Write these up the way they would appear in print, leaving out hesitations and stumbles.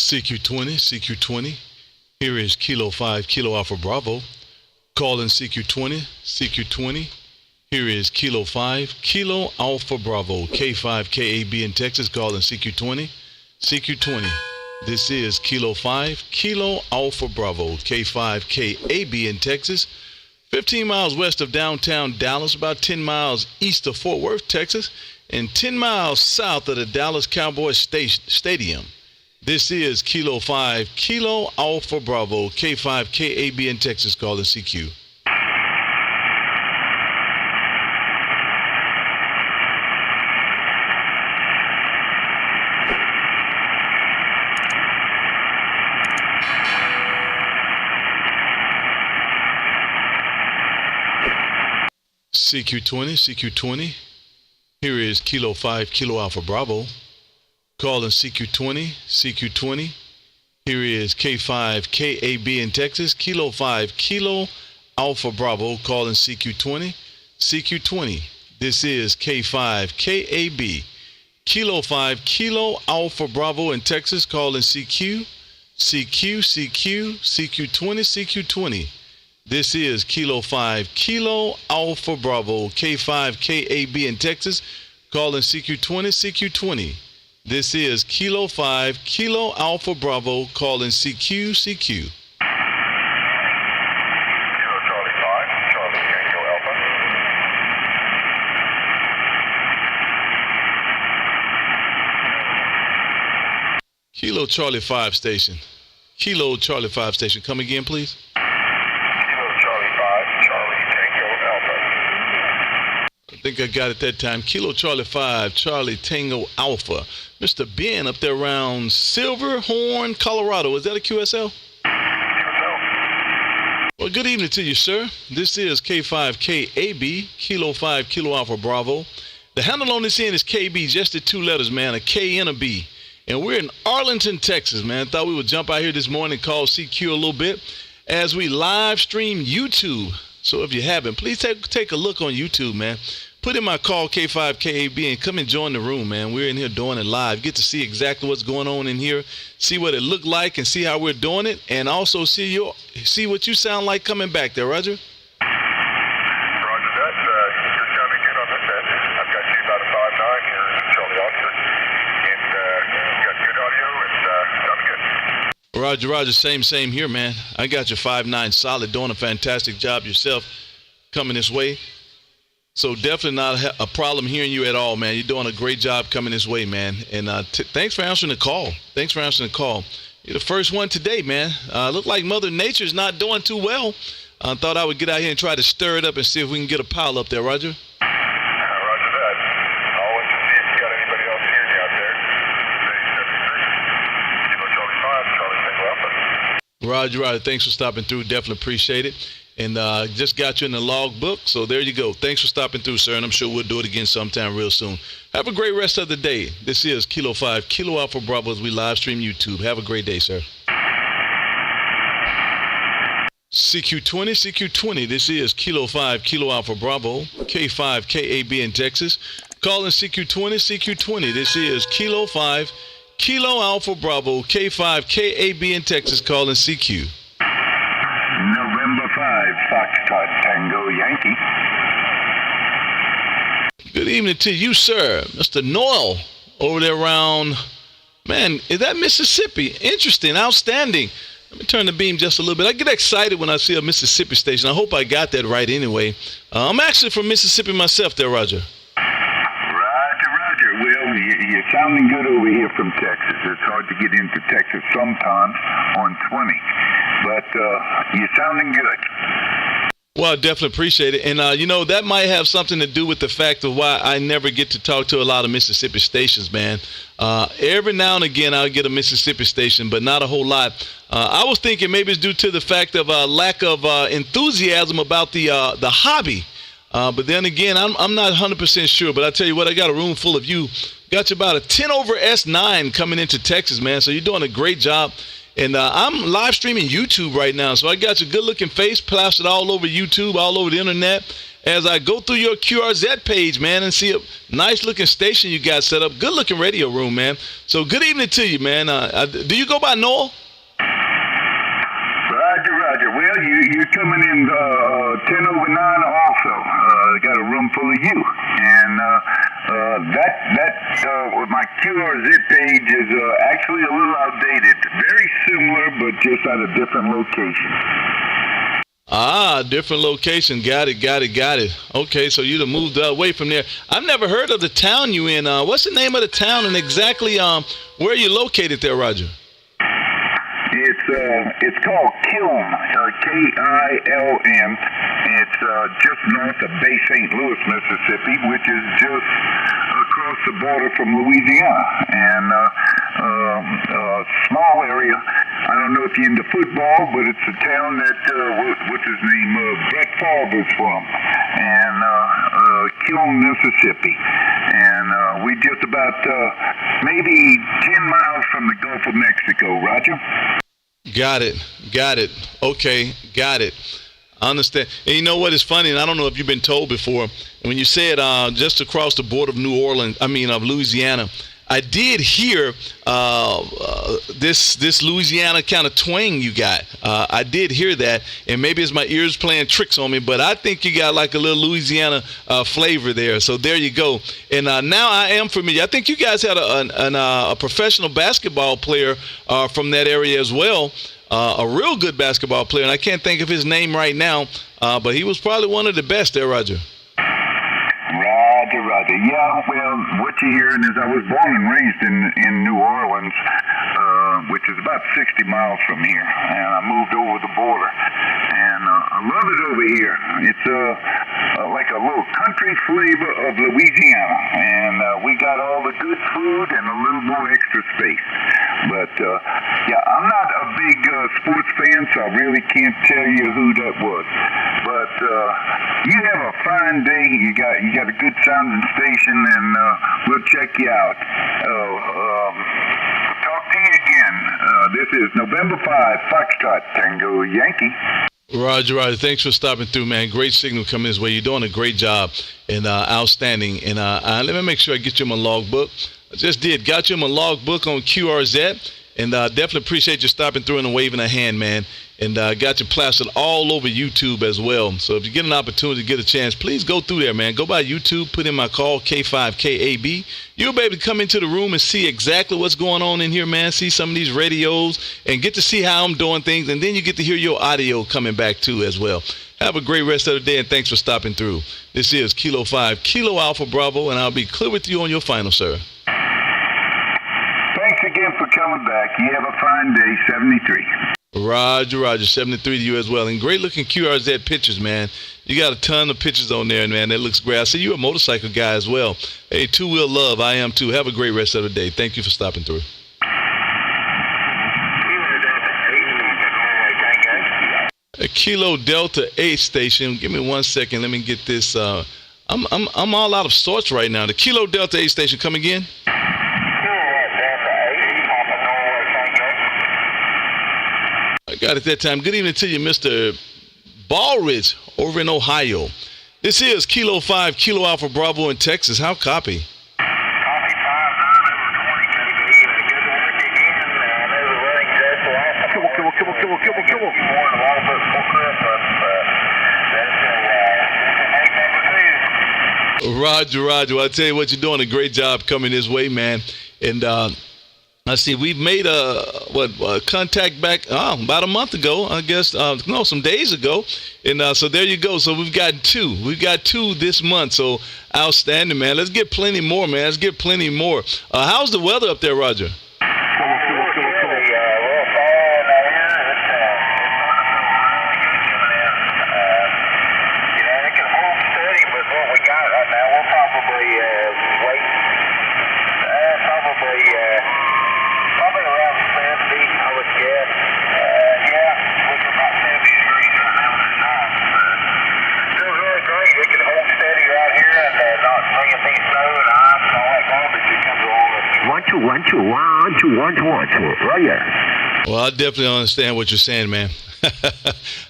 CQ20, CQ20. Here is Kilo 5, Kilo Alpha Bravo. Calling CQ20, CQ20. Here is Kilo 5, Kilo Alpha Bravo. K5, KAB in Texas. Calling CQ20, CQ20. This is Kilo 5, Kilo Alpha Bravo. K5, KAB in Texas. 15 miles west of downtown Dallas, about 10 miles east of Fort Worth, Texas, and 10 miles south of the Dallas Cowboys Stadium. This is Kilo 5, Kilo Alpha Bravo, K5, KAB in Texas, calling CQ. CQ20, CQ20. Here is Kilo 5, Kilo Alpha Bravo. Calling CQ20, CQ20. Here is K5, KAB in Texas. Kilo 5, Kilo Alpha Bravo. Calling CQ20, CQ20. This is K5, KAB. Kilo 5, Kilo Alpha Bravo in Texas. Calling CQ, CQ, CQ, CQ20, CQ20. This is Kilo 5, Kilo Alpha Bravo. K5, KAB in Texas. Calling CQ20, CQ20. This is Kilo 5, Kilo Alpha Bravo, calling CQ, CQ. Kilo Charlie 5, Charlie Tango Alpha. Kilo Charlie 5 station. Kilo Charlie 5 station. Come again, please. Kilo Charlie 5, Charlie Tango Alpha. I think I got it that time. Kilo Charlie 5, Charlie Tango Alpha. Mr. Ben up there around Silverhorn, Colorado. Is that a QSL? QSL. Well, good evening to you, sir. This is K5KAB, Kilo 5, Kilo Alpha Bravo. The handle on this end is KB, just the two letters, man, a K and a B. And we're in Arlington, Texas, man. Thought we would jump out here this morning and call CQ a little bit as we live stream YouTube. So if you haven't, please take a look on YouTube, man. Put in my call K5KAB and come and join the room, man. We're in here doing it live. Get to see exactly what's going on in here, see what it looked like, and see how we're doing it, and also see what you sound like coming back there, Roger. Roger that. You're sounding good on this end. I've got you about a 5.9 here, Charlie Officer. And you got good audio and sounding good. Roger, Roger. Same here, man. I got your 5.9 solid, doing a fantastic job yourself coming this way. So definitely not a problem hearing you at all, man. You're doing a great job coming this way, man. And thanks for answering the call. Thanks for answering the call. You're the first one today, man. Look like Mother Nature's not doing too well. I thought I would get out here and try to stir it up and see if we can get a pile up there, Roger. Roger that. I'll wait to see if you got anybody else hearing you out there. Say 73. Kilo Charlie 5, Charlie Tango Alpha. Roger. Thanks for stopping through. Definitely appreciate it. And just got you in the log book. So there you go. Thanks for stopping through, sir. And I'm sure we'll do it again sometime real soon. Have a great rest of the day. This is Kilo 5, Kilo Alpha Bravo as we live stream YouTube. Have a great day, sir. CQ20, CQ20. This is Kilo 5, Kilo Alpha Bravo. K5, KAB in Texas. Calling CQ20, CQ20. This is Kilo 5, Kilo Alpha Bravo. K5, KAB in Texas. Calling CQ. November 5, Foxtrot Tango Yankee. Good evening to you, sir. Mr. Noel over there around, man, is that Mississippi? Interesting, outstanding. Let me turn the beam just a little bit. I get excited when I see a Mississippi station. I hope I got that right anyway. I'm actually from Mississippi myself there, Roger. Roger. Well, you're sounding good over here from Texas. It's hard to get into Texas sometimes on 20. But you're sounding good. Well, I definitely appreciate it. And, that might have something to do with the fact of why I never get to talk to a lot of Mississippi stations, man. Every now and again, I'll get a Mississippi station, but not a whole lot. I was thinking maybe it's due to the fact of lack of enthusiasm about the hobby. But then again, I'm not 100% sure. But I tell you what, I got a room full of you. Got you about a 10 over S9 coming into Texas, man. So you're doing a great job. And I'm live streaming YouTube right now. So I got your good-looking face plastered all over YouTube, all over the internet. as I go through your QRZ page, man, and see a nice looking station you got set up. Good looking radio room, man. So good evening to you, man. Do you go by Noel? Roger. Well, you're coming in 10 over 9 also. Got a room full of you. And my QRZ page is actually a little outdated. Very similar, but just at a different location. Different location. Got it. Okay, so you'd have moved away from there. I've never heard of the town you in. What's the name of the town and exactly where are you located there, Roger? It's called Kiln, K-I-L-N. It's just north of Bay St. Louis, Mississippi, which is just across the border from Louisiana. And small area. I don't know if you're into football, but it's a town that what's his name, Brett Favre's from, and Kiln, Mississippi. And we just about maybe 10 miles from the Gulf of Mexico. Roger. Got it. Okay, got it. I understand. And you know what is funny, and I don't know if you've been told before, when you said just across the border of of Louisiana, I did hear this Louisiana kind of twang you got. I did hear that, and maybe it's my ears playing tricks on me, but I think you got like a little Louisiana flavor there. So there you go. And now I am familiar. I think you guys had a professional basketball player from that area as well, a real good basketball player, and I can't think of his name right now, but he was probably one of the best there, Roger. Roger. Yeah, well, what you're hearing is I was born and raised in New Orleans, which is about 60 miles from here, and I moved over the border, and I love it over here. It's like a little country flavor of Louisiana, and we got all the good food and a little more extra space. But yeah, I'm not a big sports fan, so I really can't tell you who that was. But you have a fine day. You got a good sounding station, and we'll check you out. Talk to you again. This is November 5, Foxtrot Tango Yankee. Roger. Thanks for stopping through, man. Great signal coming this way. You're doing a great job and outstanding. And let me make sure I get you my logbook. I just did. Got you my logbook on QRZ. And definitely appreciate you stopping through and waving a hand, man. And got you plastered all over YouTube as well. So if you get an opportunity to get a chance, please go through there, man. Go by YouTube, put in my call, K5KAB. You'll be able to come into the room and see exactly what's going on in here, man. See some of these radios and get to see how I'm doing things. And then you get to hear your audio coming back, too, as well. Have a great rest of the day, and thanks for stopping through. This is Kilo 5, Kilo Alpha Bravo, and I'll be clear with you on your final, sir. Thanks again for coming back. You have a fine day, 73. Roger, 73 to you as well. And great looking QRZ pictures, man. You got a ton of pictures on there, man. That looks great. I see you're a motorcycle guy as well. Hey, two-wheel love. I am too. Have a great rest of the day. Thank you for stopping through. A Kilo Delta 8 station. Give me 1 second. Let me get this. I'm all out of sorts right now. The Kilo Delta 8 station. Come again. I got it that time. Good evening to you, Mr. Ballridge over in Ohio. This is Kilo 5, Kilo Alpha Bravo in Texas. How copy? Copy 5, 9 over 20 again. Good work again. Come on. Roger. I tell you what, you're doing a great job coming this way, man. And I see we've made a contact back about a month ago, I guess. Some days ago. And so there you go. So we've got two. We've got two this month. So outstanding, man. Let's get plenty more, man. Let's get plenty more. How's the weather up there, Roger? One, two. Right here. Well, I definitely understand what you're saying, man.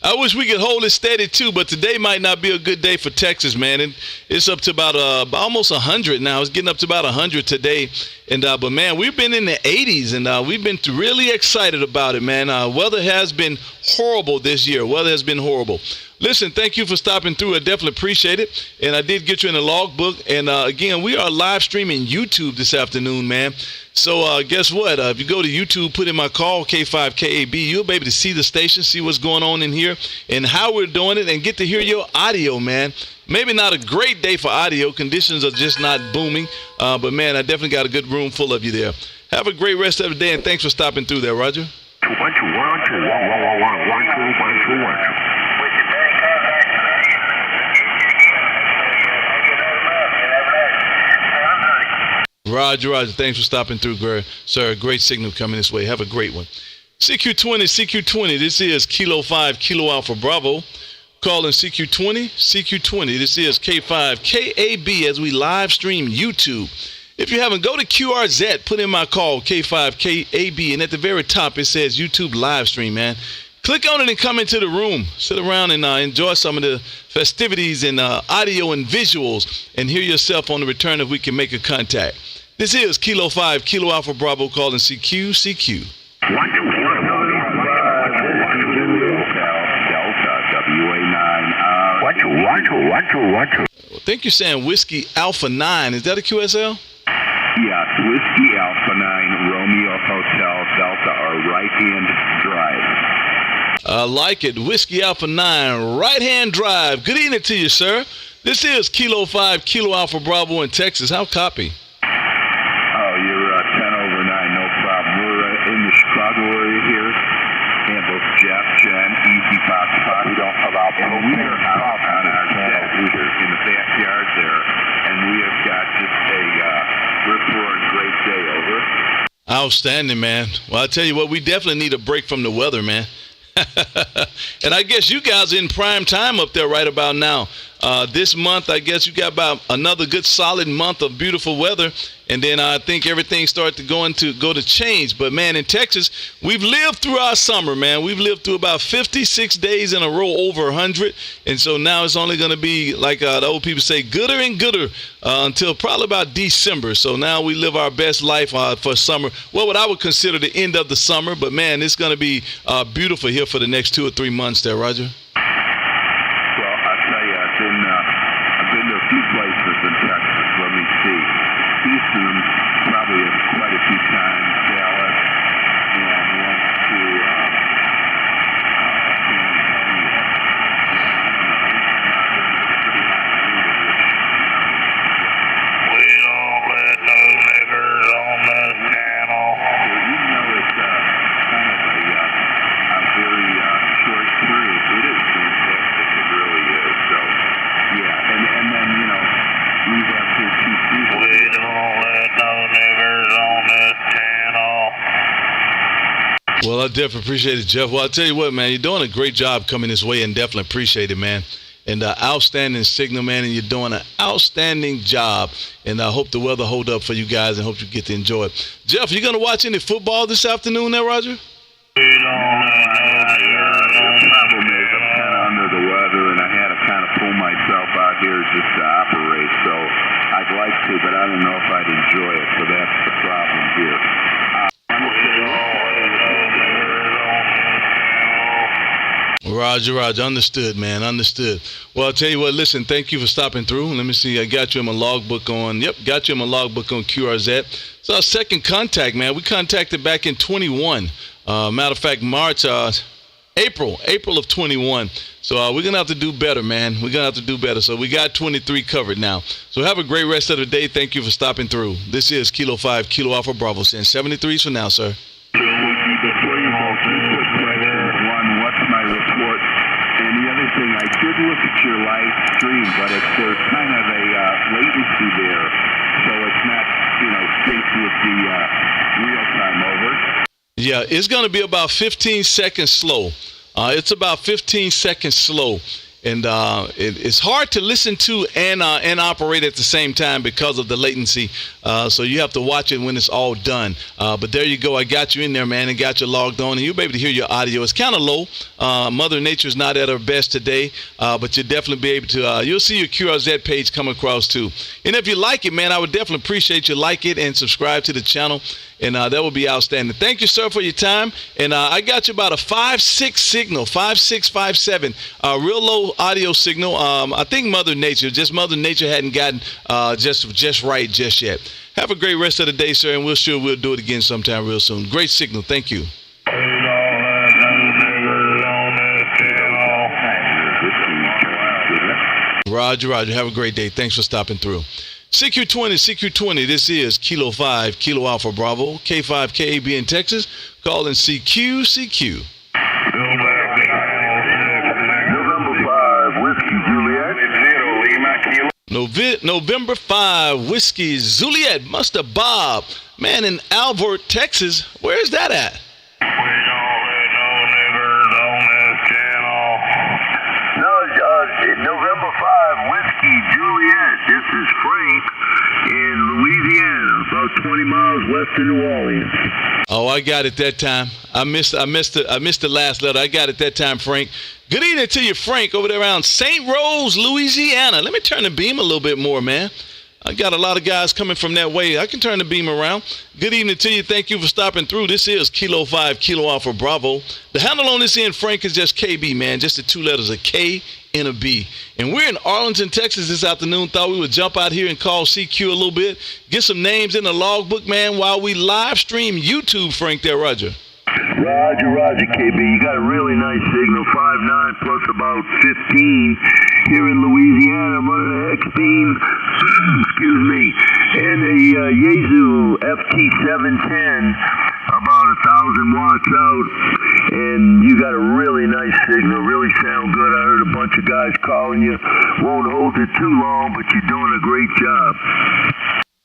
I wish we could hold it steady too, but today might not be a good day for Texas, man. And it's up to about almost 100 now. It's getting up to about 100 today, and but man, we've been in the 80s, and we've been really excited about it, man. Weather has been horrible this year. Weather has been horrible. Listen, thank you for stopping through. I definitely appreciate it. And I did get you in the logbook. And again, we are live streaming YouTube this afternoon, man. So guess what? If you go to YouTube, put in my call, K5KAB, you'll be able to see the station, see what's going on in here and how we're doing it, and get to hear your audio, man. Maybe not a great day for audio. Conditions are just not booming. But, man, I definitely got a good room full of you there. Have a great rest of the day, and thanks for stopping through there, Roger. Roger. Thanks for stopping through, sir. Great signal coming this way. Have a great one. CQ20. This is Kilo 5, Kilo Alpha Bravo. Calling CQ20. This is K5KAB as we live stream YouTube. If you haven't, go to QRZ, put in my call, K5KAB, and at the very top it says YouTube live stream, man. Click on it and come into the room. Sit around and enjoy some of the festivities and audio and visuals, and hear yourself on the return if we can make a contact. This is Kilo 5, Kilo Alpha Bravo, calling CQ. I think you're saying Whiskey Alpha 9. Is that a QSL? Yes, Whiskey Alpha 9, Romeo Hotel, Delta, or right-hand drive. I like it. Whiskey Alpha 9, right-hand drive. Good evening to you, sir. This is Kilo 5, Kilo Alpha Bravo in Texas. How copy? Oh, you're 10 over 9, no problem. We're in the Chicago area here. Handles Jeff, Jen, Easy Pop. We don't allow people. We are out on our channel either in the backyard there, and we have got just we're for a great day, over. Outstanding, man. Well, I tell you what, we definitely need a break from the weather, man. And I guess you guys are in prime time up there right about now. This month, I guess you got about another good solid month of beautiful weather, and then I think everything started to go to change. But man, in Texas, we've lived through our summer, man. We've lived through about 56 days in a row over 100, and so now it's only going to be, like the old people say, gooder and gooder until probably about December. So now we live our best life for summer. Well, what I would consider the end of the summer, but man, it's going to be beautiful here for the next 2 or 3 months there, Roger. I've been to a few places in Texas. Let me see. Houston, probably quite a few times. Dallas, and went to San Antonio. We don't let no niggers on this channel. Even though it's kind of a very short period, it is fantastic. It really is. So, yeah, and then, we have here two people. We don't let no niggers on this channel. Well, I definitely appreciate it, Jeff. Well, I'll tell you what, man, you're doing a great job coming this way, and definitely appreciate it, man. And outstanding signal, man, and you're doing an outstanding job. And I hope the weather hold up for you guys, and hope you get to enjoy it. Jeff, you going to watch any football this afternoon there, Roger? We don't the problem is I'm kind of under the weather, and I had to kind of pull myself out here just to operate. So I'd like to, but I don't know if I'd enjoy it. So that's the problem here. Roger. Understood, man. Understood. Well, I'll tell you what, listen, thank you for stopping through. Let me see. I got you in my logbook on QRZ. It's our second contact, man. We contacted back in 21. Matter of fact, April of 21. So we're going to have to do better, man. We're going to have to do better. So we got 23 covered now. So have a great rest of the day. Thank you for stopping through. This is Kilo 5, Kilo Alpha Bravo. Send 73s for now, sir. What's my report? And the other thing, I did look at your live stream, but there's kind of a latency there. So it's not, synced with the real time, over. Yeah, it's going to be about 15 seconds slow. It's about 15 seconds slow. and it's hard to listen to and operate at the same time because of the latency. So you have to watch it when it's all done. But there you go. I got you in there, man, and got you logged on, and you'll be able to hear your audio. It's kind of low. Mother Nature's not at her best today, but you'll definitely be able to. You'll see your QRZ page come across too. And if you like it, man, I would definitely appreciate you like it and subscribe to the channel. And that would be outstanding. Thank you, sir, for your time. And I got you about a 5.6 signal, 5.6, 5.7, real low audio signal. I think Mother Nature hadn't gotten just right just yet. Have a great rest of the day, sir, and we'll do it again sometime real soon. Great signal. Thank you. Roger. Have a great day. Thanks for stopping through. CQ20, this is Kilo 5, Kilo Alpha Bravo, K5, KAB in Texas. Call in CQ. November 5, Whiskey Juliet, Muster Bob. Man, in Albert, Texas. Where's that at? November 5, Whiskey Juliet. This is Frank in Louisiana, about 20 miles west of New Orleans. Oh, I got it that time. I missed the last letter. I got it that time, Frank. Good evening to you, Frank, over there around St. Rose, Louisiana. Let me turn the beam a little bit more, man. I got a lot of guys coming from that way. I can turn the beam around. Good evening to you. Thank you for stopping through. This is Kilo 5, Kilo Alpha Bravo. The handle on this end, Frank, is just KB, man. Just the two letters, a K and a B. And we're in Arlington, Texas this afternoon. Thought we would jump out here and call CQ a little bit. Get some names in the logbook, man, while we live stream YouTube, Frank, there, Roger. Roger, KB. You got a really nice signal, 5.9 plus about 15 here in Louisiana. I'm running an X-Beam, excuse me, and a Yaesu FT710, about 1,000 watts out, and you got a really nice signal, really sound good. I heard a bunch of guys calling you. Won't hold it too long, but you're doing a great job.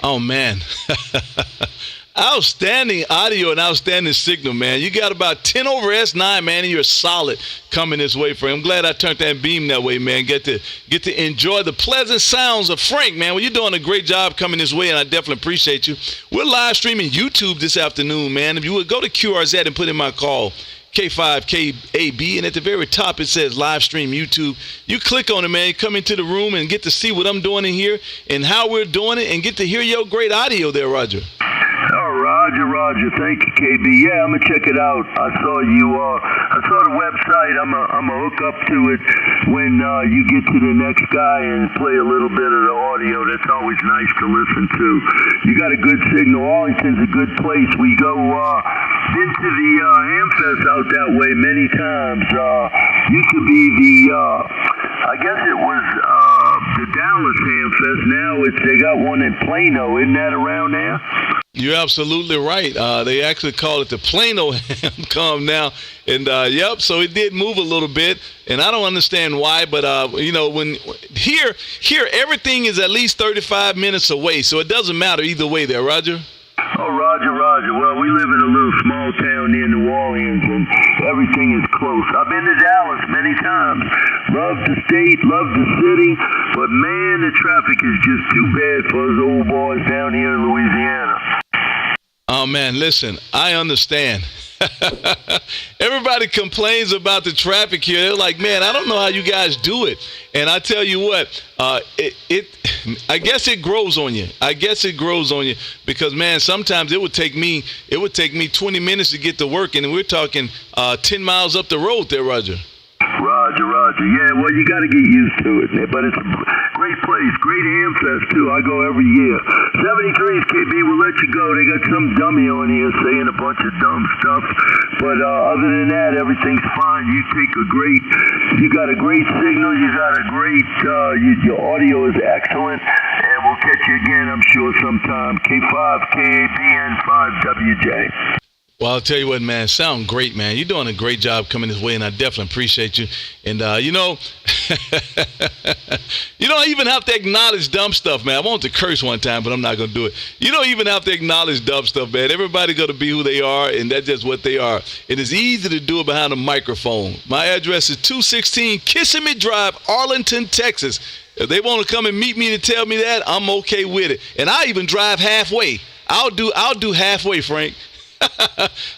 Oh, man. Outstanding audio and outstanding signal, man. You got about 10 over S9, man, and you're solid coming this way, Frank. I'm glad I turned that beam that way, man. Get to enjoy the pleasant sounds of Frank, man. Well, you're doing a great job coming this way, and I definitely appreciate you. We're live streaming YouTube this afternoon, man. If you would go to QRZ and put in my call, K5, KAB, and at the very top it says live stream YouTube. You click on it, man. You come into the room and get to see what I'm doing in here and how we're doing it and get to hear your great audio there, Roger. Roger. Thank you, KB. Yeah, I'm gonna check it out. I saw the website. I'm gonna hook up to it when you get to the next guy and play a little bit of the audio. That's always nice to listen to. You got a good signal. Arlington's a good place. We go been to the Hamfest out that way many times. Used to be I guess it was the Dallas Hamfest. Now they got one in Plano. Isn't that around there? You're absolutely right. They actually call it the Plano Hamcom now. And, yep, so it did move a little bit. And I don't understand why, but, when here everything is at least 35 minutes away. So it doesn't matter either way there, Roger. Oh, Roger. Well, we live in a little small town near New Orleans, and everything is close. I've been to Dallas many times. Love the state, love the city, but, man, the traffic is just too bad for us old boys down here in Louisiana. Oh, man, listen, I understand. Everybody complains about the traffic here. They're like, man, I don't know how you guys do it. And I tell you what, I guess it grows on you. Because, man, sometimes it would take me 20 minutes to get to work, and we're talking 10 miles up the road there, Roger. Roger. Yeah, well, you got to get used to it, but it's a great place, great Hamfest, too. I go every year. 73's KB, we'll let you go. They got some dummy on here saying a bunch of dumb stuff, but other than that, everything's fine. You got a great signal. You got a great, your audio is excellent, and we'll catch you again, I'm sure, sometime. K5, KABN, 5WJ. Well, I'll tell you what, man. Sound great, man. You're doing a great job coming this way, and I definitely appreciate you. And you don't even have to acknowledge dumb stuff, man. I wanted to curse one time, but I'm not gonna do it. You don't even have to acknowledge dumb stuff, man. Everybody gonna be who they are, and that's just what they are. It is easy to do it behind a microphone. My address is 216 Kissimmee Drive, Arlington, Texas. If they want to come and meet me to tell me that, I'm okay with it. And I even drive halfway. I'll do halfway, Frank.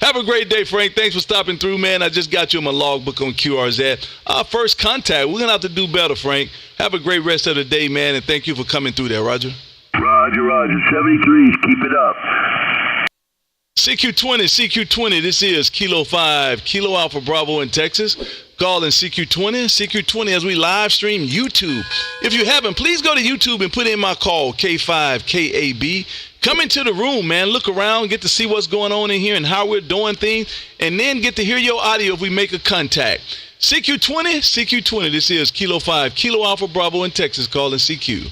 Have a great day, Frank. Thanks for stopping through, man. I just got you in my logbook on QRZ. First contact. We're going to have to do better, Frank. Have a great rest of the day, man, and thank you for coming through there, Roger. Roger. 73s, keep it up. CQ20, this is Kilo 5, Kilo Alpha Bravo in Texas. Calling CQ20 as we live stream YouTube. If you haven't, please go to YouTube and put in my call, K5KAB. Come into the room, man. Look around, get to see what's going on in here and how we're doing things, and then get to hear your audio if we make a contact. CQ20, this is Kilo 5, Kilo Alpha Bravo in Texas, calling CQ.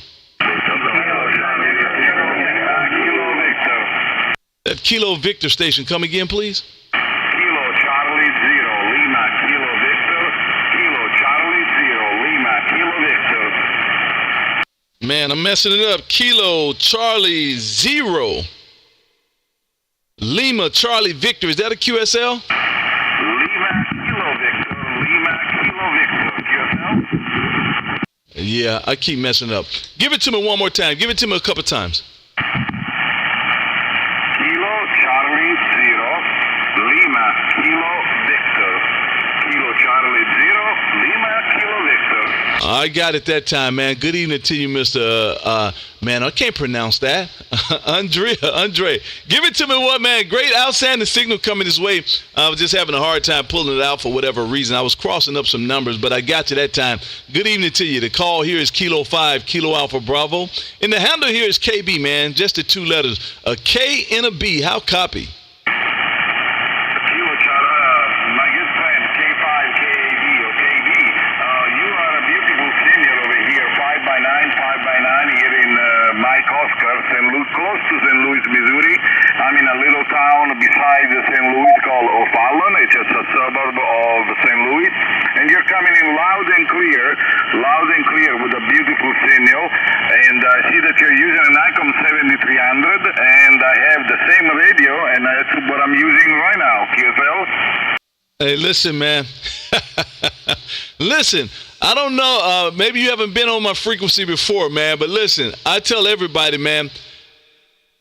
That Kilo Victor station, come again, please. Kilo Charlie Zero, Lima, Kilo Victor. Kilo Charlie Zero, Lima, Kilo Victor. Man, I'm messing it up. Kilo Charlie Zero, Lima Charlie Victor. Is that a QSL? Lima, Kilo Victor, Lima, Kilo Victor. QSL? Yeah, I keep messing it up. Give it to me one more time. Give it to me a couple times. Charlie Zero, Lima, Kilo Victor. Kilo Charlie Zero, Lima, Kilo Victor. I got it that time, man. Good evening to you, Mr. Man, I can't pronounce that. Andre. Give it to me, what, man? Great, outstanding signal coming this way. I was just having a hard time pulling it out for whatever reason. I was crossing up some numbers, but I got you that time. Good evening to you. The call here is Kilo 5, Kilo Alpha Bravo. And the handle here is KB, man. Just the two letters. A K and a B. How copy? Close to St. Louis, Missouri. I'm in a little town beside St. Louis called O'Fallon. It's just a suburb of St. Louis. And you're coming in loud and clear with a beautiful signal. And I see that you're using an ICOM 7300, and I have the same radio, and that's what I'm using right now, QSL. Hey, listen, man. Listen, I don't know. Maybe you haven't been on my frequency before, man. But listen, I tell everybody, man,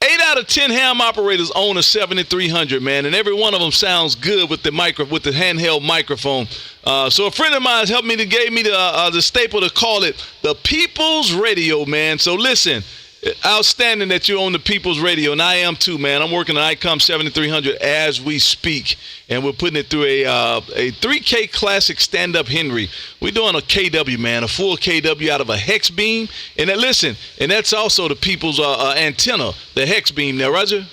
8 out of 10 ham operators own a 7300, man, and every one of them sounds good with the handheld microphone. So a friend of mine helped me gave me the staple to call it the People's Radio, man. So listen, outstanding that you own the People's Radio, and I am too, man. I'm working on ICOM 7300 as we speak, and we're putting it through a 3K Classic stand-up Henry. We're doing a KW, man, a full KW out of a hex beam. And listen, and that's also the People's antenna, the hex beam there, Roger.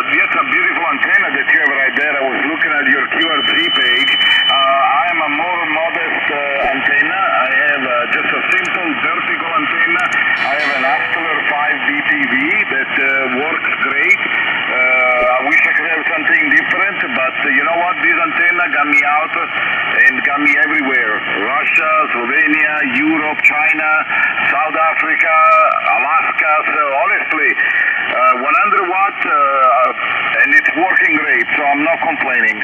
Yes, a beautiful antenna that you have right there. I was looking at your QRZ page. I am a more modest antenna. I have just a simple vertical antenna. I have an Astler 5 BTV that works great. I wish I could have something different, but you know what? This antenna got me out and got me everywhere. Russia, Slovenia, Europe, China, South Africa, Alaska. So honestly, 100 watts, and it's working great, so I'm not complaining.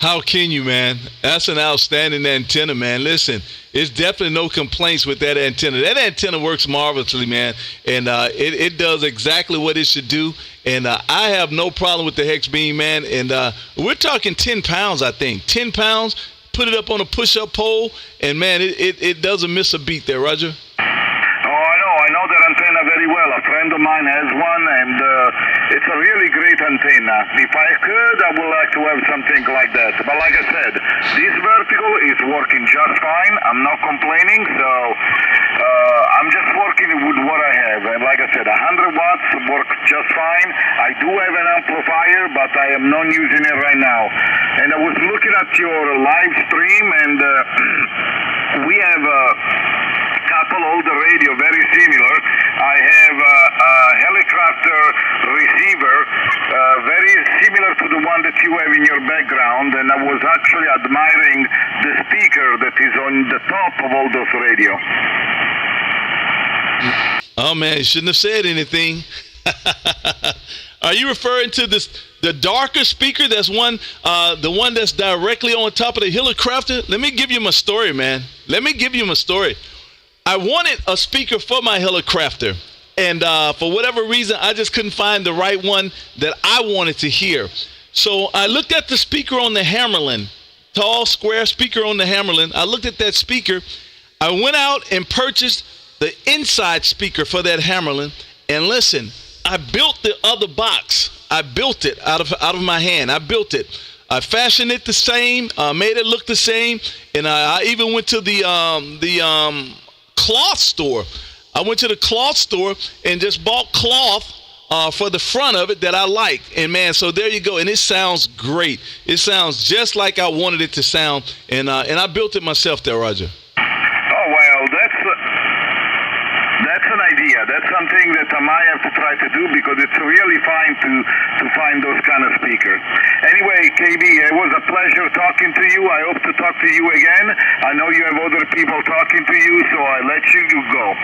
How can you, man? That's an outstanding antenna, man. Listen, it's definitely no complaints with that antenna. That antenna works marvelously, man, and it does exactly what it should do. And I have no problem with the hex beam, man. And we're talking 10 pounds, I think. 10 pounds, put it up on a push-up pole, and, man, it doesn't miss a beat there, Roger. I know that antenna very well. A friend of mine has one, and it's a really great antenna. If I could, I would like to have something like that. But like I said, this vertical is working just fine. I'm not complaining, so I'm just working with what I have. And like I said, 100 watts works just fine. I do have an amplifier, but I am not using it right now. And I was looking at your live stream, and we have couple older radio, very similar. I have a helicopter receiver, very similar to the one that you have in your background, and I was actually admiring the speaker that is on the top of all those radio. Oh man, you shouldn't have said anything. Are you referring to the darker speaker? That's the one that's directly on top of the helicopter. Let me give you my story, man. Let me give you my story. I wanted a speaker for my helicopter, and for whatever reason, I just couldn't find the right one that I wanted to hear. So I looked at the speaker on the Hammerlin, tall, square speaker on the Hammerlin. I looked at that speaker. I went out and purchased the inside speaker for that Hammerlin, and listen, I built the other box. I built it out of my hand. I built it. I fashioned it the same, made it look the same, and I even went to the cloth store. I went to the cloth store and just bought cloth for the front of it that I liked. And man, so there you go. And it sounds great. It sounds just like I wanted it to sound, and I built it myself there, Roger. Oh well, that's an idea. That's something that I might have to try to do because it's really fine to find those kind of speakers. Anyway, KB, it was a pleasure talking to you. I hope to talk to you again. I know you have other people talking to you, so I let you go.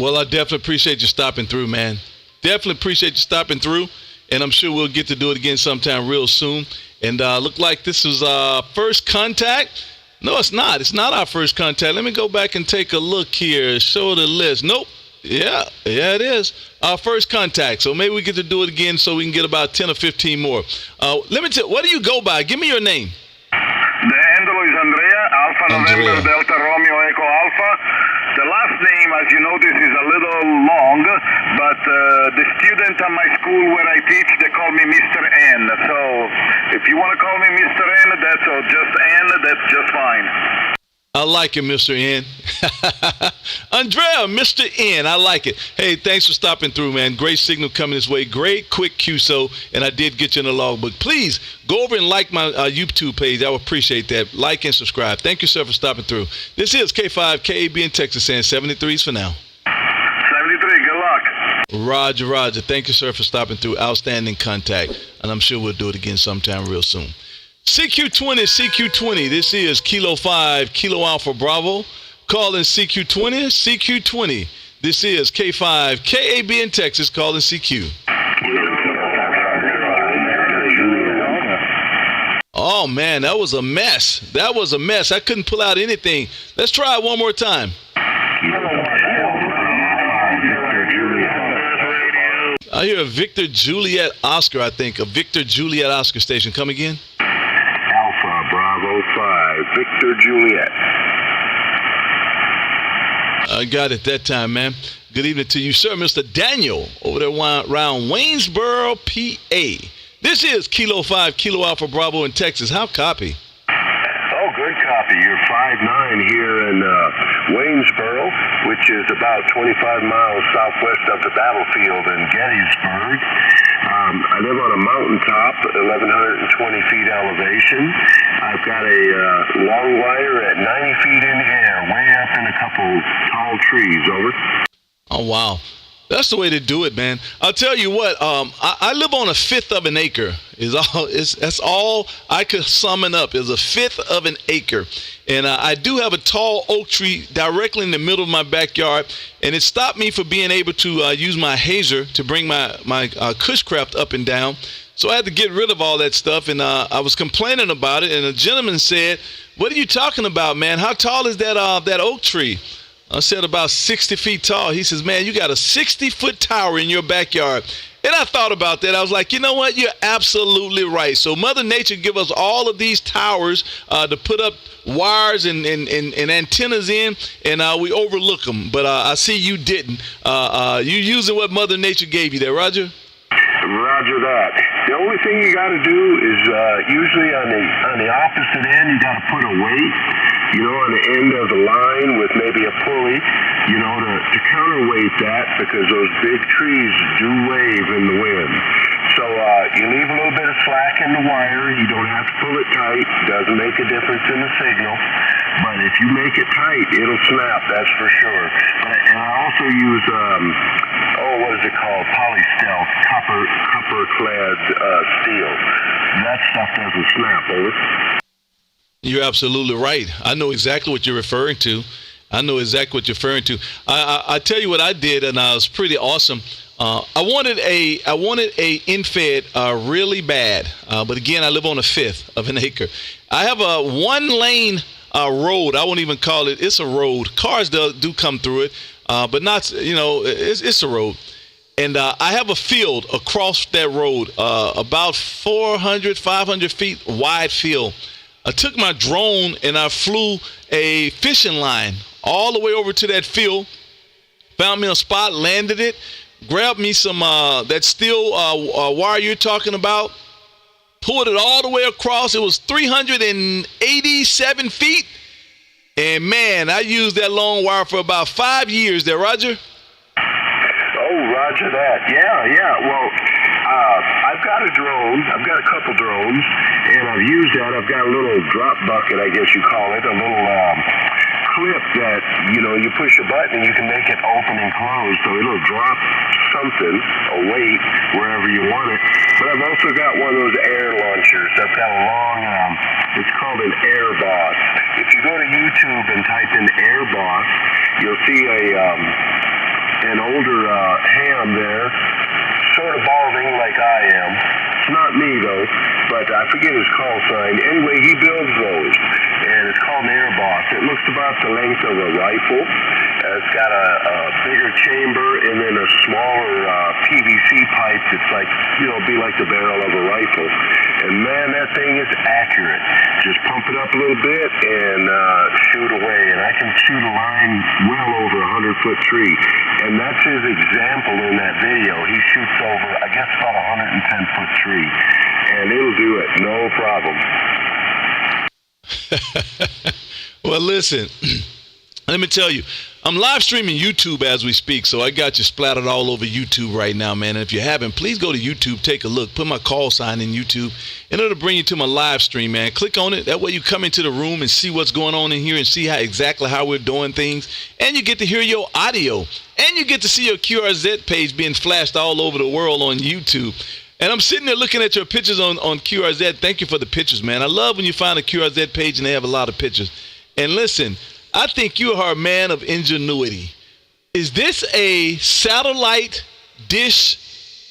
Well, I definitely appreciate you stopping through, man. Definitely appreciate you stopping through, and I'm sure we'll get to do it again sometime real soon. And look like this was first contact. No, it's not. It's not our first contact. Let me go back and take a look here. Show the list. Nope. Yeah, it is. Our first contact. So maybe we get to do it again so we can get about 10 or 15 more. Let me tell you, what do you go by? Give me your name. The handle is Andrea, Alpha November Delta Romeo Echo Alpha. The last name, as you notice, is a little long, but the student at my school where I teach, they call me Mr. N. So if you want to call me Mr. N, that's just N, that's just fine. I like it, Mr. N. Andrea, Mr. N. I like it. Hey, thanks for stopping through, man. Great signal coming this way. Great, quick QSO, and I did get you in the logbook. Please go over and like my YouTube page. I would appreciate that. Like and subscribe. Thank you, sir, for stopping through. This is K5 KAB in Texas, saying 73s for now. 73, good luck. Roger. Thank you, sir, for stopping through. Outstanding contact, and I'm sure we'll do it again sometime real soon. CQ20. This is Kilo 5, Kilo Alpha Bravo. Calling CQ20. This is K5, KAB in Texas, calling CQ. Oh, man, that was a mess. I couldn't pull out anything. Let's try it one more time. I hear a Victor Juliet Oscar, I think. A Victor Juliet Oscar station. Come again? Bravo 5, Victor Juliet. I got it that time, man. Good evening to you, sir. Mr. Daniel over there around Waynesboro, PA. This is Kilo 5, Kilo Alpha Bravo in Texas. How copy? Oh, good copy. You're 5'9" here in Waynesboro, which is about 25 miles southwest of the battlefield in Gettysburg. I live on a mountaintop, 1,120 feet elevation. I've got a long wire at 90 feet in the air, way up in a couple tall trees. Over. Oh, wow. That's the way to do it, man. I'll tell you what, I live on a fifth of an acre. That's all I could summon up is a fifth of an acre. And I do have a tall oak tree directly in the middle of my backyard. And it stopped me from being able to use my hazer to bring my cushcraft up and down. So I had to get rid of all that stuff. And I was complaining about it. And a gentleman said, "What are you talking about, man? How tall is that oak tree?" I said about 60 feet tall. He says, "Man, you got a 60-foot tower in your backyard." And I thought about that. I was like, you know what? You're absolutely right. So Mother Nature give us all of these towers to put up wires and antennas in, and we overlook them. But I see you didn't. You using what Mother Nature gave you there, Roger? Roger that. The only thing you got to do is usually on the opposite end, you got to put a weight, on the end of the line with maybe a pulley, to counterweight that because those big trees do wave in the wind. So you leave a little bit of slack in the wire. You don't have to pull it tight. Doesn't make a difference in the signal. but if you make it tight, it'll snap, that's for sure. And I also use, what is it called? Polystealth, copper-clad steel. That stuff doesn't snap, over. You're absolutely right. I know exactly what you're referring to. I tell you what I did, and it was pretty awesome. I wanted a infed really bad, but again, I live on a fifth of an acre. I have a one-lane road. I won't even call it. It's a road. Cars do come through it, but not. It's a road. And I have a field across that road, about 400, 500 feet wide field. I took my drone and I flew a fishing line all the way over to that field, found me a spot, landed it, grabbed me some that steel wire you're talking about, pulled it all the way across. It was 387 feet. And, man, I used that long wire for about 5 years there, Roger. Oh, roger that. Yeah. Well, I've got a drone. I've got a couple drones, and I've used that. I've got a little drop bucket, I guess you call it, a little clip that, you push a button and you can make it open and close, so it'll drop something, a weight, wherever you want it. But I've also got one of those air launchers. I've got a long, it's called an Air Boss. If you go to YouTube and type in Air Boss, you'll see an older ham there, sort of balding like I am. It's not me, though, but I forget his call sign. Anyway, he builds those, and it's called an Air Boss. It looks about the length of a rifle. It's got a bigger chamber and then a smaller PVC pipe that's like, be like the barrel of a rifle. And, man, that thing is accurate. Just pump it up a little bit and shoot away. And I can shoot a line well over a 100-foot tree. And that's his example in that video. He shoots over, I guess, about a 110-foot tree. And it'll do it, no problem. Well, listen, let me tell you, I'm live streaming YouTube as we speak, so I got you splattered all over YouTube right now, man. And if you haven't, please go to YouTube, take a look, put my call sign in YouTube, and it'll bring you to my live stream, man. Click on it. That way you come into the room and see what's going on in here and see exactly how we're doing things. And you get to hear your audio. And you get to see your QRZ page being flashed all over the world on YouTube. And I'm sitting there looking at your pictures on QRZ. Thank you for the pictures, man. I love when you find a QRZ page and they have a lot of pictures. And listen, I think you are a man of ingenuity. Is this a satellite dish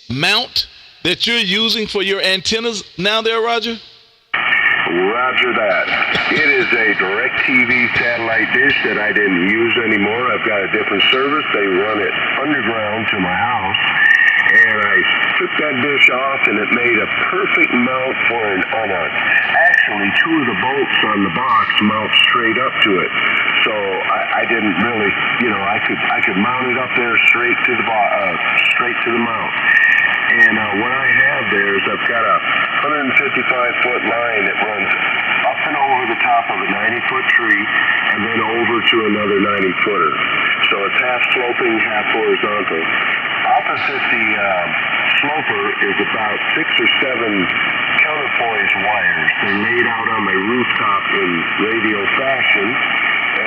mount that you're using for your antennas now there, Roger? Roger that. It is a DirecTV satellite dish that I didn't use anymore. I've got a different service. They run it underground to my house. And I took that dish off, and it made a perfect mount for actually, two of the bolts on the box mount straight up to it. So I didn't really, I could mount it up there straight to the mount. And what I have there is I've got a 155-foot line that runs up and over the top of a 90-foot tree and then over to another 90-footer. So it's half sloping, half horizontal. Opposite the sloper is about 6 or 7 counterpoise wires. They're laid out on my rooftop in radio fashion,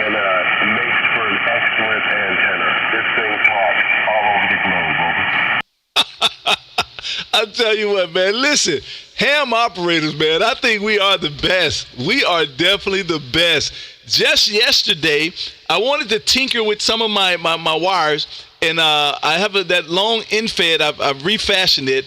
and it makes for an excellent antenna. This thing talks all over the globe, over. I tell you what, man, listen, ham operators, man, I think we are the best. We are definitely the best. Just yesterday, I wanted to tinker with some of my wires, and I have that long infed. I've refashioned it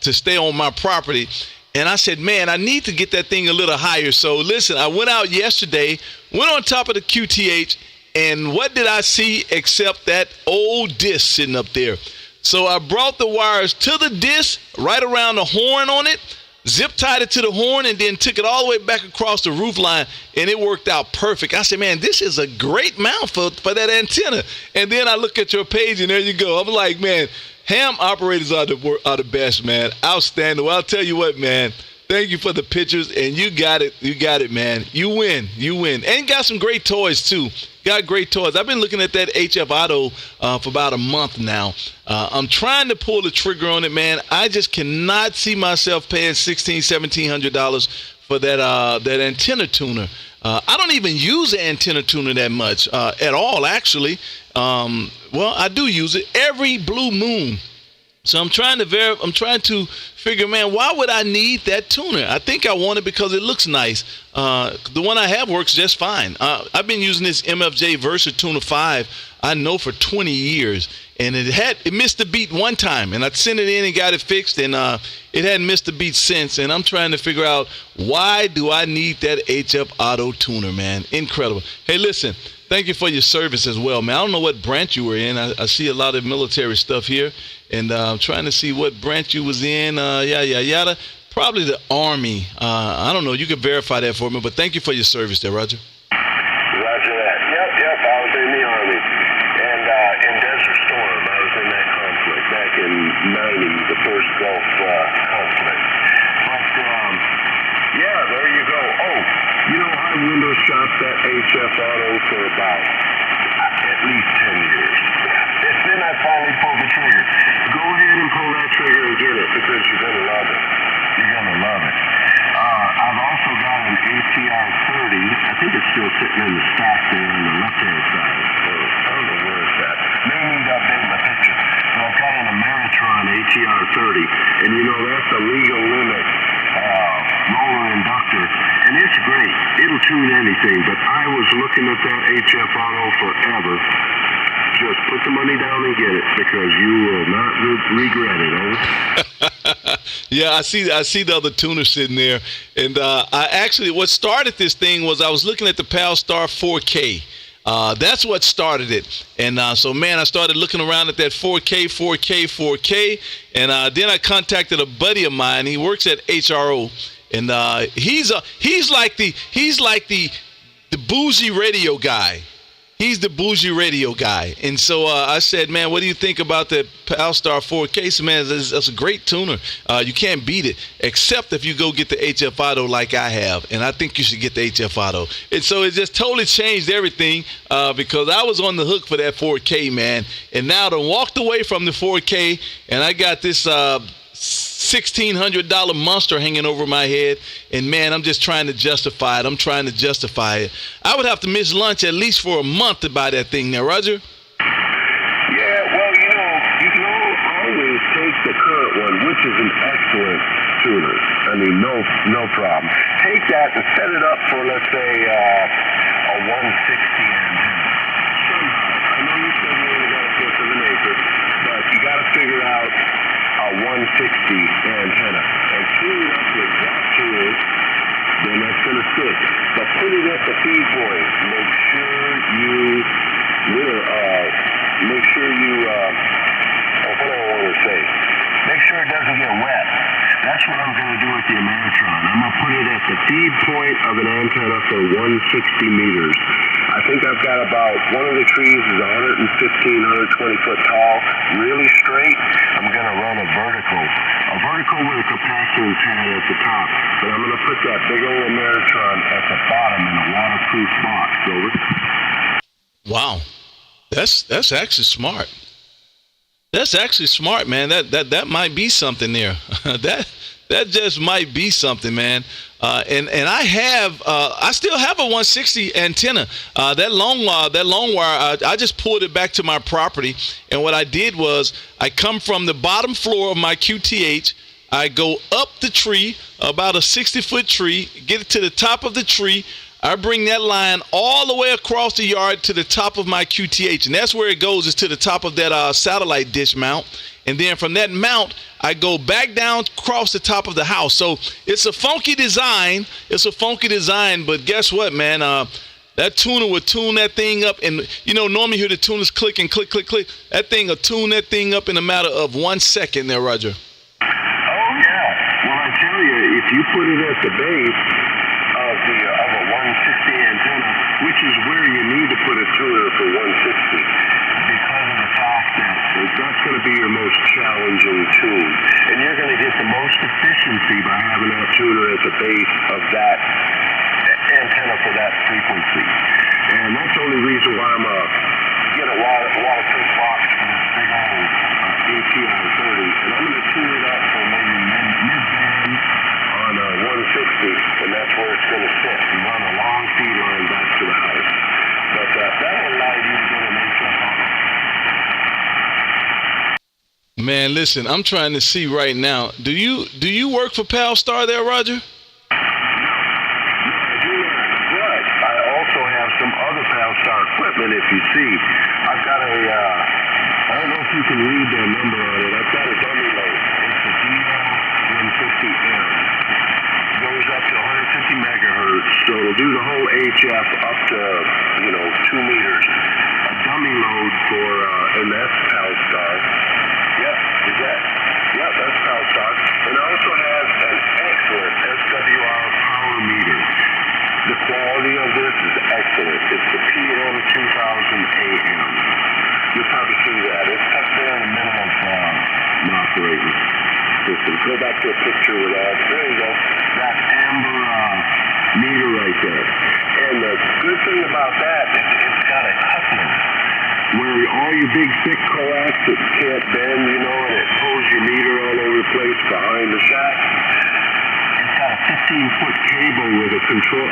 to stay on my property. And I said, man, I need to get that thing a little higher. So listen, I went out yesterday, went on top of the QTH, and what did I see except that old disc sitting up there? So I brought the wires to the disc, right around the horn on it, zip tied it to the horn, and then took it all the way back across the roof line, and it worked out perfect. I said, man, this is a great mount for that antenna. And then I look at your page, and there you go. I'm like, man, ham operators are the best, man. Outstanding. Well, I'll tell you what, man. Thank you for the pictures, and you got it. You got it, man. You win. You win. And got some great toys, too. Got great toys. I've been looking at that HF Auto for about a month now. I'm trying to pull the trigger on it, man. I just cannot see myself paying $1,600, $1,700 for that antenna tuner. I don't even use the antenna tuner that much at all, actually. Well, I do use it every blue moon. So I'm trying to figure, man, why would I need that tuner? I think I want it because it looks nice. The one I have works just fine. I've been using this MFJ Versa Tuner 5, I know, for 20 years. And it missed the beat one time. And I sent it in and got it fixed. And it hadn't missed the beat since. And I'm trying to figure out, why do I need that HF Auto tuner, man? Incredible. Hey, listen, thank you for your service as well, man. I don't know what branch you were in. I see a lot of military stuff here. And I'm trying to see what branch you was in, yada. Probably the Army. I don't know. You can verify that for me. But thank you for your service there, Roger. Roger that. Yep. I was in the Army. And in Desert Storm, I was in that conflict back in 90, the first Gulf conflict. But, yeah, there you go. Oh, I window shopped that HF Auto for about at least 10 years. Then I finally pulled the trigger. Go ahead and pull that trigger and get it, because you're going to love it. You're going to love it. I've also got an ATR 30. I think it's still sitting in the stack there on the left-hand side. I don't know where it's at. May need to update my picture. But I've got an Ameritron ATR 30. And that's a legal limit roller inductor. And it's great. It'll tune anything. But I was looking at that HF Auto forever. Just put the money down and get it, because you will not regret it, over. Yeah, I see the other tuner sitting there. And what started this thing was I was looking at the PalStar 4K. That's what started it. And so, man, I started looking around at that 4K. And then I contacted a buddy of mine. He works at HRO. And he's like the bougie radio guy. He's the bougie radio guy. And so I said, man, what do you think about the PalStar 4K? So, man, that's a great tuner. You can't beat it, except if you go get the HF Auto like I have. And I think you should get the HF Auto. And so it just totally changed everything, because I was on the hook for that 4K, man. And now I walked away from the 4K, and I got this $1,600 monster hanging over my head, and man, I'm just trying to justify it. I would have to miss lunch at least for a month to buy that thing now, Roger. Yeah, well, you can always take the current one, which is an excellent tuner. I mean, no problem. Take that and set it up for, let's say, a 160 antenna. Somehow, I know you said you only got a fifth of an acre, but you got to figure out a 160 antenna and tune it up with that tuner. Then that's going to stick. But put it at the feed point. Make sure you what do I want to say? Make sure it doesn't get wet. That's what I'm going to do with the Ameritron. I'm going to put it at the feed point of an antenna for 160 meters. I think I've got about, one of the trees is 120 foot tall, really straight. I'm going to run a vertical with a capacitance pad at the top. But I'm going to put that big old Ameritron at the bottom in a waterproof box. Over. Wow, that's actually smart. That's actually smart, man. That might be something there. that just might be something, man. And I still have a 160 antenna. That long wire. I just pulled it back to my property, and what I did was I come from the bottom floor of my QTH. I go up the tree, about a 60-foot tree, get it to the top of the tree. I bring that line all the way across the yard to the top of my QTH, and that's where it goes, is to the top of that satellite dish mount. And then from that mount, I go back down across the top of the house. So it's a funky design. But guess what, man? That tuner will tune that thing up. And, normally you hear the tuners click and click, click, click. That thing will tune that thing up in a matter of 1 second there, Roger. Oh, yeah. Well, I tell you, if you put it at the base of a 160 antenna, which is where you need to put a tuner for 160, because of the fact that that's going to be your most challenging tune, and you're going to get the most efficiency by having that tuner at the base of that antenna for that frequency. And that's the only reason why I'm get a waterproof box for this big old ATR 30, and I'm going to tune it up for maybe mid-band on 160, and that's where it's going to sit. You run a long feed Man, listen, I'm trying to see right now. Do you work for Pal Star there, Roger? But I also have some other Star equipment. If you see, I've got I don't know if you can read their number on it. I've got a dummy load. It's a DL150M. Goes up to 150 megahertz, so it'll do the whole HF up to 2 meters. A dummy load for and that's Star. Yep, is that? Yep, that's Star. And it also has an excellent SWR power meter. The quality of this is excellent. It's the PM2000AM. You'll probably see that. It's up there in the middle of an operating system. Go back to a picture with that. There you go. That amber meter right there. And the good thing about that is it's got a coupling where all your big thick coax that can't bend, and it pulls your meter all over the place behind the shack. It's got a 15-foot cable with a control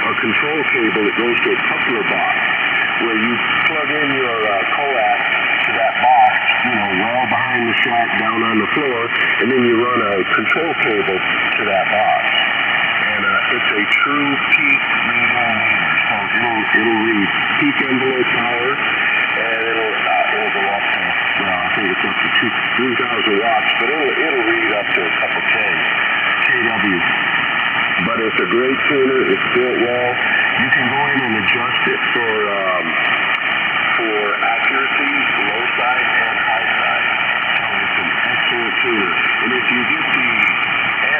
cable that goes to a coupler box where you plug in your coax to that box, well behind the shack down on the floor, and then you run a control cable to that box. And it's a true peak reading meter, so it'll read peak envelope power, and it'll go up to, I think it's up to 3,000 watts, but it'll read up to a couple kW. But it's a great tuner. It's built well. You can go in and adjust it for accuracy, low side and high side. So it's an excellent tuner. And if you get the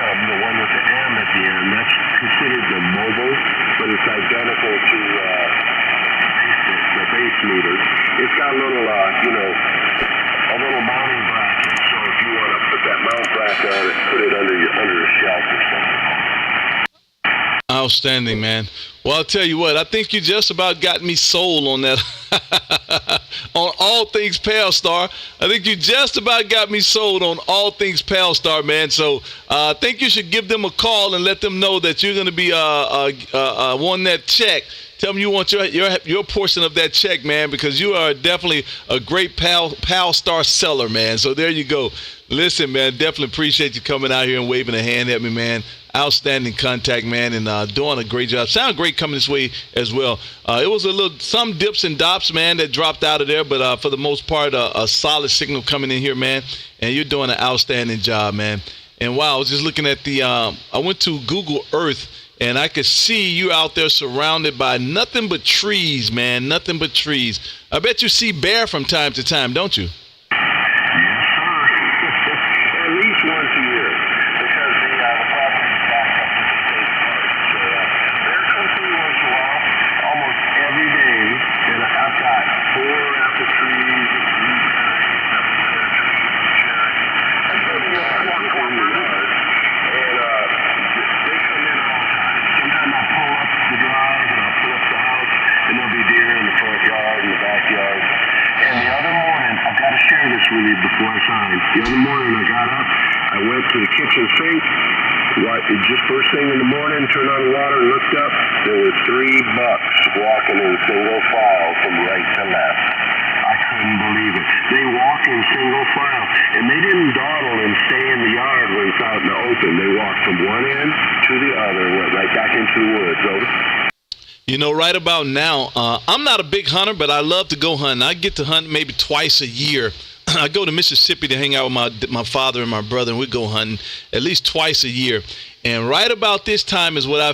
M, the one with the M at the end, that's considered the mobile, but it's identical to the base meter. It's got a little, a little mounting bracket. So if you want to put that mount bracket on it, put it under a shelf or something. Outstanding, man. Well, I'll tell you what, I think you just about got me sold on that. On all things Pal Star. I think you just about got me sold on all things Pal Star, man. So I think you should give them a call and let them know that you're going to be wanting that check. Tell them you want your portion of that check, man, because you are definitely a great Pal Star seller, man. So there you go. Listen, man, definitely appreciate you coming out here and waving a hand at me, man. Outstanding contact, man, and doing a great job. Sound great coming this way as well. It was some dips and dops, man, that dropped out of there, but for the most part, a solid signal coming in here, man. And you're doing an outstanding job, man. And wow, I was just looking at I went to Google Earth, and I could see you out there surrounded by nothing but trees, man, nothing but trees. I bet you see bear from time to time, don't you? Before I signed. The other morning I got up, I went to the kitchen sink, just first thing in the morning, turned on the water, looked up, there were 3 bucks walking in single file from right to left. I couldn't believe it. They walk in single file, and they didn't dawdle and stay in the yard when it's out in the open. They walked from one end to the other, went right back into the woods. Over. Right about now, I'm not a big hunter, but I love to go hunting. I get to hunt maybe twice a year. I go to Mississippi to hang out with my father and my brother, and we go hunting at least twice a year. And right about this time is what I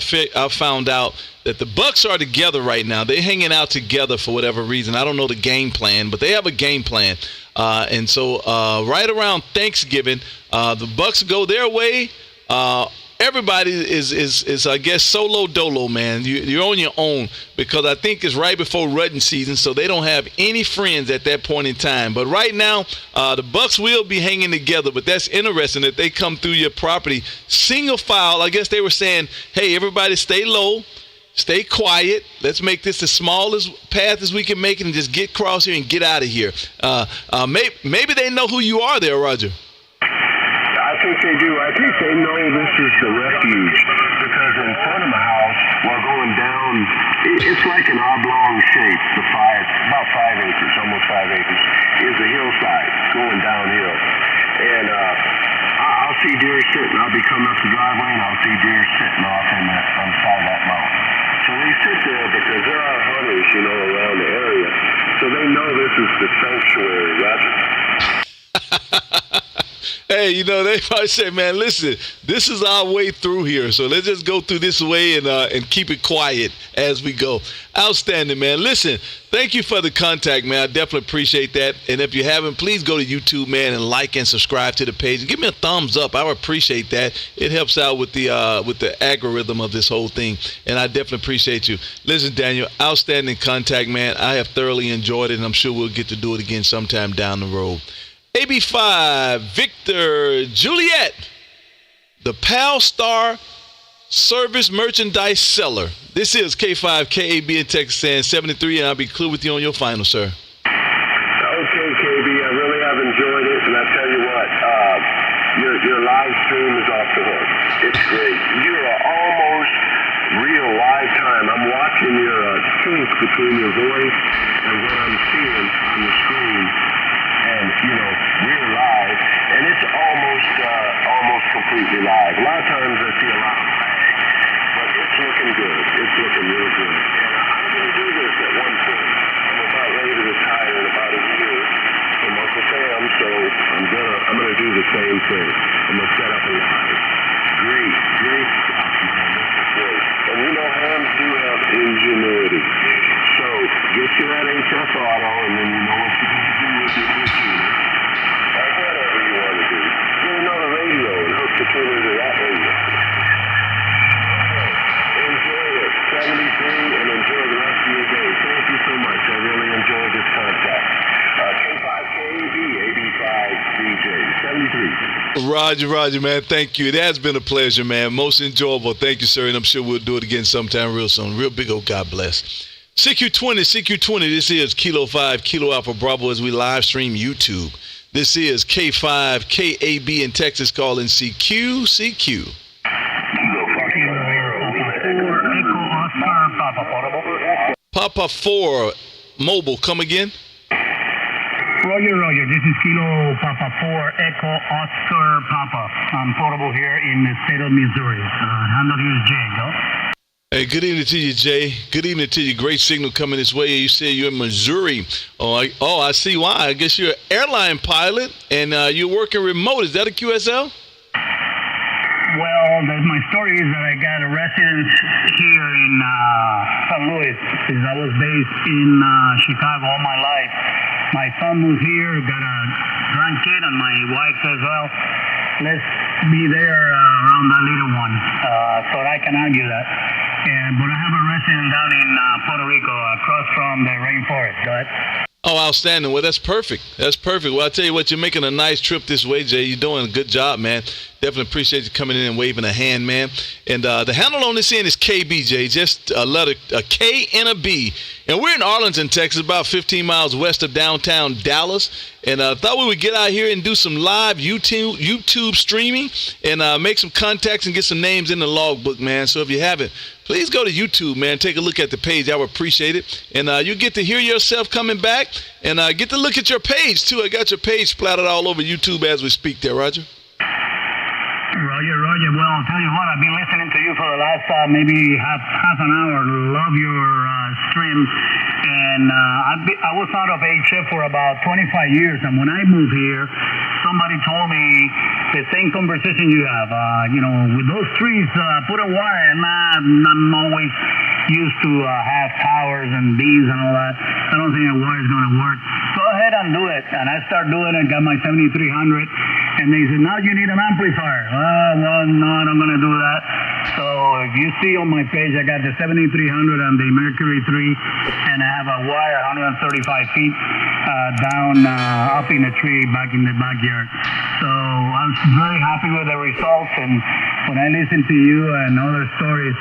found out that the bucks are together right now. They're hanging out together for whatever reason. I don't know the game plan, but they have a game plan. And so right around Thanksgiving, the bucks go their way. Everybody is I guess solo dolo, man. You're on your own, because I think it's right before rutting season, so they don't have any friends at that point in time. But right now, the bucks will be hanging together. But that's interesting that they come through your property single file. I guess they were saying, hey, everybody stay low, stay quiet. Let's make this as small as path as we can make it, and just get across here and get out of here. Maybe they know who you are there, Roger. I think they do. I think they know this is the refuge, because in front of my house, while going down, it's like an oblong shape. About 5 acres, almost 5 acres, is a hillside going downhill. and I'll see deer sitting. I'll be coming up the driveway, and I'll see deer sitting off on the side of that mountain. So they sit there because there are hunters, around the area. So they know this is the sanctuary, Roger. Hey, they probably say, man, listen, this is our way through here, so let's just go through this way and keep it quiet as we go. Outstanding, man. Listen, thank you for the contact, man. I definitely appreciate that. And if you haven't, please go to YouTube, man, and like and subscribe to the page. And give me a thumbs up. I would appreciate that. It helps out with the algorithm of this whole thing, and I definitely appreciate you. Listen, Daniel, outstanding contact, man. I have thoroughly enjoyed it, and I'm sure we'll get to do it again sometime down the road. AB5, Victor Juliet, the Pal Star Service Merchandise Seller. This is K5 KAB in Texas saying 73, and I'll be clear with you on your final, sir. Okay, KB, I really have enjoyed it, and I tell you what, your live stream is off the hook. It's great. You are almost real live time. I'm watching your sync between your voice and what I'm seeing on the screen. And, we're live, and it's almost completely live. A lot of times I see a lot of lag, but it's looking good. It's looking real good. And I'm going to do this at one point. I'm about ready to retire in about a year from Uncle Sam, so I'm gonna do the same thing. I'm gonna set up a live. Great stuff, man. This is great. And hams do have ingenuity. So get you that HF auto, and then you know what you're going to do with your tuner. Or whatever you want to do. The radio and hook the tuner to that radio. Enjoy it. 73, and enjoy the rest of your day. Thank you so much. I really enjoyed this contact. K5KB, 85DJ, 73. Roger, man. Thank you. It has been a pleasure, man. Most enjoyable. Thank you, sir. And I'm sure we'll do it again sometime real soon. Real big old God bless. CQ20. This is Kilo 5, Kilo Alpha Bravo as we live stream YouTube. This is K5 KAB in Texas calling CQ. Papa 4 Mobile, come again. Roger. This is Kilo Papa 4 Echo Oscar Papa. I'm portable here in the state of Missouri. Handle here is Jay, no? Hey, good evening to you, Jay. Good evening to you. Great signal coming this way. You said you're in Missouri. I see why. I guess you're an airline pilot, and you're working remote. Is that a QSL? Well, my story is that I got a residence here in St. Louis since I was based in Chicago all my life. My son moved here, got a grandkid, and my wife says, well, let's be there around that little one. So I can argue that. But I have a residence down in Puerto Rico across from the rainforest. Go ahead. Oh, outstanding. Well, that's perfect. Well, I tell you what, you're making a nice trip this way, Jay. You're doing a good job, man. Definitely appreciate you coming in and waving a hand, man. And the handle on this end is KB, Jay. Just a letter, a K and a B. And we're in Arlington, Texas, about 15 miles west of downtown Dallas. And I thought we would get out here and do some live YouTube streaming and make some contacts and get some names in the logbook, man. So if you haven't, please go to YouTube, man. Take a look at the page. I would appreciate it. And you get to hear yourself coming back and get to look at your page, too. I got your page splattered all over YouTube as we speak there, Roger. Roger. Well, I'll tell you what, I've been listening to you for the last maybe half an hour. Love your stream. And I was out of HF for about 25 years. And when I moved here, somebody told me the same conversation you have. With those trees, put a wire. And I'm always used to have towers and bees and all that. I don't think a wire is going to work. Go ahead and do it. And I start doing it, got my 7300. And they said, now you need an amplifier. Well, no, I'm not going to do that. So if you see on my page, I got the 7300 and the Mercury 3, and I have a wire 135 feet down up in a tree back in the backyard. So I'm very happy with the results, and when I listen to you and other stories,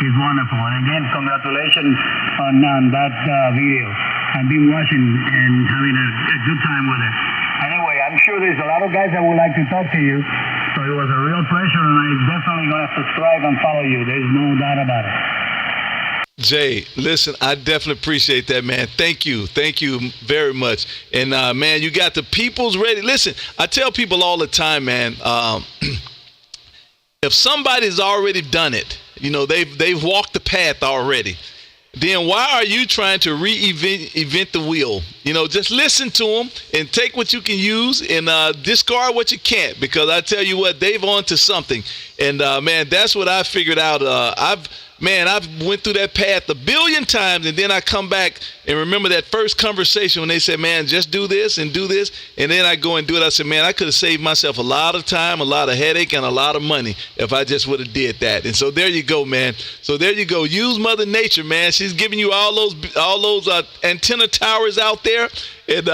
it's wonderful. And again, congratulations on that video. I've been watching and having a good time with it. Anyway, I'm sure there's a lot of guys that would like to talk to you. So it was a real pleasure, and I'm definitely going to subscribe and follow you. There's no doubt about it. Jay, listen, I definitely appreciate that, man. Thank you. Thank you very much. And, man, you got the peoples ready. Listen, I tell people all the time, man, if somebody's already done it, they've walked the path already, then why are you trying to reinvent the wheel? Just listen to them and take what you can use and discard what you can't, because I tell you what, they've on to something. And, man, that's what I figured out. I've went through that path a billion times, and then I come back and remember that first conversation when they said, man, just do this and do this. And then I go and do it. I said, man, I could have saved myself a lot of time, a lot of headache, and a lot of money if I just would have did that. And so there you go, man. So there you go. Use Mother Nature, man. She's giving you all those antenna towers out there. And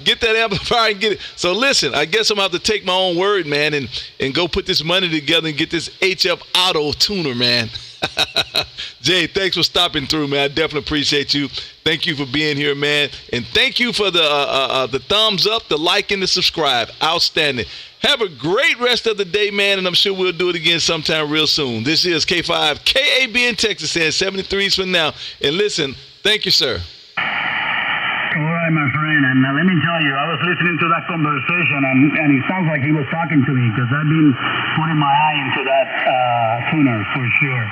get that amplifier and get it. So listen, I guess I'm going to have to take my own word, man, and go put this money together and get this HF Auto tuner, man. Jay, thanks for stopping through, man. I definitely appreciate you. Thank you for being here, man. And thank you for the thumbs up, the like, and the subscribe. Outstanding. Have a great rest of the day, man, and I'm sure we'll do it again sometime real soon. This is K5 KAB in Texas, saying 73s for now. And listen, thank you, sir. All right, my friend, and let me tell you, I was listening to that conversation, and it sounds like he was talking to me, because I've been putting my eye into that tuner for sure.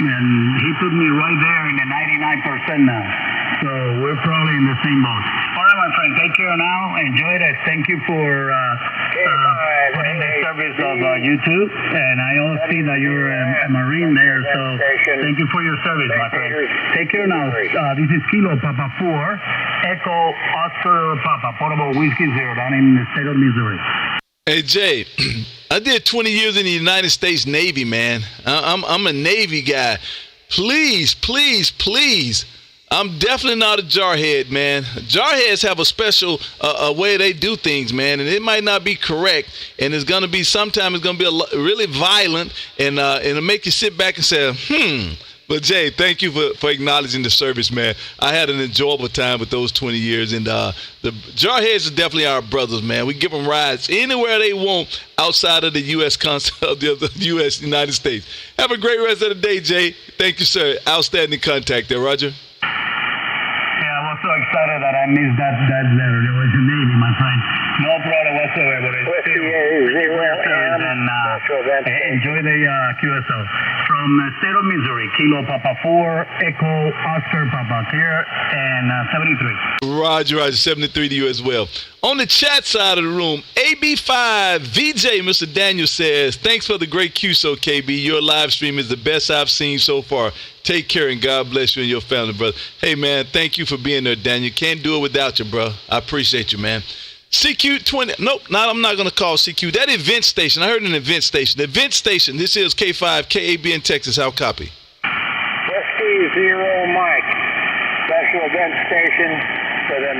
And he put me right there in the 99% now. So we're probably in the same boat. All right, my friend, take care now. Enjoy it. Thank you for putting the service of YouTube. And I also see that you're a Marine there, so thank you for your service, my friend. Take care now. This is Kilo Papa 4, Echo Oscar Papa, Portable Whiskey Zero, down in the state of Missouri. Hey, Jay, I did 20 years in the United States Navy, man. I'm a Navy guy. Please, please, please. I'm definitely not a jarhead, man. Jarheads have a special way they do things, man, and it might not be correct, and sometimes it's gonna be really violent, and it'll make you sit back and say, But Jay, thank you for acknowledging the service, man. I had an enjoyable time with those 20 years, and the jarheads are definitely our brothers, man. We give them rides anywhere they want outside of the U.S. of the U.S. United States. Have a great rest of the day, Jay. Thank you, sir. Outstanding contact there, Roger. Yeah, I was so excited that I missed that letter. It was a Navy, my friend. No problem whatsoever. It's still and enjoy the QSO. From the state of Missouri, Kilo Papa 4, Echo Oscar Papa here, and 73. Roger, 73 to you as well. On the chat side of the room, AB5 VJ, Mr. Daniel says, thanks for the great QSO, KB. Your live stream is the best I've seen so far. Take care and God bless you and your family, brother. Hey, man, thank you for being there, Daniel. Can't do it without you, bro. I appreciate you, man. CQ20. Nope, I'm not going to call CQ. That event station. I heard an event station. The event station. This is K5 KAB in Texas. How copy? Whiskey Zero Mike. Special event station for the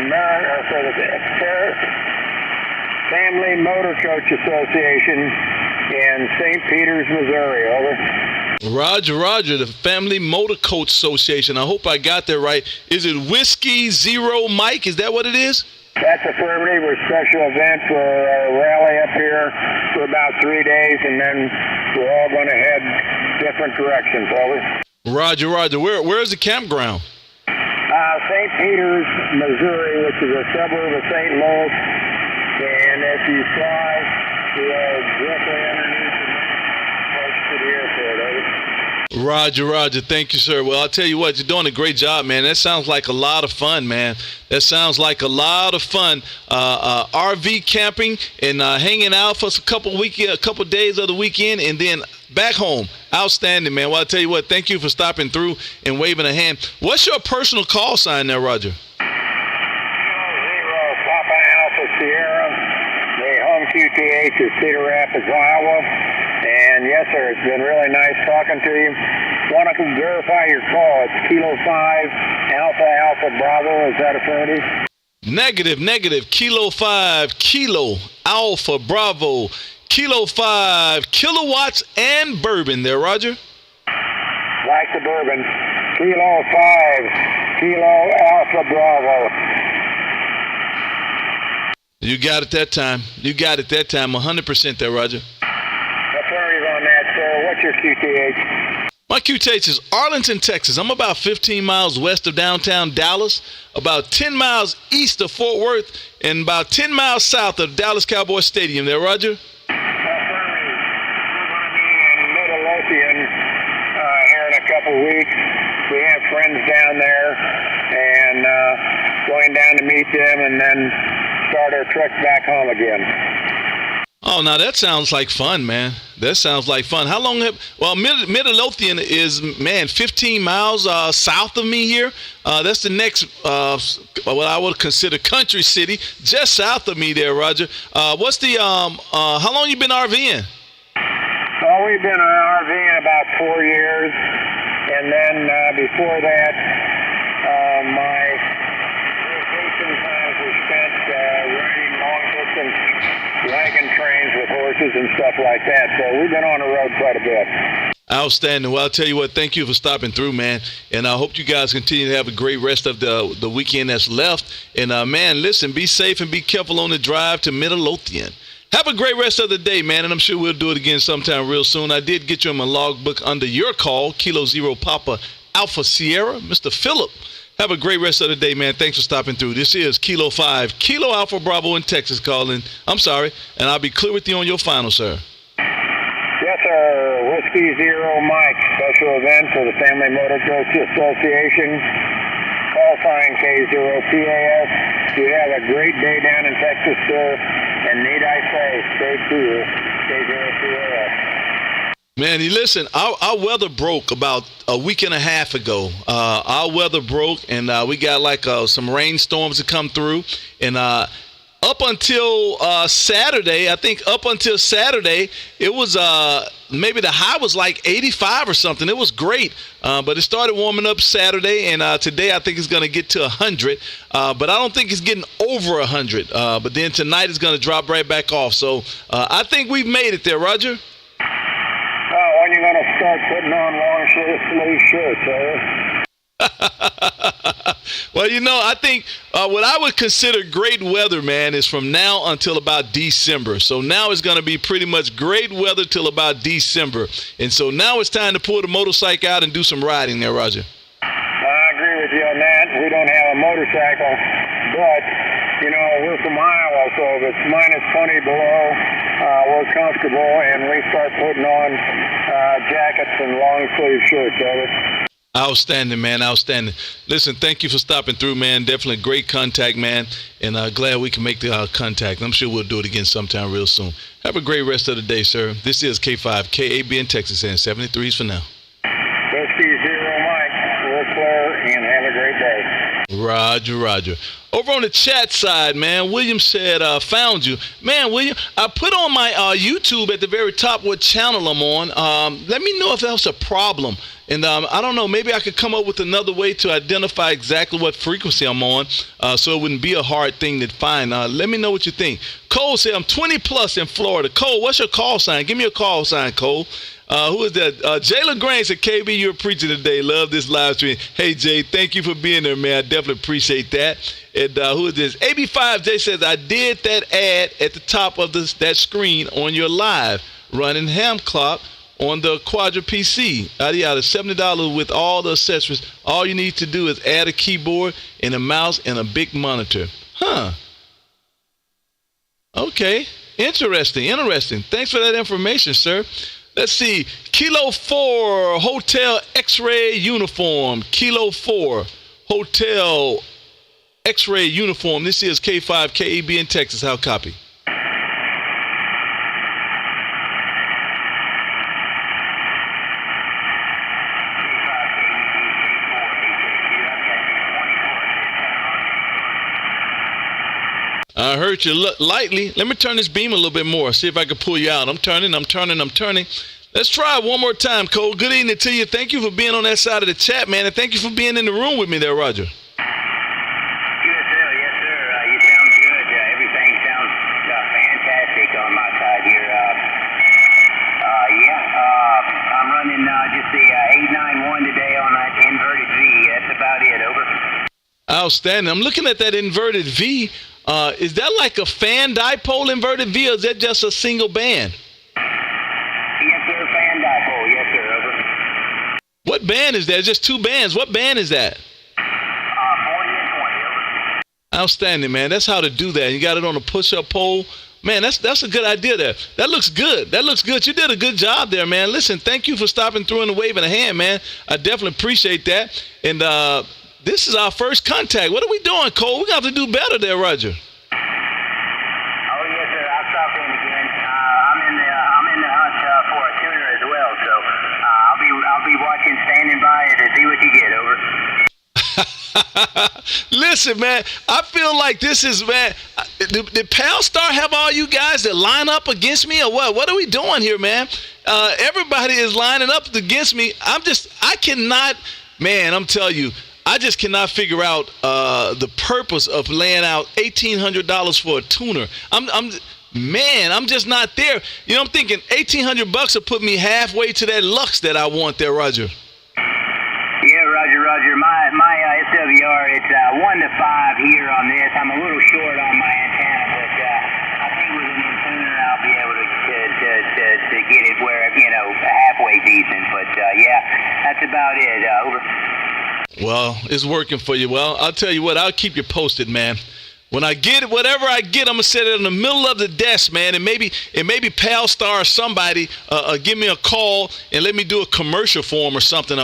Family Motor Coach Association in St. Peters, Missouri. Over. Roger. The Family Motor Coach Association. I hope I got that right. Is it Whiskey Zero Mike? Is that what it is? That's affirmative. We're special event for a rally up here for about 3 days, and then we're all going to head different directions. Over. Roger. Where's the campground? St. Peters, Missouri, which is a suburb of St. Louis. And if you fly, we are directly underneath the close to the airport. Over. Roger. Thank you, sir. Well, I'll tell you what, you're doing a great job, man. That sounds like a lot of fun, man. That sounds like a lot of fun. RV camping and hanging out for a couple days of the weekend, and then back home. Outstanding, man. Well, I'll tell you what, thank you for stopping through and waving a hand. What's your personal call sign there, Roger? 0 Papa Alpha Sierra. The home QTH is Cedar Rapids, Iowa. And yes, sir, it's been really nice talking to you. Want to verify your call? It's Kilo 5 Alpha Bravo. Is that affirmative? Negative. Kilo 5 Kilo Alpha Bravo. Kilo 5 kilowatts and bourbon there, Roger. Like the bourbon. Kilo 5 Kilo Alpha Bravo. You got it that time. 100% there, Roger. Affirmative on that, sir. What's your QTH? My QTH is Arlington, Texas. I'm about 15 miles west of downtown Dallas, about 10 miles east of Fort Worth, and about 10 miles south of Dallas Cowboy Stadium. There, Roger? We're going to be in Midlothian here in a couple weeks. We have friends down there, and going down to meet them, and then start our trek back home again. Oh, now that sounds like fun, man. That sounds like fun. How long well, Midlothian is, 15 miles south of me here. That's the next, what I would consider country city, just south of me there, Roger. What's the, how long you been RVing? Well, we've been RVing about 4 years, and then before that, my vacation times were spent riding long-distance wagon trains with horses and stuff like that. So we've been on the road quite a bit. Outstanding. Well, I'll tell you what, thank you for stopping through, man. And I hope you guys continue to have a great rest of the weekend that's left. And, man, listen, be safe and be careful on the drive to Midlothian. Have a great rest of the day, man, and I'm sure we'll do it again sometime real soon. I did get you in my logbook under your call, Kilo Zero Papa Alpha Sierra, Mr. Phillip. Have a great rest of the day, man. Thanks for stopping through. This is Kilo 5, Kilo Alpha Bravo in Texas calling. I'm sorry, and I'll be clear with you on your final, sir. Yes, sir. Whiskey Zero Mike, special event for the Family Motor Coach Association. Call sign K0PAS. You have a great day down in Texas, sir. And need I say, stay cool. K0PAS. Man, listen, our weather broke about a week and a half ago. Our weather broke, and we got like some rainstorms to come through. And up until Saturday, it was maybe the high was like 85 or something. It was great, but it started warming up Saturday, and today I think it's going to get to 100. But I don't think it's getting over 100. But then tonight it's going to drop right back off. So I think we've made it there, Roger. When are you going to start putting on long sleeve shirts, Well, I think what I would consider great weather, man, is from now until about December. So now it's going to be pretty much great weather till about December. And so now it's time to pull the motorcycle out and do some riding there, Roger. I agree with you on that. We don't have a motorcycle, but, we're from Iowa, so if it's minus 20 below, we're comfortable, and we start putting on jackets and long sleeve shirts, Outstanding, man. Outstanding. Listen, thank you for stopping through, man. Definitely great contact, man. And glad we can make the contact. I'm sure we'll do it again sometime real soon. Have a great rest of the day, sir. This is K5, KAB in Texas, and 73s for now. Whiskey Zero Mike, real clear, and have a great day. Roger, Roger. Over on the chat side, man, William said, found you. Man, William, I put on my YouTube at the very top what channel I'm on. Let me know if that's a problem. And I don't know, maybe I could come up with another way to identify exactly what frequency I'm on so it wouldn't be a hard thing to find. Let me know what you think. Cole said, I'm 20 plus in Florida. Cole, what's your call sign? Give me a call sign, Cole. Who is that? Jay LaGrange said, KB, you're a preacher today. Love this live stream. Hey, Jay, thank you for being there, man. I definitely appreciate that. And who is this? AB5J says, I did that ad at the top of that screen on your live, running ham clock on the Quadra PC. Yada yada, $70 with all the accessories. All you need to do is add a keyboard and a mouse and a big monitor. Huh. Okay. Interesting. Thanks for that information, sir. Let's see. Kilo 4 Hotel X-Ray Uniform. Kilo 4 Hotel X-Ray Uniform. This is K5 KAB in Texas. How copy? I heard you lightly. Let me turn this beam a little bit more. See if I can pull you out. I'm turning. Let's try it one more time, Cole. Good evening to you. Thank you for being on that side of the chat, man. And thank you for being in the room with me there, Roger. Yes, sir. You sound good. Everything sounds fantastic on my side here. I'm running just the 891 today on that inverted V. That's about it. Over. Outstanding. I'm looking at that inverted V. Is that like a fan dipole inverted V, or is that just a single band? What band is that? Just two bands. What band is that? 40 and 20. Over. Outstanding, man. That's how to do that. You got it on a push-up pole. Man, that's a good idea there. That looks good. That looks good. You did a good job there, man. Listen, thank you for stopping through and waving a hand, man. I definitely appreciate that. And this is our first contact. What are we doing, Cole? We're going to have to do better there, Roger. Oh, yes, sir. I'll stop in again. I'm in the hunt for a tuner as well, so I'll be watching, standing by to see what you get. Over. Listen, man, I feel like this is, man, did Pal Star have all you guys that line up against me or what? What are we doing here, man? Everybody is lining up against me. I cannot, man, I'm telling you, I just cannot figure out the purpose of laying out $1,800 for a tuner. I'm just not there. You know, I'm thinking $1,800 will put me halfway to that Lux that I want there, Roger. Yeah, Roger. My SWR, it's 1 to 5 here on this. I'm a little short on my antenna, but I think with a new tuner I'll be able to get it where, halfway decent. But yeah, that's about it. Over. Well, it's working for you. Well, I'll tell you what, I'll keep you posted, man. When I get it, whatever I get, I'm gonna set it in the middle of the desk, man, and maybe Pal Star or somebody give me a call and let me do a commercial for them or something, or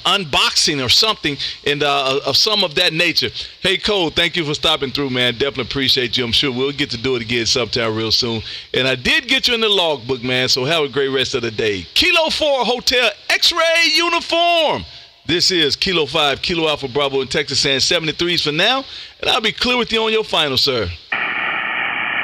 unboxing or something, and of some of that nature. Hey, Cole, thank you for stopping through, man. Definitely appreciate you. I'm sure we'll get to do it again sometime real soon. And I did get you in the logbook, man. So have a great rest of the day. Kilo 4 Hotel X-ray uniform. This is Kilo 5, Kilo Alpha Bravo in Texas saying 73s for now, and I'll be clear with you on your final, sir. Kilo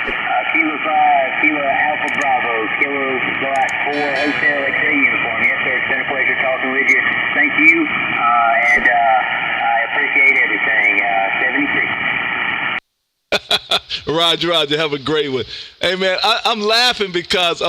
5, Kilo Alpha Bravo, Kilo 4 Hotel X-ray uniform. Yes, sir. It's been a pleasure talking with you. Thank you, and I appreciate everything. 73. Roger, have a great one. Hey, man, I'm laughing because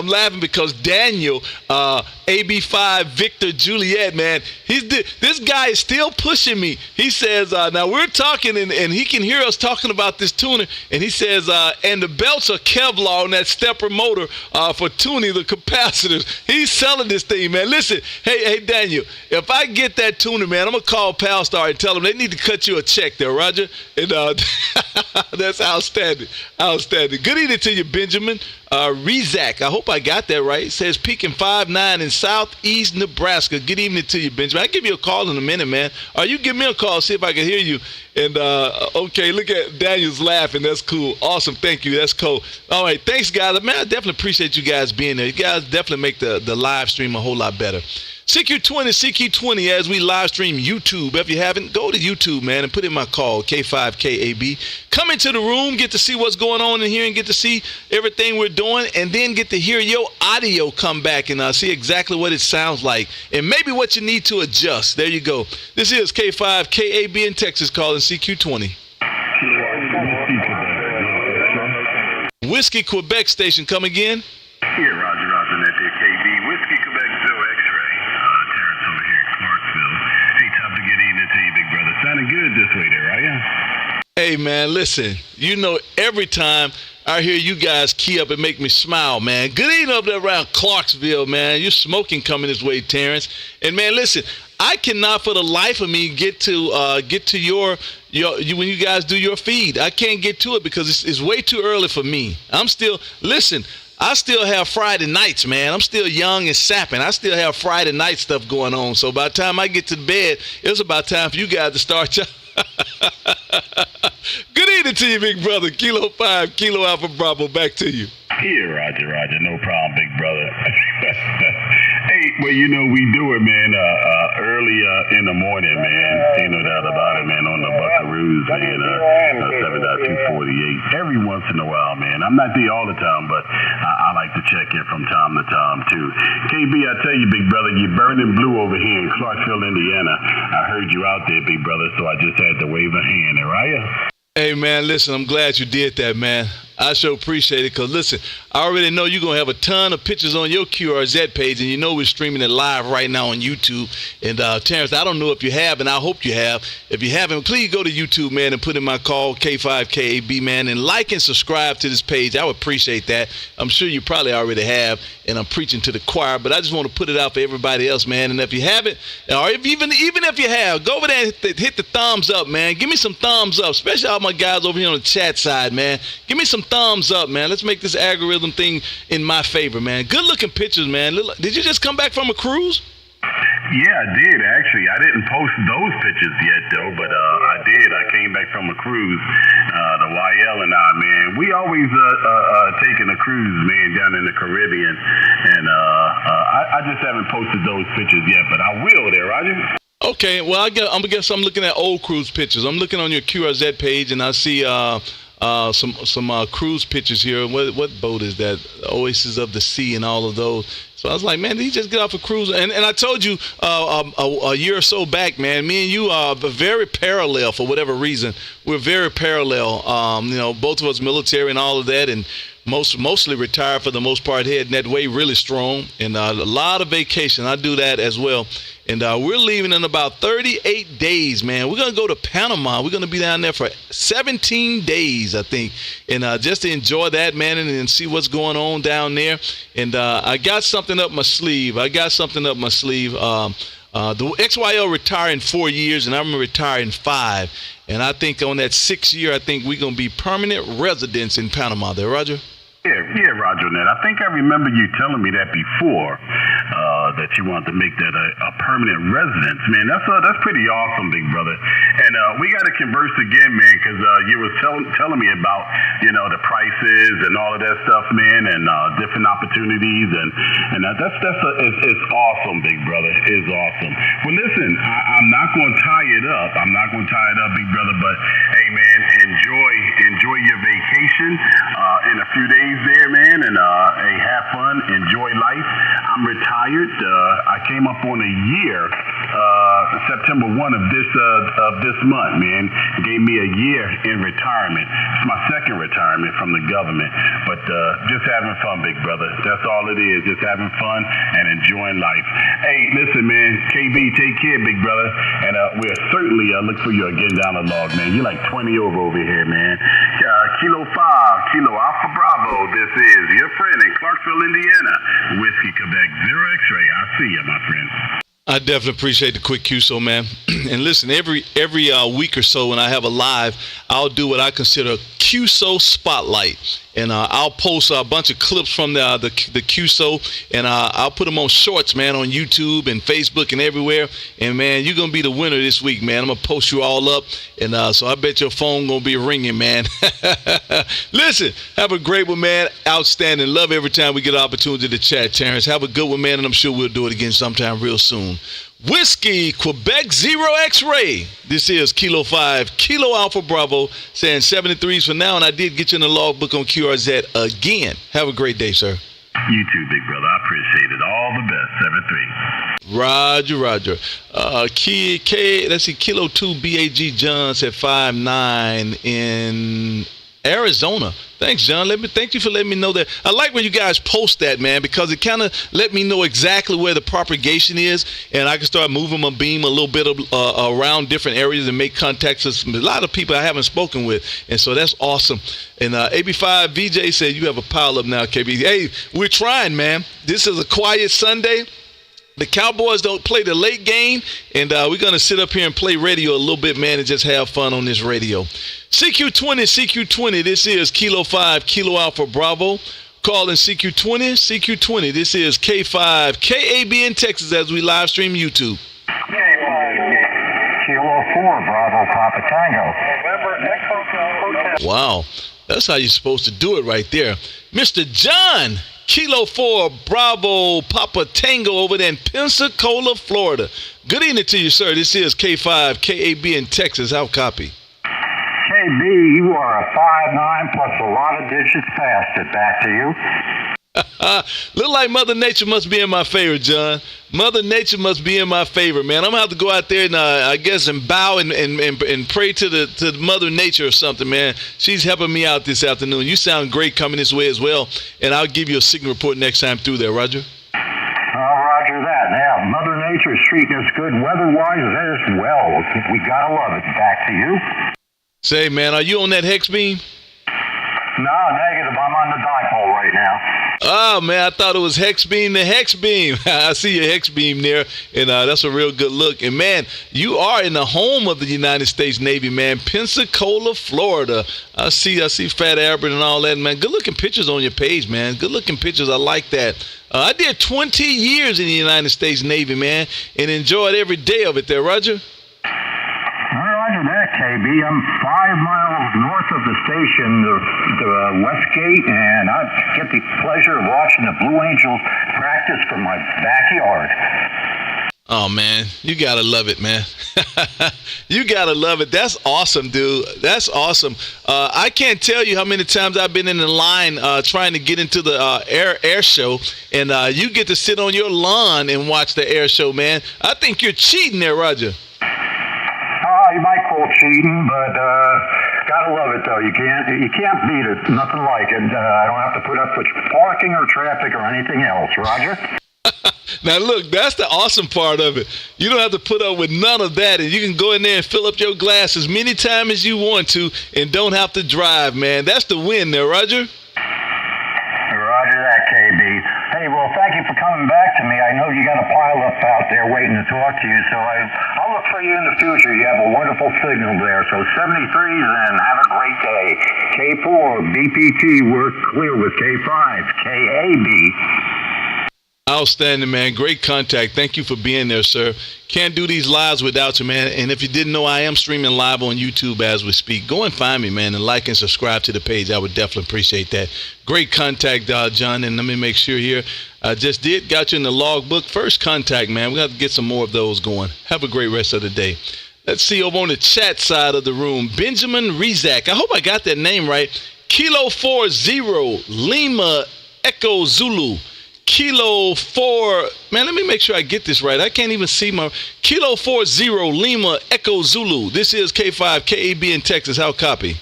Daniel, AB5 Victor Juliet, man, this guy is still pushing me. He says, now we're talking, and he can hear us talking about this tuner, and he says, and the belts are Kevlar on that stepper motor for tuning the capacitors. He's selling this thing, man. Listen, hey, Daniel, if I get that tuner, man, I'm going to call Pal Star and tell them they need to cut you a check there, Roger. And that's outstanding. Good evening to you, Benjamin Rezak. I hope I got that right. It says peaking 5'9" in southeast Nebraska. Good evening to you, Benjamin. I'll give you a call in a minute, man. Or you give me a call, see if I can hear you. And, okay, look at Daniel's laughing. That's cool. Awesome. Thank you. That's cool. All right. Thanks, guys. Man, I definitely appreciate you guys being there. You guys definitely make the live stream a whole lot better. CQ20 as we live stream YouTube. If you haven't, go to YouTube, man, and put in my call, K5KAB. Come into the room, get to see what's going on in here and get to see everything we're doing, and then get to hear your audio come back and see exactly what it sounds like and maybe what you need to adjust. There you go. This is K5KAB in Texas calling CQ20. Whiskey Quebec station, come again. Here, Roger, that's the KB. Whiskey Quebec Zoo X-ray. Terrence over here in Clarksville. Hey, tough to get evening to you, big brother. Sounding good this way there, are ya? Hey, man, listen, every time I hear you guys key up and make me smile, man. Good evening up there around Clarksville, man. You're smoking coming this way, Terrence. And, man, listen, I cannot for the life of me get to your when you guys do your feed. I can't get to it because it's way too early for me. I still have Friday nights, man. I'm still young and sapping. I still have Friday night stuff going on. So by the time I get to bed, it's about time for you guys to start your Good evening to you, big brother. Kilo 5, Kilo Alpha Bravo. Back to you. Here, Roger. No problem, big brother. Hey, well, we do it, man, early in the morning, man. Ain't no doubt about it, man, on the Buckaroos, man, 7.248. Every once in a while, man. I'm not there all the time, but I like to check in from time to time, too. KB, I tell you, big brother, you're burning blue over here in Clarksville, Indiana. I heard you out there, big brother, so I just had to wave a hand there, are you? Hey, man, listen, I'm glad you did that, man. I sure appreciate it because, listen, I already know you're going to have a ton of pictures on your QRZ page, and you know we're streaming it live right now on YouTube. And, Terrence, I don't know if you have, and I hope you have. If you haven't, please go to YouTube, man, and put in my call, K5KAB, man, and like and subscribe to this page. I would appreciate that. I'm sure you probably already have, and I'm preaching to the choir, but I just want to put it out for everybody else, man. And if you haven't, or even if you have, go over there and hit the thumbs up, man. Give me some thumbs up, especially all my guys over here on the chat side, man. Give me some thumbs up, man. Let's make this algorithm thing in my favor, man. Good looking pictures, man. Did you just come back from a cruise? Yeah, I did actually. I didn't post those pictures yet though, but I did. I came back from a cruise. The YL and I, man, we always taking a cruise, man, down in the Caribbean, and I just haven't posted those pictures yet, but I will there, Roger. Okay, well, I'm looking at old cruise pictures. I'm looking on your QRZ page, and I see some cruise pictures here. What boat is that? Oasis of the Sea and all of those. So I was like, man, did he just get off a cruise? And I told you a year or so back, man, me and you are very parallel for whatever reason. We're very parallel. Both of us military and all of that, and mostly retired for the most part, heading that way, really strong, and a lot of vacation. I do that as well. And we're leaving in about 38 days, man. We're going to go to Panama. We're going to be down there for 17 days, I think. And just to enjoy that, man, and see what's going on down there. And I got something up my sleeve. The XYL retired in 4 years, and I'm going to retire in 5. And I think on that 6th year, I think we're going to be permanent residents in Panama there, Roger. Yeah, Roger, Ned. I think I remember you telling me that before, that you wanted to make that a permanent residence. Man, that's pretty awesome, big brother. And we got to converse again, man, because you were telling me about, the prices and all of that stuff, man, and different opportunities, and it's awesome, big brother. It's awesome. Well, listen, I'm not going to tie it up. Big brother, but hey, man, enjoy your vacation in a few days there, man, and hey, have fun, enjoy life. I'm retired. I came up on a year, September 1 of this month, man. Gave me a year in retirement. It's my second retirement from the government, but just having fun, big brother. That's all it is, just having fun and enjoying life. Hey, listen, man, KB, take care, big brother, and we'll certainly look for you again down the log, man. You're like 20 over here, man. Kilo 5, Kilo Alpha Bravo. This is your friend in Clarksville, Indiana. Whiskey Quebec 0 X-ray. I see you, my friend. I definitely appreciate the quick QSO, man. And listen, every week or so when I have a live, I'll do what I consider a QSO spotlight. And I'll post a bunch of clips from the QSO, and I'll put them on shorts, man, on YouTube and Facebook and everywhere. And, man, you're going to be the winner this week, man. I'm going to post you all up, and so I bet your phone going to be ringing, man. Listen, have a great one, man. Outstanding. Love every time we get an opportunity to chat, Terrence. Have a good one, man, and I'm sure we'll do it again sometime real soon. Whiskey Quebec 0 X-ray. This is Kilo 5, Kilo Alpha Bravo, saying 73s for now, and I did get you in the logbook on QRZ again. Have a great day, sir. You too, big brother. I appreciate it. All the best. 7-3. Roger. Let's see, Kilo 2 BAG Johns at 5'9" in Arizona. Thanks, John. Thank you for letting me know that. I like when you guys post that, man, because it kind of let me know exactly where the propagation is, and I can start moving my beam a little bit around different areas and make contacts with a lot of people I haven't spoken with, and so that's awesome. And AB5 VJ said you have a pile up now, KB. Hey, we're trying, man. This is a quiet Sunday. The Cowboys don't play the late game, and we're going to sit up here and play radio a little bit, man, and just have fun on this radio. CQ20, this is Kilo 5, Kilo Alpha Bravo. Calling CQ20. This is K5, KAB in Texas as we live stream YouTube. Kilo 4, Bravo, Papa Tango. Wow, that's how you're supposed to do it right there. Mr. John, Kilo 4, Bravo, Papa Tango over there in Pensacola, Florida. Good evening to you, sir. This is K5, KAB in Texas. How copy? KB, you are a 5'9" plus a lot of digits past it. Back to you. Look like Mother Nature must be in my favor, John. Mother Nature must be in my favor, man. I'm gonna have to go out there and I guess and bow and pray to the Mother Nature or something, man. She's helping me out this afternoon. You sound great coming this way as well, and I'll give you a signal report next time through there, Roger. Roger that. Now, Mother Nature is treating us good weather-wise as well. We gotta love it. Back to you. Say, man, are you on that hex beam? No, negative. I'm on the dipole right now. Oh, man, I thought it was hex beam to hex beam. I see your hex beam there, and that's a real good look. And, man, you are in the home of the United States Navy, man, Pensacola, Florida. I see Fat Albert and all that, man. Good-looking pictures on your page, man. Good-looking pictures. I like that. I did 20 years in the United States Navy, man, and enjoyed every day of it there, Roger. Roger that, KB. I'm 5 miles north of the station, the West Gate, and I get the pleasure of watching the Blue Angels practice from my backyard. Oh, man, you got to love it, man. You got to love it. That's awesome, dude. That's awesome. I can't tell you how many times I've been in the line trying to get into the air show, and you get to sit on your lawn and watch the air show, man. I think you're cheating there, Roger. You might call it cheating, but gotta love it though. You can't beat it. Nothing like it. I don't have to put up with parking or traffic or anything else. Roger. Now look, that's the awesome part of it. You don't have to put up with none of that, and you can go in there and fill up your glass as many times as you want to, and don't have to drive, man. That's the win there, Roger. Roger that, KB. Hey, well, thank you for coming back to me. I know you got a pile up out there waiting to talk to you, so I'll look for you in the future. You have a wonderful signal there. So 73s and have a great day. K4, BPT, we're clear with K5, KAB. Outstanding, man. Great contact. Thank you for being there, sir. Can't do these lives without you, man. And if you didn't know, I am streaming live on YouTube as we speak. Go and find me, man, and like and subscribe to the page. I would definitely appreciate that. Great contact, John. And let me make sure here. I just got you in the logbook. First contact, man. We have to get some more of those going. Have a great rest of the day. Let's see over on the chat side of the room. Benjamin Rizak. I hope I got that name right. Kilo 40 Lima Echo Zulu. Kilo 4, man, let me make sure I get this right. I can't even see my Kilo 40 Lima Echo Zulu. This is K5 KAB in Texas. How copy?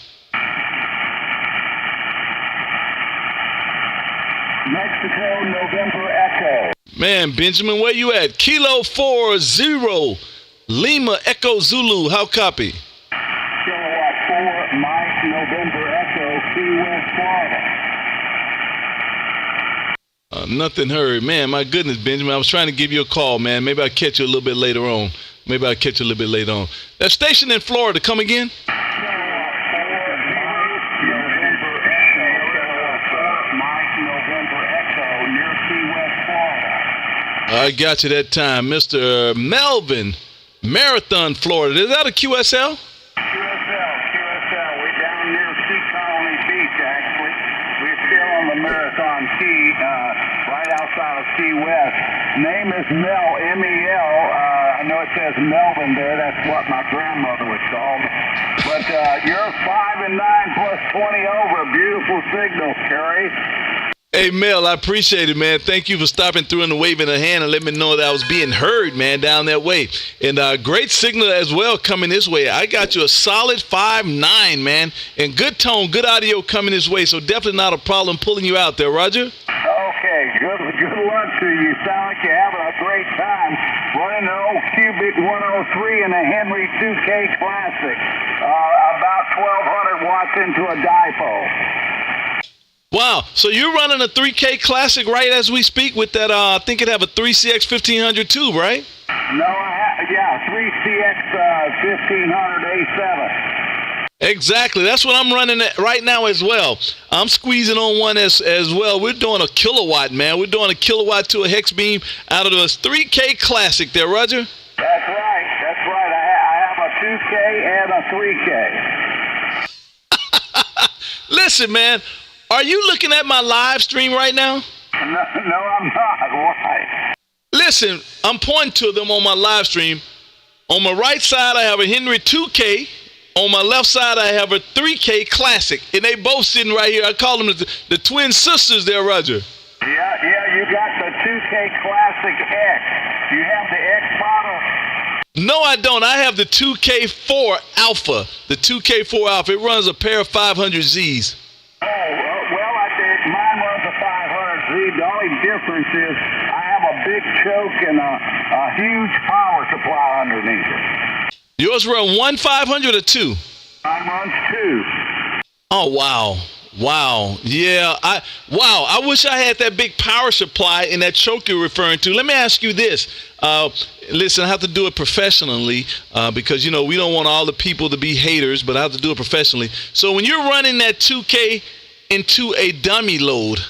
Mexico, November Echo. Man, Benjamin, where you at? Kilo 40 Lima Echo Zulu. How copy? Kilowatt 4, Mike, November Echo, Key West, Florida. Nothing heard. Man, my goodness, Benjamin. I was trying to give you a call, man. Maybe I'll catch you a little bit later on. That station in Florida, come again? I got you that time. Mr. Melvin, Marathon, Florida. Is that a QSL? QSL. We're down near Sea Colony Beach, actually. We're still on the Marathon Key, right outside of Key West. Name is Mel, M-E-L. I know it says Melvin there. That's what my grandmother was called. But you're 5 and 9 plus 20 over. Beautiful signal, Kerry. Hey, Mel, I appreciate it, man. Thank you for stopping through and waving a hand and letting me know that I was being heard, man, down that way. And great signal as well coming this way. I got you a solid 5-9, man, and good tone, good audio coming this way, so definitely not a problem pulling you out there, Roger. Okay, good luck to you. Sound like you're having a great time. Running an old Cubic 103 and a Henry 2K Classic. About 1,200 watts into a dipole. Wow, so you're running a 3K Classic right as we speak with that, I think it have a 3CX 1500 tube, right? No, 3CX 1500 A7. Exactly, that's what I'm running at right now as well. I'm squeezing on one as well. We're doing a kilowatt, man. We're doing a kilowatt to a hex beam out of this 3K Classic there, Roger. That's right. I have a 2K and a 3K. Listen, man. Are you looking at my live stream right now? No, I'm not. Why? Listen, I'm pointing to them on my live stream. On my right side, I have a Henry 2K. On my left side, I have a 3K Classic. And they both sitting right here. I call them the twin sisters there, Roger. Yeah, Yeah, you got the 2K Classic X. You have the X model? No, I don't. I have the 2K4 Alpha. The 2K4 Alpha. It runs a pair of 500Zs. Oh, well, I did. Mine runs a 500Z. The only difference is I have a big choke and a huge power supply underneath it. Yours run one 500 or two? Mine runs two. Oh, wow. Wow. Yeah. I wish I had that big power supply in that choke you're referring to. Let me ask you this. Listen, I have to do it professionally because, we don't want all the people to be haters, but I have to do it professionally. So when you're running that 2K into a dummy load,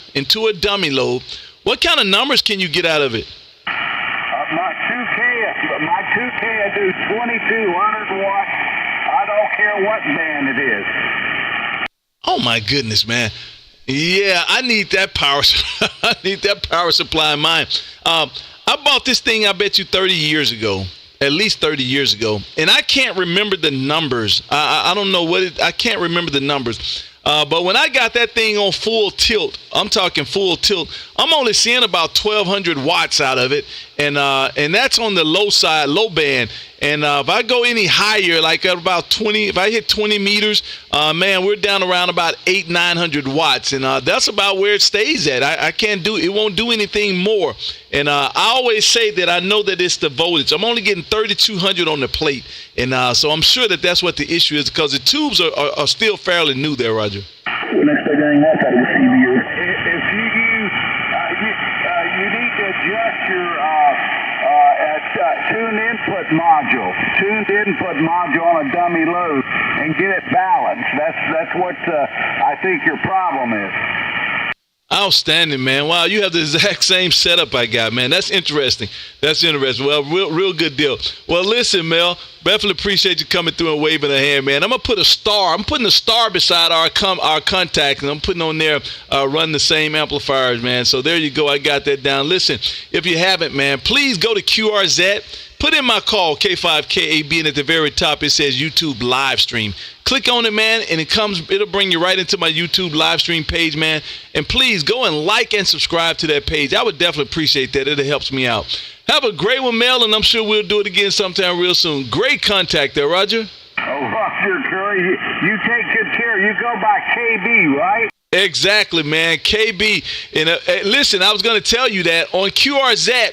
what kind of numbers can you get out of it? My 2K, I do 2200 watts. I don't care what band it is. Oh my goodness, man. Yeah, I need that power. I need that power supply in mine. I bought this thing, I bet you 30 years ago, at least 30 years ago. And I can't remember the numbers. I don't know I can't remember the numbers. But when I got that thing on full tilt, I'm talking full tilt, I'm only seeing about 1,200 watts out of it. And that's on the low side, low band. And if I go any higher, like at about 20, if I hit 20 meters, man, we're down around about 900 watts. And that's about where it stays at. I can't do, it won't do anything more. And I always say that I know that it's the voltage. I'm only getting 3,200 on the plate. And so I'm sure that that's what the issue is because the tubes are still fairly new there, Roger. Next thing I want out of the CBU. If you need to adjust your tuned input module on a dummy load and get it balanced. That's what I think your problem is. Outstanding, man. Wow, you have the exact same setup I got, man. That's interesting. Well, real good deal. Well, listen, Mel, definitely appreciate you coming through and waving a hand, man. I'm going to put a star. I'm putting a star beside our contact, and I'm putting on there, run the same amplifiers, man. So there you go. I got that down. Listen, if you haven't, man, please go to QRZ. Put in my call, K5KAB, and at the very top it says YouTube live stream. Click on it, man, and it'll bring you right into my YouTube live stream page, man. And please go and like and subscribe to that page. I would definitely appreciate that. It helps me out. Have a great one, Mel, and I'm sure we'll do it again sometime real soon. Great contact there, Roger. Oh, Roger, Curry, you take good care. You go by KB, right? Exactly, man. KB. And listen, I was going to tell you that on QRZ,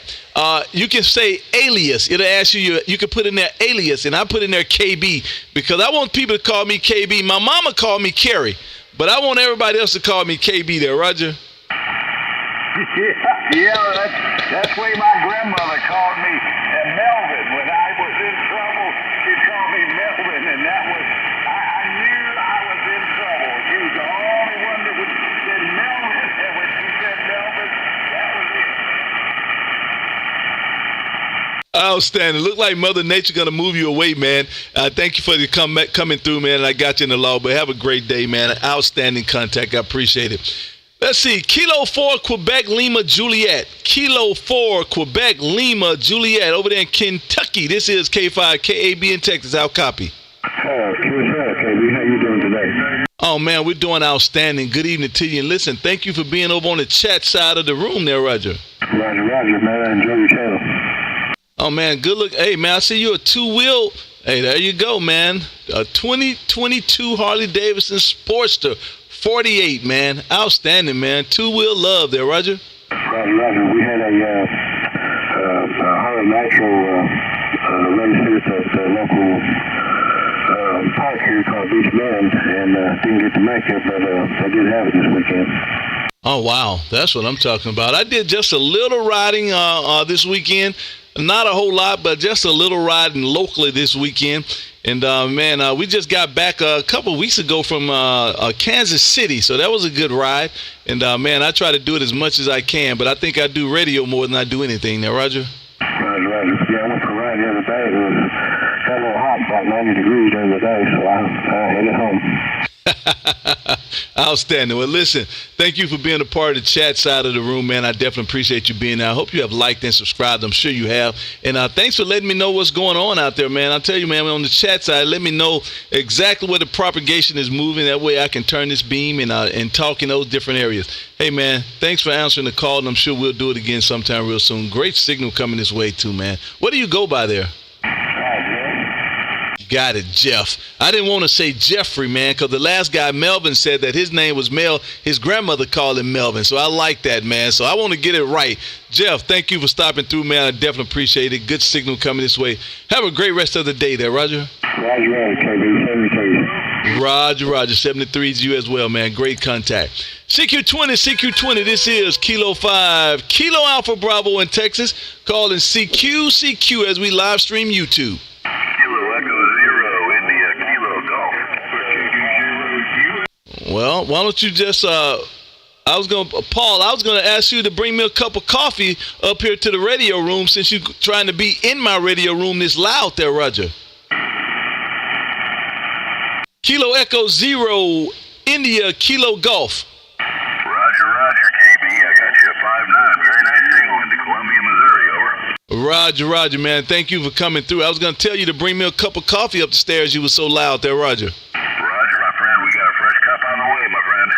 you can say alias. It'll ask you can put in there alias, and I put in there KB because I want people to call me KB. My mama called me Kerry, but I want everybody else to call me KB there, Roger. Yeah, that's the way my grandmother called me Melvin. When I was in trouble, she called me Melvin, and that was, I knew I was in trouble. She was the only one that said Melvin, and when she said Melvin, that was it. Outstanding. Look like Mother Nature going to move you away, man. Thank you for coming through, man. I got you in the law, but have a great day, man. Outstanding contact. I appreciate it. Let's see. Kilo 4, Quebec, Lima, Juliet. Kilo 4, Quebec, Lima, Juliet. Over there in Kentucky. This is K5, KAB in Texas. How copy? KB, how you doing today? Oh, man, we're doing outstanding. Good evening to you. And listen, thank you for being over on the chat side of the room there, Roger. Roger, man. I enjoy your channel. Oh, man, good look. Hey, man, I see you a two-wheel. Hey, there you go, man. A 2022 Harley-Davidson Sportster. 48, man. Outstanding, man. Two-wheel love there, Roger. Roger. We had a Harley Nitro race here at the local park here called Beach Bend, and didn't get to make it, but I did have it this weekend. Oh, wow. That's what I'm talking about. I did just a little riding this weekend. Not a whole lot, but just a little riding locally this weekend. And, man, we just got back a couple weeks ago from Kansas City, so that was a good ride. And, man, I try to do it as much as I can, but I think I do radio more than I do anything now, Roger. Roger. Yeah, I went for a ride the other day. It was kind of a little hot, about 90 degrees during the day, so I headed home. Outstanding. Well, listen, thank you for being a part of the chat side of the room, man. I definitely appreciate you being there. I hope you have liked and subscribed. I'm sure you have. And thanks for letting me know what's going on out there, man. I'll tell you, man, on the chat side, let me know exactly where the propagation is moving. That way I can turn this beam and talk in those different areas. Hey, man, thanks for answering the call, and I'm sure we'll do it again sometime real soon. Great signal coming this way, too, man. What do you go by there? Got it, Jeff. I didn't want to say Jeffrey, man, because the last guy, Melvin, said that his name was Mel. His grandmother called him Melvin, so I like that, man. So I want to get it right. Jeff, thank you for stopping through, man. I definitely appreciate it. Good signal coming this way. Have a great rest of the day there, Roger. Roger, KB, 73. Roger. 73 is you as well, man. Great contact. CQ20, this is Kilo 5, Kilo Alpha Bravo in Texas. Calling CQ as we live stream YouTube. Kilo Echo 0, India, Kilo Golf. Well, why don't you just Paul, I was gonna ask you to bring me a cup of coffee up here to the radio room since you're trying to be in my radio room this loud there, Roger. Kilo Echo 0, India, Kilo Golf. Roger, KB. I got you a 5-9. Very nice signal into Columbia, Missouri. Over. Roger, man. Thank you for coming through. I was gonna tell you to bring me a cup of coffee up the stairs. You were so loud there, Roger. Roger, my friend. We got a fresh cup on the way, my friend.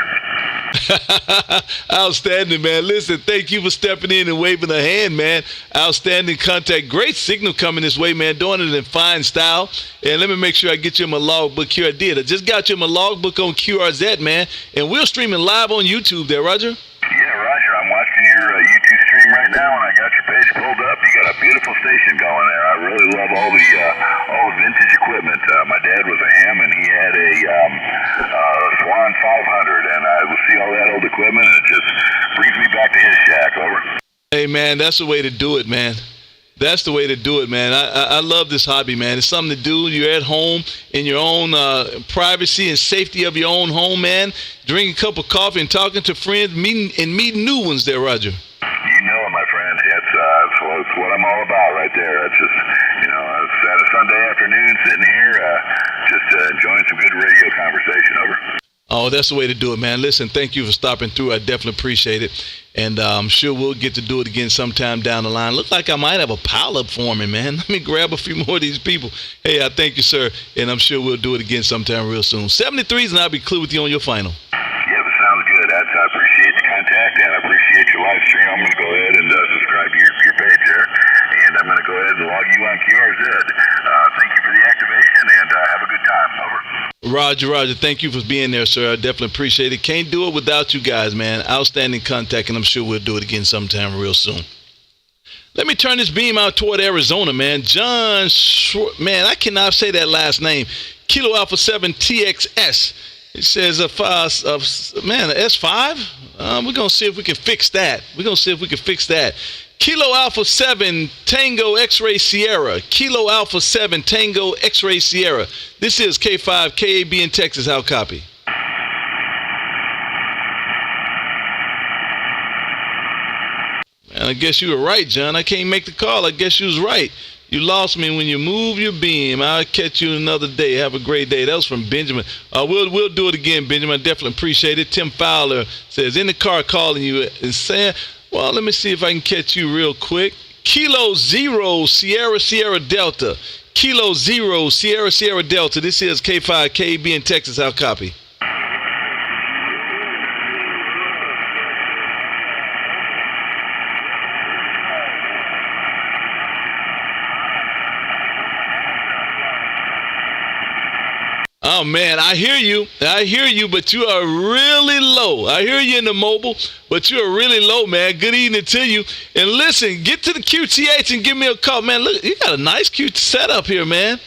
Outstanding, man. Listen, thank you for stepping in and waving a hand, man. Outstanding contact. Great signal coming this way, man. Doing it in fine style. And let me make sure I get you in my logbook here. I did. I just got you in my logbook on QRZ, man. And we're streaming live on YouTube there, Roger. Yeah, Roger. I'm watching your YouTube stream right now, and I got your page pulled up. You got a beautiful station going there. I really love all the vintage equipment. My dad was a ham, and he had a Swan 500, and I will see all that old equipment, and it just brings me back to his shack. Over. Hey, man, that's the way to do it, man. That's the way to do it, man. I love this hobby, man. It's something to do. You're at home in your own privacy and safety of your own home, man. Drinking a cup of coffee and talking to friends, meeting new ones there, Roger. You know it, my friend. It's what I'm all about right there. It's just, it's at a Sunday afternoon sitting here, just enjoying some good radio conversation. Over. Oh, that's the way to do it, man. Listen, thank you for stopping through. I definitely appreciate it. And I'm sure we'll get to do it again sometime down the line. Look like I might have a pileup forming, man. Let me grab a few more of these people. Hey, I thank you, sir. And I'm sure we'll do it again sometime real soon. 73s, and I'll be clear with you on your final. Yeah, that sounds good. I appreciate the contact, and I appreciate your live stream. I'm going to go ahead and subscribe to your page there. And I'm going to go ahead and log you on QRZ. Thank you for the activation, and have a good time. Over. Roger. Thank you for being there, sir. I definitely appreciate it. Can't do it without you guys, man. Outstanding contact, and I'm sure we'll do it again sometime real soon. Let me turn this beam out toward Arizona, man. John man, I cannot say that last name. Kilo Alpha 7 TXS. It says an S5? We're going to see if we can fix that. Kilo Alpha 7 Tango X-Ray Sierra. Kilo Alpha 7 Tango X-Ray Sierra. This is K5 KAB in Texas. How copy? And I guess you were right, John. I can't make the call. I guess you was right. You lost me when you move your beam. I'll catch you another day. Have a great day. That was from Benjamin. We'll do it again, Benjamin. I definitely appreciate it. Tim Fowler says, in the car calling you and saying, well, let me see if I can catch you real quick. Kilo 0 Sierra Delta. Kilo 0 Sierra Delta. This is K5 KB in Texas. How copy? Oh, man, I hear you, but you are really low. I hear you in the mobile, but you are really low, man. Good evening to you. And listen, get to the QTH and give me a call. Man, look, you got a nice, cute setup here, man.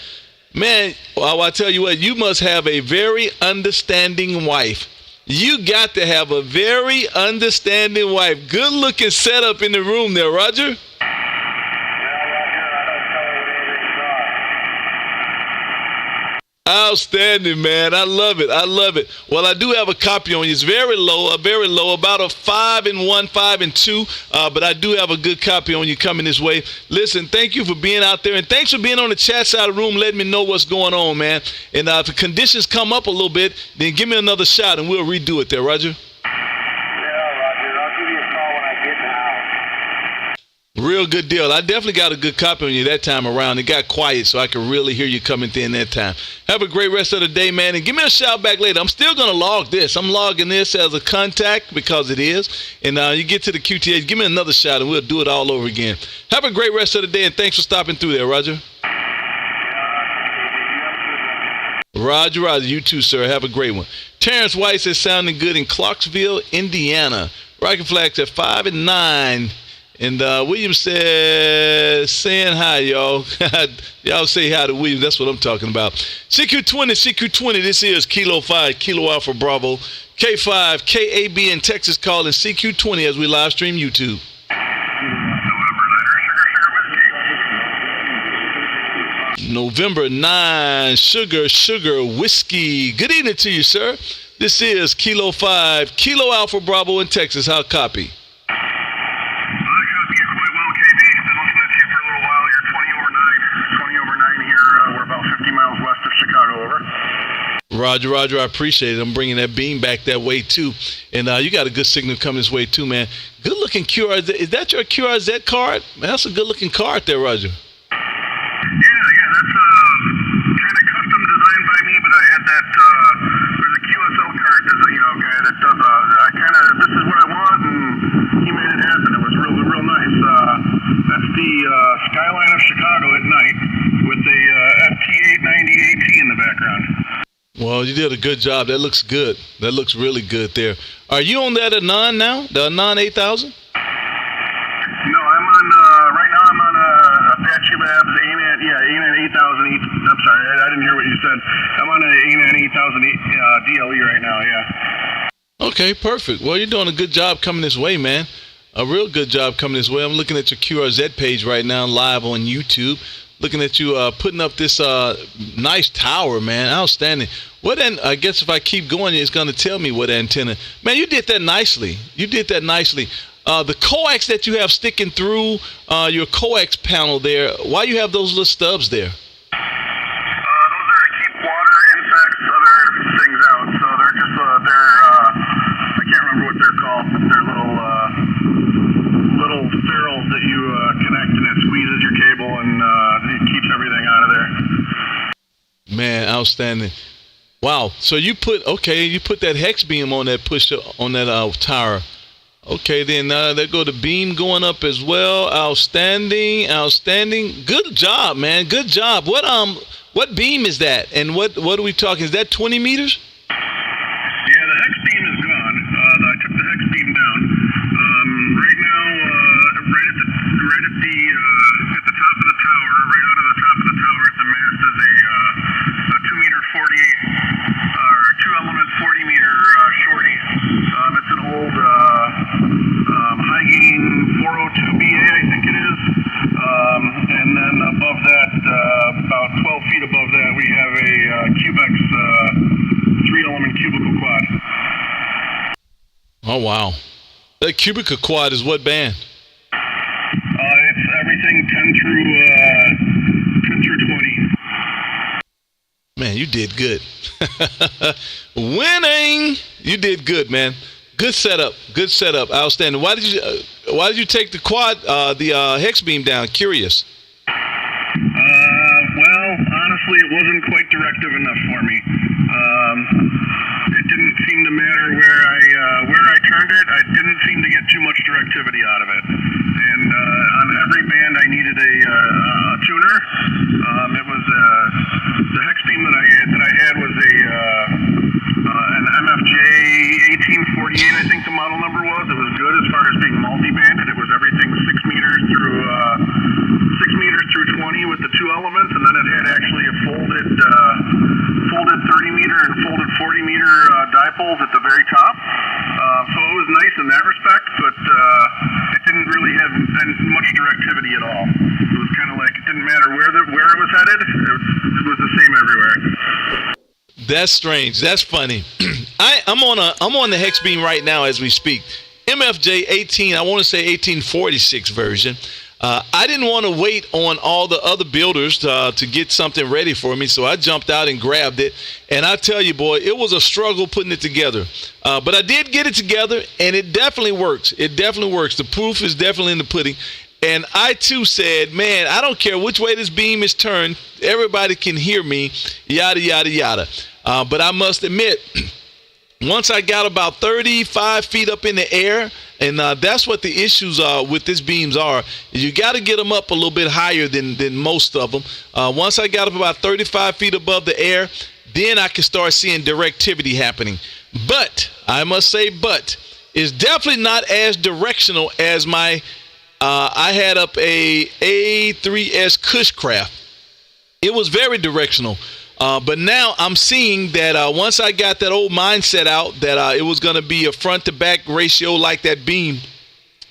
Man, well, I tell you what, you must have a very understanding wife. You got to have a very understanding wife. Good-looking setup in the room there, Roger. Outstanding, man. I love it. I love it. Well, I do have a copy on you. It's very low, about a 5 and 1, 5 and 2. But I do have a good copy on you coming this way. Listen, thank you for being out there, and thanks for being on the chat side of the room, letting me know what's going on, man. And if the conditions come up a little bit, then give me another shot, and we'll redo it there, Roger. Real good deal. I definitely got a good copy on you that time around. It got quiet so I could really hear you coming in that time. Have a great rest of the day, man, and give me a shout back later. I'm still going to log this. I'm logging this as a contact because it is. And you get to the QTH, give me another shout, and we'll do it all over again. Have a great rest of the day, and thanks for stopping through there, Roger. Roger, Roger. You too, sir. Have a great one. Terrence White says, sounding good in Clarksville, Indiana. Rocket Flags at 5 and 9. And William says, saying hi, y'all. Y'all say hi to William. That's what I'm talking about. CQ20. This is Kilo 5, Kilo Alpha Bravo. K5, KAB in Texas calling CQ20 as we live stream YouTube. November 9, Sugar Whiskey. Good evening to you, sir. This is Kilo 5, Kilo Alpha Bravo in Texas. How copy? Roger, I appreciate it. I'm bringing that beam back that way, too. And you got a good signal coming this way, too, man. Good-looking QRZ. Is that your QRZ card? Man, that's a good-looking card there, Roger. Yeah, that's kind of custom designed by me, but I had that, there's a QSL card, guy that does, this is what I want, and he made it happen. It was real nice. That's the skyline of Chicago at night with the FT890AT in the background. Well, you did a good job. That looks good. That looks really good there. Are you on that Anon now? The Anon 8000? No, right now I'm on Apache Labs ANAN 8000. I'm sorry, I didn't hear what you said. I'm on an ANAN 8000 DLE right now, yeah. Okay, perfect. Well, you're doing a good job coming this way, man. A real good job coming this way. I'm looking at your QRZ page right now live on YouTube. Looking at you putting up this nice tower, man. Outstanding. I guess if I keep going, it's going to tell me what antenna. Man, you did that nicely. The coax that you have sticking through your coax panel there, why you have those little stubs there? Those are to keep water, insects, other things out. So they're just, I can't remember what they're called. They're little ferrules that you connect, and it squeezes your cable, and it keeps everything out of there. Man, outstanding. Wow. So you put that hex beam on that tower. Okay, then there go the beam going up as well. Outstanding. Good job, man. Good job. What beam is that? And what are we talking? Is that 20 meters? Yeah, the hex beam is gone. I took the hex beam down. Right now, at the top of the tower, right out of the top of the tower, at the mast is a 2 meter 40 or 2-element 40 meter shorty. It's an old high gain 402BA, I think it is. And then above that, about 12 feet above that, we have a Cubex 3-element cubicle quad. Oh wow, that cubicle quad is what band? It's everything 10 through 20. Man, you did good. Winning. You did good, man. Good setup. Outstanding. Why did you take the quad, the hex beam down? Curious. Well, honestly, it wasn't quite directive enough for me. It didn't seem to matter where I turned it. I didn't seem to get too much directivity out of it. And on every band, I needed a tuner. It was the hex beam that I had was an MFJ 1848, I think the model number was. It was good as far as being multi-banded. It was everything 6 meters through 20 with the 2 elements, and then it had actually a folded 30 meter and folded 40 meter dipoles at the very top. So it was nice in that respect, but it didn't really have much directivity at all. It was kind of like it didn't matter where it was headed. It was the same everywhere. That's strange. That's funny. I'm on the hex beam right now as we speak. MFJ 18. I want to say 1846 version. I didn't want to wait on all the other builders to get something ready for me, so I jumped out and grabbed it. And I tell you, boy, it was a struggle putting it together. But I did get it together, and it definitely works. It definitely works. The proof is definitely in the pudding. And I, too, said, man, I don't care which way this beam is turned. Everybody can hear me, yada, yada, yada. But I must admit, once I got about 35 feet up in the air, and that's what the issues with these beams are. You got to get them up a little bit higher than most of them. Once I got up about 35 feet above the air, then I can start seeing directivity happening. But, I must say it's definitely not as directional as my, I had up a A3S Cushcraft. It was very directional. But now I'm seeing that once I got that old mindset out that it was going to be a front to back ratio like that beam,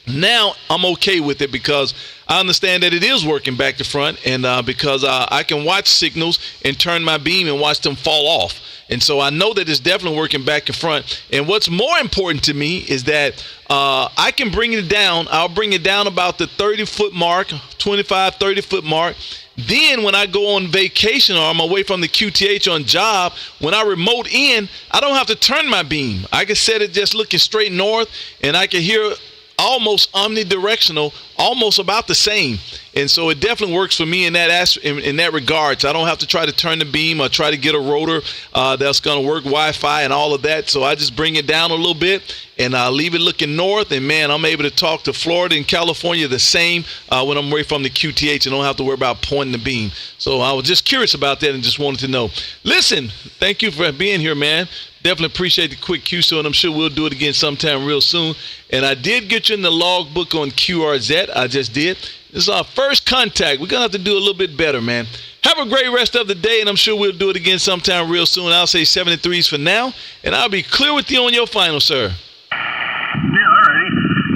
now I'm okay with it because I understand that it is working back to front, and because I can watch signals and turn my beam and watch them fall off. And so I know that it's definitely working back to front. And what's more important to me is that I can bring it down. I'll bring it down about the 30-foot mark, 25, 30-foot mark. Then when I go on vacation or I'm away from the QTH on job, when I remote in, I don't have to turn my beam. I can set it just looking straight north, and I can hear almost omnidirectional, almost about the same. And so it definitely works for me in that regard. So I don't have to try to turn the beam or try to get a rotor that's going to work Wi-Fi and all of that. So I just bring it down a little bit and leave it looking north. And, man, I'm able to talk to Florida and California the same when I'm away from the QTH and don't have to worry about pointing the beam. So I was just curious about that and just wanted to know. Listen, thank you for being here, man. Definitely appreciate the quick QSO, and I'm sure we'll do it again sometime real soon. And I did get you in the logbook on QRZ. I just did. This is our first contact. We're going to have to do a little bit better, man. Have a great rest of the day, and I'm sure we'll do it again sometime real soon. I'll say 73s for now, and I'll be clear with you on your final, sir. Yeah, all righty.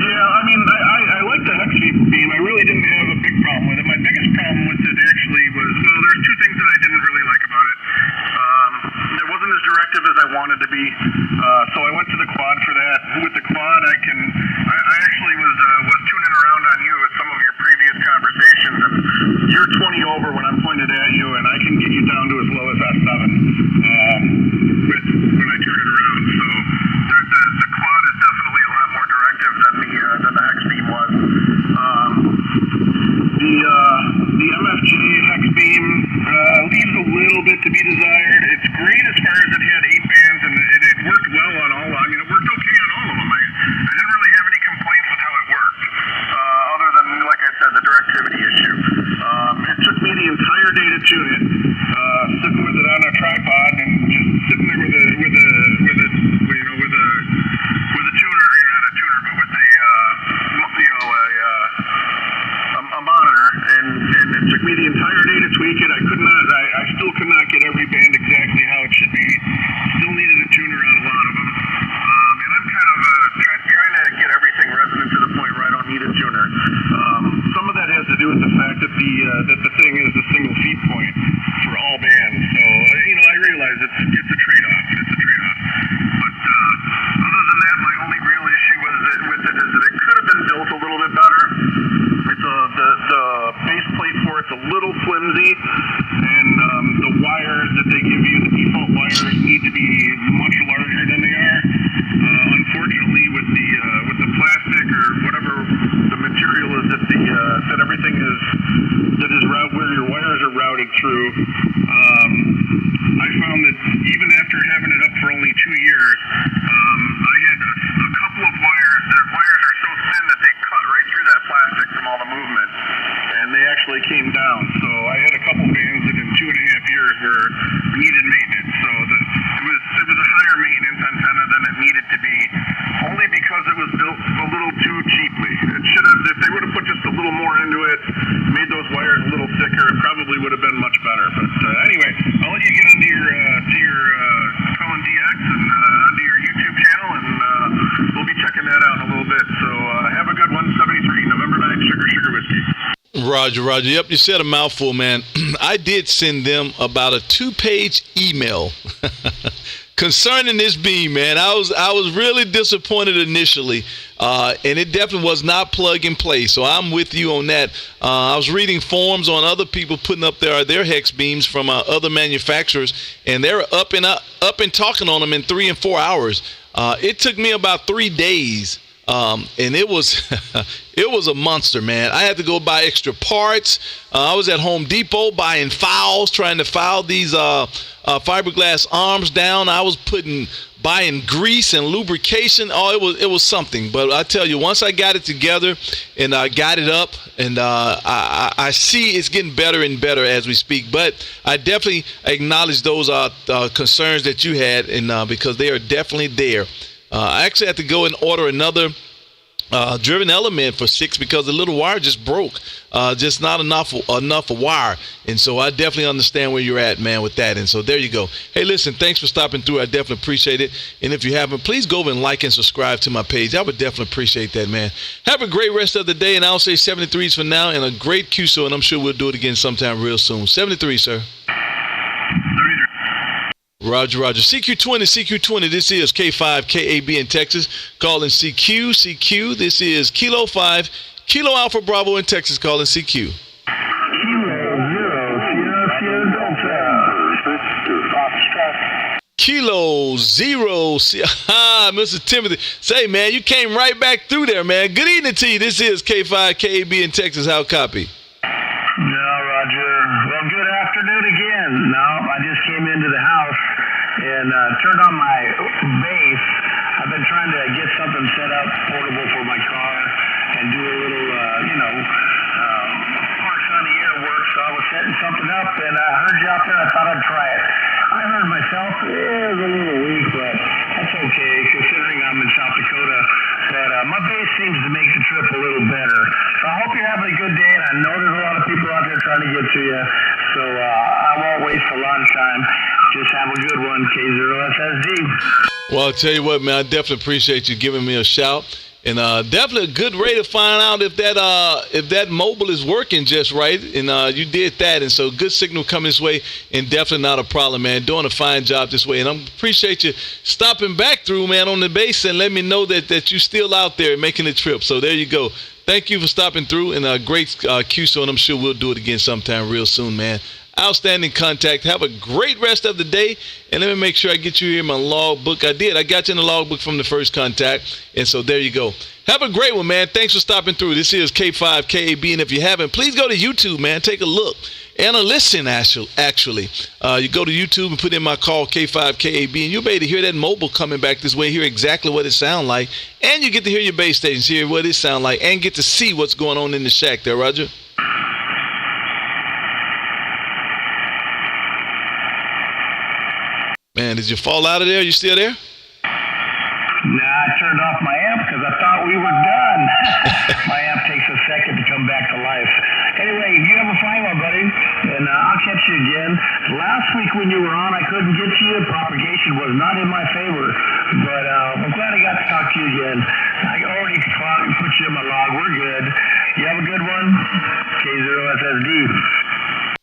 Yeah, I mean, I like the hex beam. I really didn't have a big problem with it. My biggest problem with it actually was, well, there's two things that I didn't really like about it. It wasn't as directive as I wanted to be, so I went to the quad for that. With the quad, I actually was tuning around on you at some of your previous conversations, and you're 20 over when I'm pointed at you, and I can get you down to as low as S7 when I turn it around. So the quad is definitely a lot more directive than the hex beam was. The MFJ hex beam leaves a little bit to be desired. It's great as far as it had 8 bands, and it worked well on all. I mean, it worked okay on all of them. I didn't really have any complaints with how it worked, other than, like I said, the directivity issue. It took me the entire day to tune it, sitting with it on a tripod and just sitting there with a tuner, not a tuner, but with a monitor, and it took me the entire day to tweak it. I still could not get every band exactly how it should be. Still needed a tuner on a lot of them. And I'm kind of trying to get everything resonant to the point where I don't need a tuner. Some of that has to do with the fact that the thing is a single feed point for all bands. So, I realize it's a trade-off. But other than that, my only real issue with it is that it could have been built a little bit better. The base plate for it's a little flimsy, and the wires that they give you, the default wires, need to be much larger than they are. Unfortunately, with the plastic or whatever the material is that everything where your wires are routed through, I found that even after having it up for only 2 years, I had a couple of wires. The wires are so thin that they cut right through that plastic from all the movement, and they actually came down. So I had a couple bands that in 2.5 years needed maintenance. So it was a higher maintenance antenna than it needed to be, only because it was built a little too cheaply. It should have, if they would have put just a little more into it, made those wires a little thicker, it probably would have been much better. But anyway, I'll let you get onto your Colin DX and onto your YouTube channel, and we'll be checking that out in a little bit. So have a good one. 73, November 9th, Sugar Whiskey. Roger. Yep, you said a mouthful, man. I did send them about a 2-page email Concerning this beam, man, I was really disappointed initially, and it definitely was not plug and play. So I'm with you on that. I was reading forums on other people putting up their hex beams from other manufacturers, and they're up and talking on them in 3 and 4 hours. It took me about 3 days. And it was it was a monster, man. I had to go buy extra parts. I was at Home Depot buying files, trying to file these fiberglass arms down. I was buying grease and lubrication. Oh, it was something. But I tell you, once I got it together and I got it up, and I see it's getting better and better as we speak. But I definitely acknowledge those concerns that you had, and because they are definitely there. I actually had to go and order another driven element for 6 because the little wire just broke. Just not enough wire. And so I definitely understand where you're at, man, with that. And so there you go. Hey, listen, thanks for stopping through. I definitely appreciate it. And if you haven't, please go over and like and subscribe to my page. I would definitely appreciate that, man. Have a great rest of the day. And I'll say 73s for now and a great QSO. And I'm sure we'll do it again sometime real soon. 73, sir. Roger. CQ20. This is K5 KAB in Texas. Calling CQ. This is Kilo 5 Kilo Alpha Bravo in Texas. Calling CQ. Kilo 0. Mr. Timothy. Say, man, you came right back through there, man. Good evening to you. This is K5 KAB in Texas. How copy? No, Roger. Well, good afternoon again. No, I just came into the house and turned on my base. I've been trying to get something set up portable for my car and do a little, parts on the air work. So I was setting something up, and I heard you out there. I thought I'd try it. I heard myself. It was a little weak, but that's okay, considering I'm in South Dakota. But my base seems to make the trip a little better. So I hope you're having a good day, and I know there's a lot of people out there trying to get to you. So I won't waste a lot of time. Just have a good one, K0SSD. Well, I'll tell you what, man, I definitely appreciate you giving me a shout. And definitely a good way to find out if that mobile is working just right. And you did that. And so good signal coming this way, and definitely not a problem, man. Doing a fine job this way. And I appreciate you stopping back through, man, on the base and let me know that you're still out there making the trip. So there you go. Thank you for stopping through, and a great QSO, and I'm sure we'll do it again sometime real soon, man. Outstanding contact. Have a great rest of the day. And let me make sure I get you here in my logbook. I did. I got you in the logbook from the first contact. And so there you go. Have a great one, man. Thanks for stopping through. This is K5 KAB. And if you haven't, please go to YouTube, man. Take a look and a listen, actually. You go to YouTube and put in my call, K5 KAB, and you'll be able to hear that mobile coming back this way, hear exactly what it sounds like. And you get to hear your base stations, hear what it sounds like, and get to see what's going on in the shack there, Roger. Man, did you fall out of there? You still there? Nah, I turned off my amp because I thought we were done. My amp takes a second to come back to life. Anyway, you have a fine one, buddy, and I'll catch you again. Last week when you were on, I couldn't get to you. Propagation was not in my favor, but I'm glad I got to talk to you again. I already put you in my log. We're good. You have a good one. K0SSD.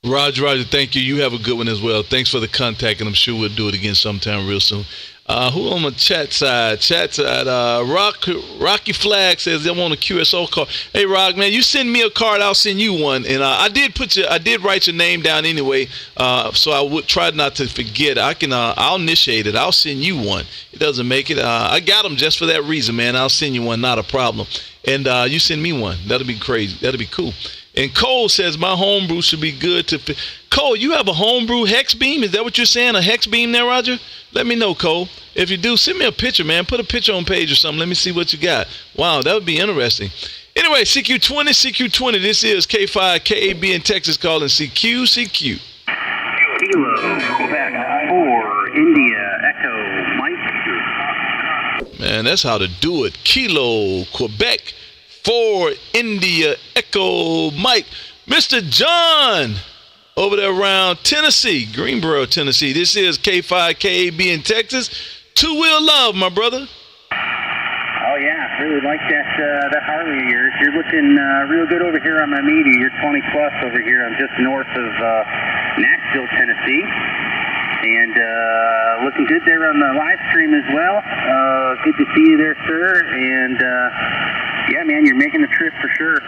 Roger, thank you. You have a good one as well. Thanks for the contact, and I'm sure we'll do it again sometime real soon. Who on my chat side? Rocky Flag says they want a QSO card. Hey, Rock, man, you send me a card, I'll send you one. And I did write your name down anyway, so I would try not to forget. I'll initiate it. I'll send you one. It doesn't make it. I got them just for that reason, man. I'll send you one, not a problem. And you send me one. That'll be crazy. That'll be cool. And Cole says my homebrew should be good to fit. Cole, you have a homebrew hex beam? Is that what you're saying? A hex beam there, Roger? Let me know, Cole. If you do, send me a picture, man. Put a picture on page or something. Let me see what you got. Wow, that would be interesting. Anyway, CQ20. This is K5 KAB in Texas calling CQ. Kilo, Quebec 4, India, Echo, Mike. Man, that's how to do it. Kilo, Quebec 4, India, Echo, Mike. Mr. John over there around Tennessee, Greensboro, Tennessee. This is K5 KAB in Texas. Two-wheel love, my brother. Oh, yeah. Really like that Harley of yours. You're looking real good over here on my media. You're 20 plus over here. I'm just north of Nashville, Tennessee. And looking good there on the live stream as well. Good to see you there, sir. And yeah, man, you're making the trip for sure.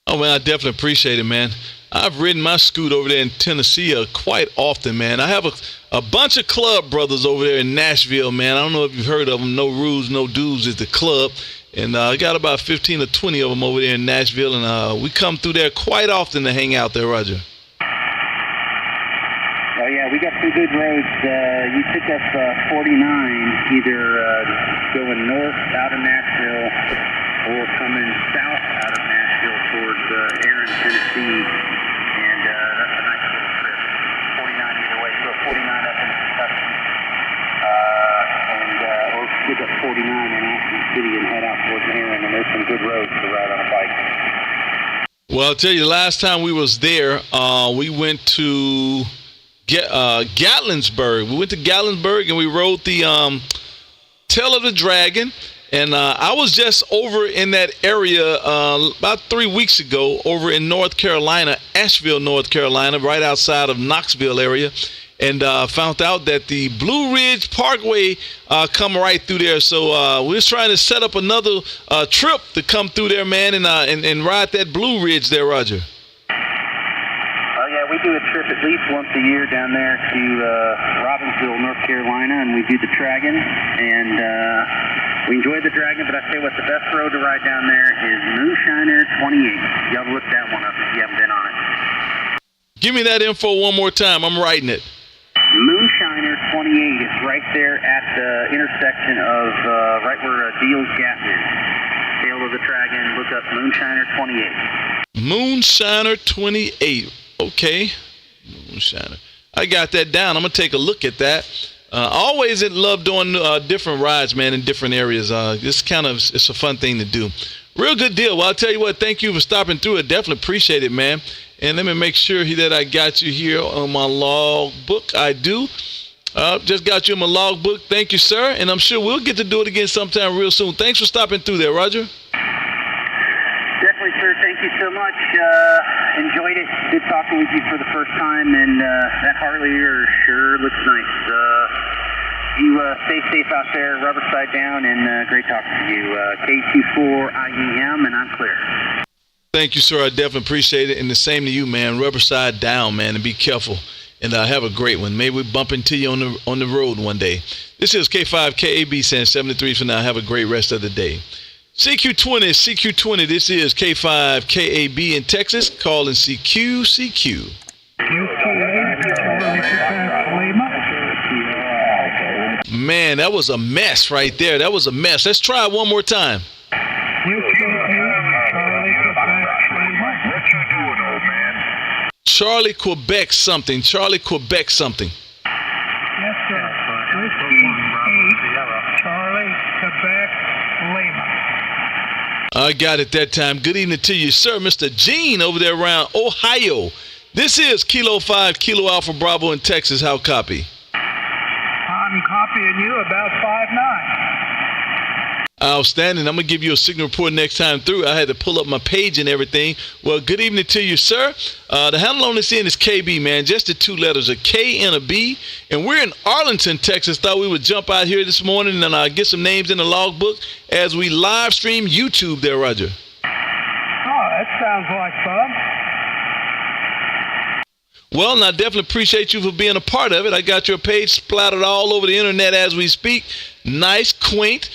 Oh, man, I definitely appreciate it, man. I've ridden my scoot over there in Tennessee quite often, man. I have a bunch of club brothers over there in Nashville, man. I don't know if you've heard of them. No Rules, No Dues is the club. And I got about 15 or 20 of them over there in Nashville, and we come through there quite often to hang out there, Roger. Oh, yeah, we got some good roads. You took up 49, either going north out of Nashville or coming south out of Nashville towards Aaron, Tennessee. And that's a nice little trip. 49 either way. You go 49 up in Kentucky, or pick up 49 in Ashland City and head out towards Aaron. And there's some good roads to ride on a bike. Well, I'll tell you, the last time we was there, we went to Gatlinburg. We went to Gatlinburg and we rode the Tail of the Dragon. And I was just over in that area about 3 weeks ago over in North Carolina, Asheville, North Carolina, right outside of Knoxville area. And found out that the Blue Ridge Parkway come right through there. So we're trying to set up another trip to come through there, man, and ride that Blue Ridge there, Roger. Oh, yeah, we do a trip at least once a year down there to Robbinsville, North Carolina, and we do the Dragon. And we enjoy the Dragon, but I tell you what, the best road to ride down there is Moonshiner 28. Y'all look that one up if you haven't been on it. Give me that info one more time. I'm writing it. Moonshiner 28 is right there at the intersection of right where Deal's Gap is. Tail of the Dragon, look up Moonshiner 28. Moonshiner 28. Okay. Moonshiner. I got that down. I'm going to take a look at that. Always love doing different rides, man, in different areas. It's a fun thing to do. Real good deal. Well, I'll tell you what, thank you for stopping through. I definitely appreciate it, man. And let me make sure that I got you here on my log book. I do. Just got you in my log book. Thank you, sir. And I'm sure we'll get to do it again sometime real soon. Thanks for stopping through there, Roger. Definitely, sir. Thank you so much. Enjoyed it. Good talking with you for the first time. And that Harley sure looks nice. You stay safe out there, rubber side down, and great talking to you. K24IEM, and I'm clear. Thank you, sir. I definitely appreciate it. And the same to you, man. Rubber side down, man, and be careful. And have a great one. Maybe we bump into you on the road one day. This is K5KAB saying 73 for now. Have a great rest of the day. CQ20. This is K5KAB in Texas. Calling CQ. Man, that was a mess right there. That was a mess. Let's try it one more time. Charlie, Quebec something. Yes, sir. Whiskey 8, Charlie, Quebec, Lima. I got it that time. Good evening to you, sir. Mr. Gene over there around Ohio. This is Kilo 5, Kilo Alpha Bravo in Texas. How copy? I'm copying you about 5'9". Outstanding. I'm going to give you a signal report next time through. I had to pull up my page and everything. Well, good evening to you, sir. The handle on this end is KB, man. Just the two letters, a K and a B. And we're in Arlington, Texas. Thought we would jump out here this morning and get some names in the logbook as we live stream YouTube there, Roger. Oh, that sounds like fun. Well, and I definitely appreciate you for being a part of it. I got your page splattered all over the internet as we speak. Nice, quaint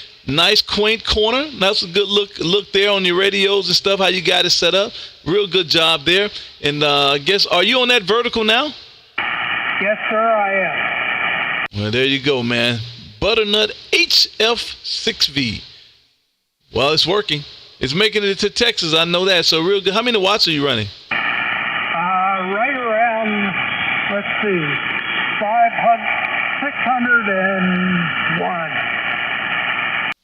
corner. That's a good look there on your radios and stuff, how you got it set up. Real good job there. And I guess, are you on that vertical now? Yes, sir, I am. Well, there you go, man. Butternut HF6V. Well, it's working. It's making it to Texas. I know that. So real good. How many watts are you running? Right around, let's see, 601.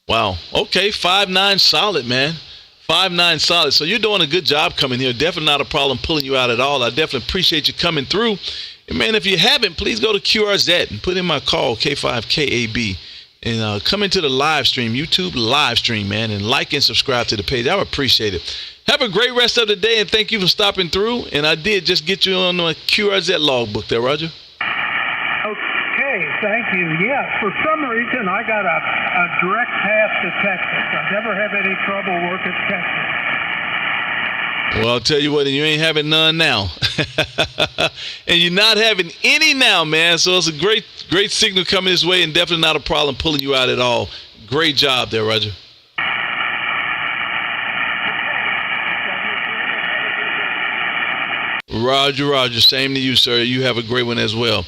Wow. Okay. 5.9 solid, man. 5.9 solid. So you're doing a good job coming here. Definitely not a problem pulling you out at all. I definitely appreciate you coming through. And man, if you haven't, please go to QRZ and put in my call, K5KAB, and come into the live stream, YouTube live stream, man, and like and subscribe to the page. I would appreciate it. Have a great rest of the day, and thank you for stopping through. And I did just get you on the QRZ logbook there, Roger. Thank you. Yeah, for some reason I got a direct path to Texas. I never have any trouble working Texas. Well, I'll tell you what, and you ain't having none now. And you're not having any now, man. So it's a great signal coming this way, and definitely not a problem pulling you out at all. Great job there, Roger. Roger. Same to you, sir. You have a great one as well.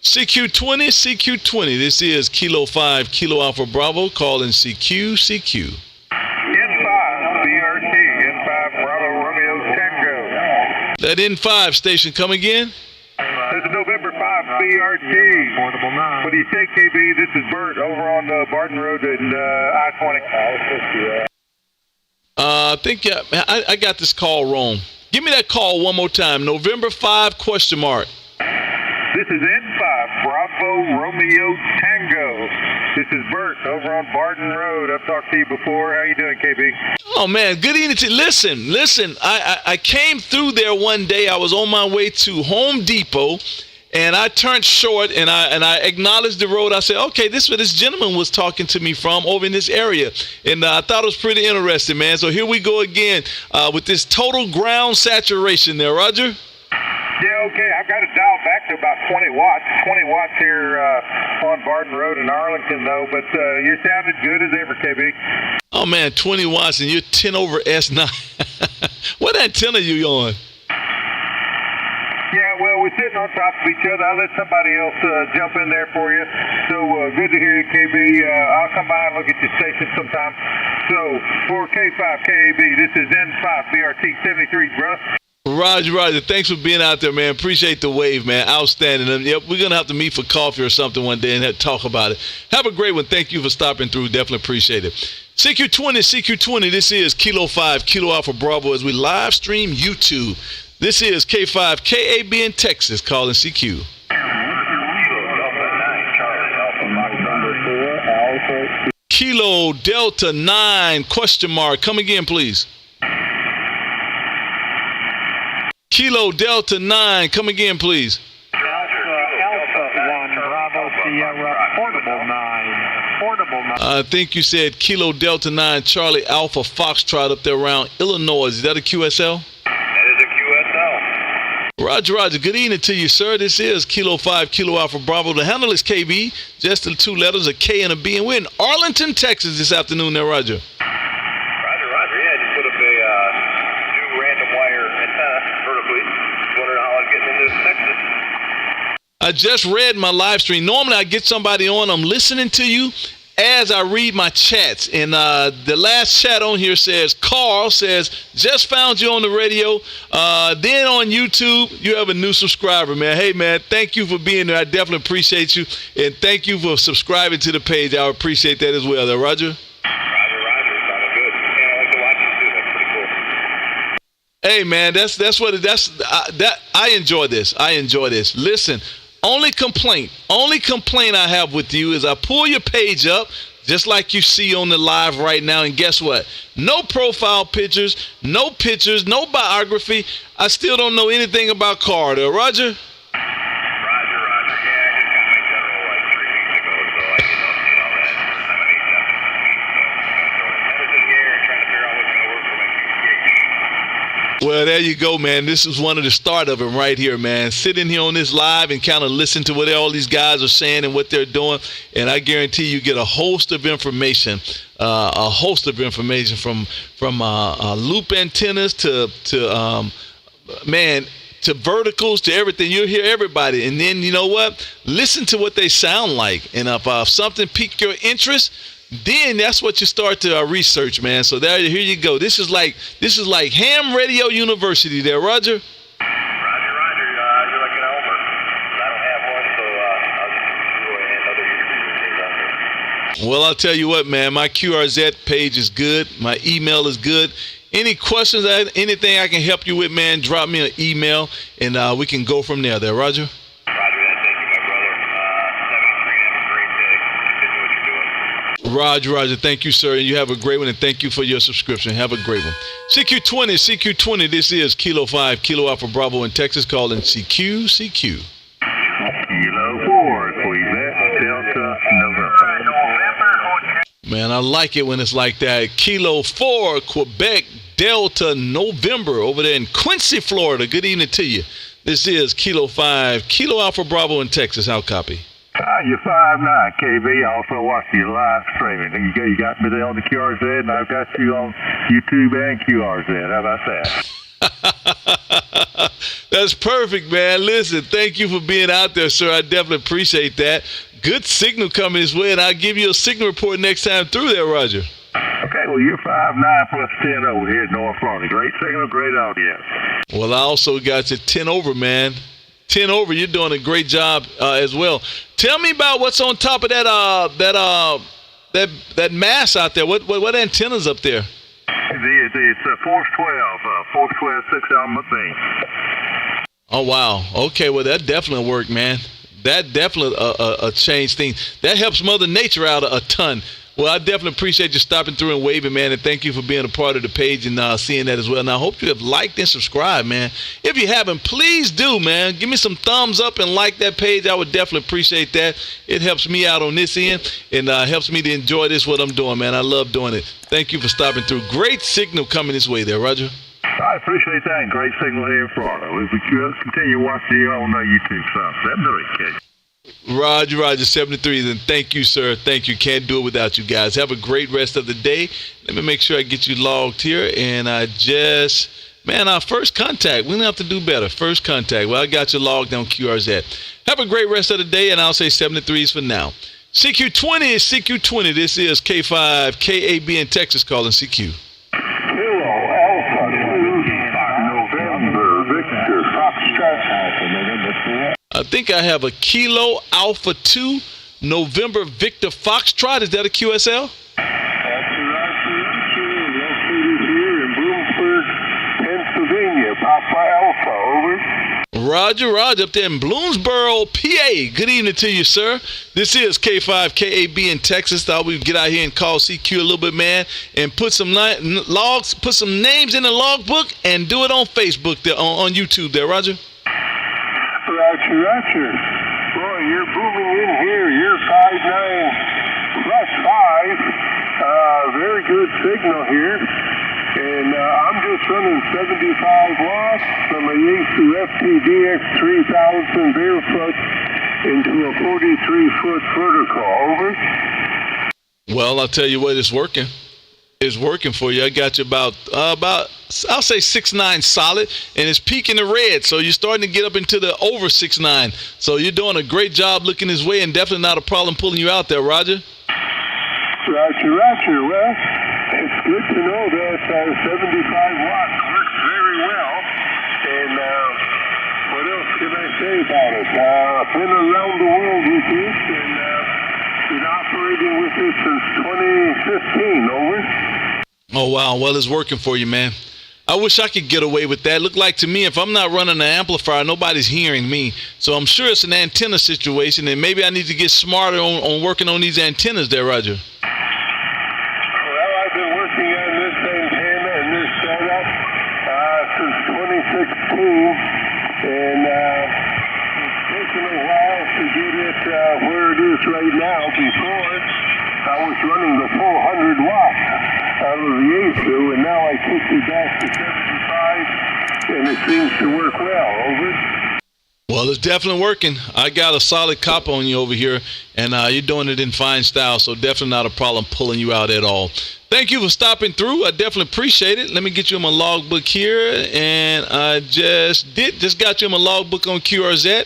CQ20. This is Kilo 5, Kilo Alpha Bravo, calling CQ. N5, BRT, N5, Bravo, Romeo, Tango. That N5 station, come again? This is November 5, BRT. Portable 9. What do you think, KB? This is Bert over on Barton Road and I-20. I think I got this call wrong. Give me that call one more time. November 5, question mark. This is N5, Bravo, Romeo, Tango. This is Bert over on Barton Road. I've talked to you before. How you doing, KB? Oh, man, good evening to you. Listen. I came through there one day. I was on my way to Home Depot, and I turned short, and I acknowledged the road. I said, okay, this is where this gentleman was talking to me from over in this area. And I thought it was pretty interesting, man. So here we go again with this total ground saturation there, Roger. Yeah, okay. I've got it dialed back to about 20 watts. 20 watts here on Barton Road in Arlington, though. But you're sounding good as ever, KB. Oh, man, 20 watts, and you're 10 over S9. What antenna you on? Yeah, well, we're sitting on top of each other. I'll let somebody else jump in there for you. So good to hear you, KB. I'll come by and look at your station sometime. So for K5 KAB, this is N5 BRT 73, bro. Roger. Thanks for being out there, man. Appreciate the wave, man. Outstanding. Yep, we're going to have to meet for coffee or something one day and talk about it. Have a great one. Thank you for stopping through. Definitely appreciate it. CQ20. This is Kilo 5, Kilo Alpha Bravo as we live stream YouTube. This is K5 KAB in Texas, calling CQ. Kilo Delta 9, question mark. Come again, please. Kilo Delta 9, come again, please. Alpha 1, Bravo, Sierra, portable 9. I think you said Kilo Delta 9, Charlie Alpha Foxtrot up there around Illinois. Is that a QSL? That is a QSL. Roger. Good evening to you, sir. This is Kilo 5, Kilo Alpha Bravo. The handle is KB, just the two letters, a K and a B. And we're in Arlington, Texas this afternoon there, Roger. Roger. Yeah, just put up a new random wire antenna vertically. Just wondering how I'm getting into Texas. I just read my live stream. Normally I get somebody on, I'm listening to you as I read my chats. And the last chat on here says, Carl says, just found you on the radio. Then on YouTube, you have a new subscriber, man. Hey, man, thank you for being there. I definitely appreciate you. And thank you for subscribing to the page. I appreciate that as well. Roger? Roger. Sounding good. Yeah, I like to watch you too. That's pretty cool. Hey, man, I enjoy this. I enjoy this. Listen. Only complaint I have with you is I pull your page up, just like you see on the live right now, and guess what? No profile pictures, no biography. I still don't know anything about Carter. Roger? Roger. Yeah, I just got my general like 3 weeks ago, so I didn't know all that. I'm an 8 so I'm throwing in the air and trying to figure out what's going to work for my QCH. Well, there you go, man. This is one of the start of them right here, man. Sitting here on this live and kind of listen to what all these guys are saying and what they're doing, and I guarantee you get a host of information from loop antennas to verticals to everything. You'll hear everybody, and then you know what? Listen to what they sound like, and if something piqued your interest, then that's what you start to research, man. So here you go. This is like ham radio university there, Roger. Roger. You're like an Elmer. I don't have one, so I'll just go ahead and other things out there. Well, I'll tell you what, man. My QRZ page is good. My email is good. Any questions, anything I can help you with, man, drop me an email, and we can go from there, Roger. Roger. Thank you, sir. And you have a great one. And thank you for your subscription. Have a great one. CQ20. This is Kilo 5, Kilo Alpha Bravo in Texas, calling CQ. Kilo 4, please. Man, I like it when it's like that. Kilo 4, Quebec, Delta, November, over there in Quincy, Florida. Good evening to you. This is Kilo 5, Kilo Alpha Bravo in Texas. How copy? You're 5'9", KB. I also watch you live streaming. You got me there on the QRZ, and I've got you on YouTube and QRZ. How about that? That's perfect, man. Listen, thank you for being out there, sir. I definitely appreciate that. Good signal coming this way, and I'll give you a signal report next time through there, Roger. Okay, well, you're 5'9" plus 10 over here in North Florida. Great signal, great audience. Well, I also got you 10 over, man. 10 over. You're doing a great job as well. Tell me about what's on top of that mass out there. What antennas up there? It's a Force 12, Force 12 6-element beam. Oh, wow. Okay, well, that definitely worked, man. That definitely changed things. That helps Mother Nature out a ton. Well, I definitely appreciate you stopping through and waving, man, and thank you for being a part of the page and seeing that as well. And I hope you have liked and subscribed, man. If you haven't, please do, man. Give me some thumbs up and like that page. I would definitely appreciate that. It helps me out on this end and helps me to enjoy what I'm doing, man. I love doing it. Thank you for stopping through. Great signal coming this way there, Roger. I appreciate that. Great signal here in Florida. We continue watching you on YouTube. So, 73, Kate. Roger, 73. Then thank you, sir. Thank you. Can't do it without you guys. Have a great rest of the day. Let me make sure I get you logged here. And our first contact. We're going to have to do better. First contact. Well, I got you logged on QRZ. Have a great rest of the day, and I'll say 73s for now. CQ20 is CQ20. This is K5, KAB in Texas calling CQ. Kilo Alpha 2, November, Victor, Foxtrot. I think I have a Kilo Alpha 2, November, Victor, Foxtrot. Is that a QSL? That's located here in Bloomsburg, Pennsylvania. Papa Alpha, over. Roger, up there in Bloomsboro, PA. Good evening to you, sir. This is K5 KAB in Texas. Thought we'd get out here and call CQ a little bit, man, and put some logs, put some names in the logbook, and do it on Facebook there, on YouTube there, Roger. Roger. Boy, you're booming in here. You're 5'9" plus 5. Very good signal here. And I'm just running 75 watts from a Yaesu FTDX 3000 barefoot into a 43-foot vertical. Over. Well, I'll tell you what, it's working. It's working for you. I got you about I'll say 6'9" solid, and it's peaking the red. So you're starting to get up into the over 6'9". So you're doing a great job looking this way, and definitely not a problem pulling you out there, Roger. Roger. Well, it's good to know that 75 watts works very well. And what else can I say about it? I've been around the world with this, and been operating with it since 2015. Over. Oh, wow. Well, it's working for you, man. I wish I could get away with that. Look like to me, if I'm not running an amplifier, nobody's hearing me. So I'm sure it's an antenna situation, and maybe I need to get smarter on working on these antennas there, Roger. Well, I've been working on this antenna and this setup since 2016, and it's taken a while to get it where it is right now. Before, I was running the 400 watts out of the Yaesu, and now I kicked it back to 75, and it seems to work well. Over. Well, it's definitely working. I got a solid cop on you over here, and you're doing it in fine style, so definitely not a problem pulling you out at all. Thank you for stopping through. I definitely appreciate it. Let me get you in my logbook here, and I just got you in my logbook on QRZ.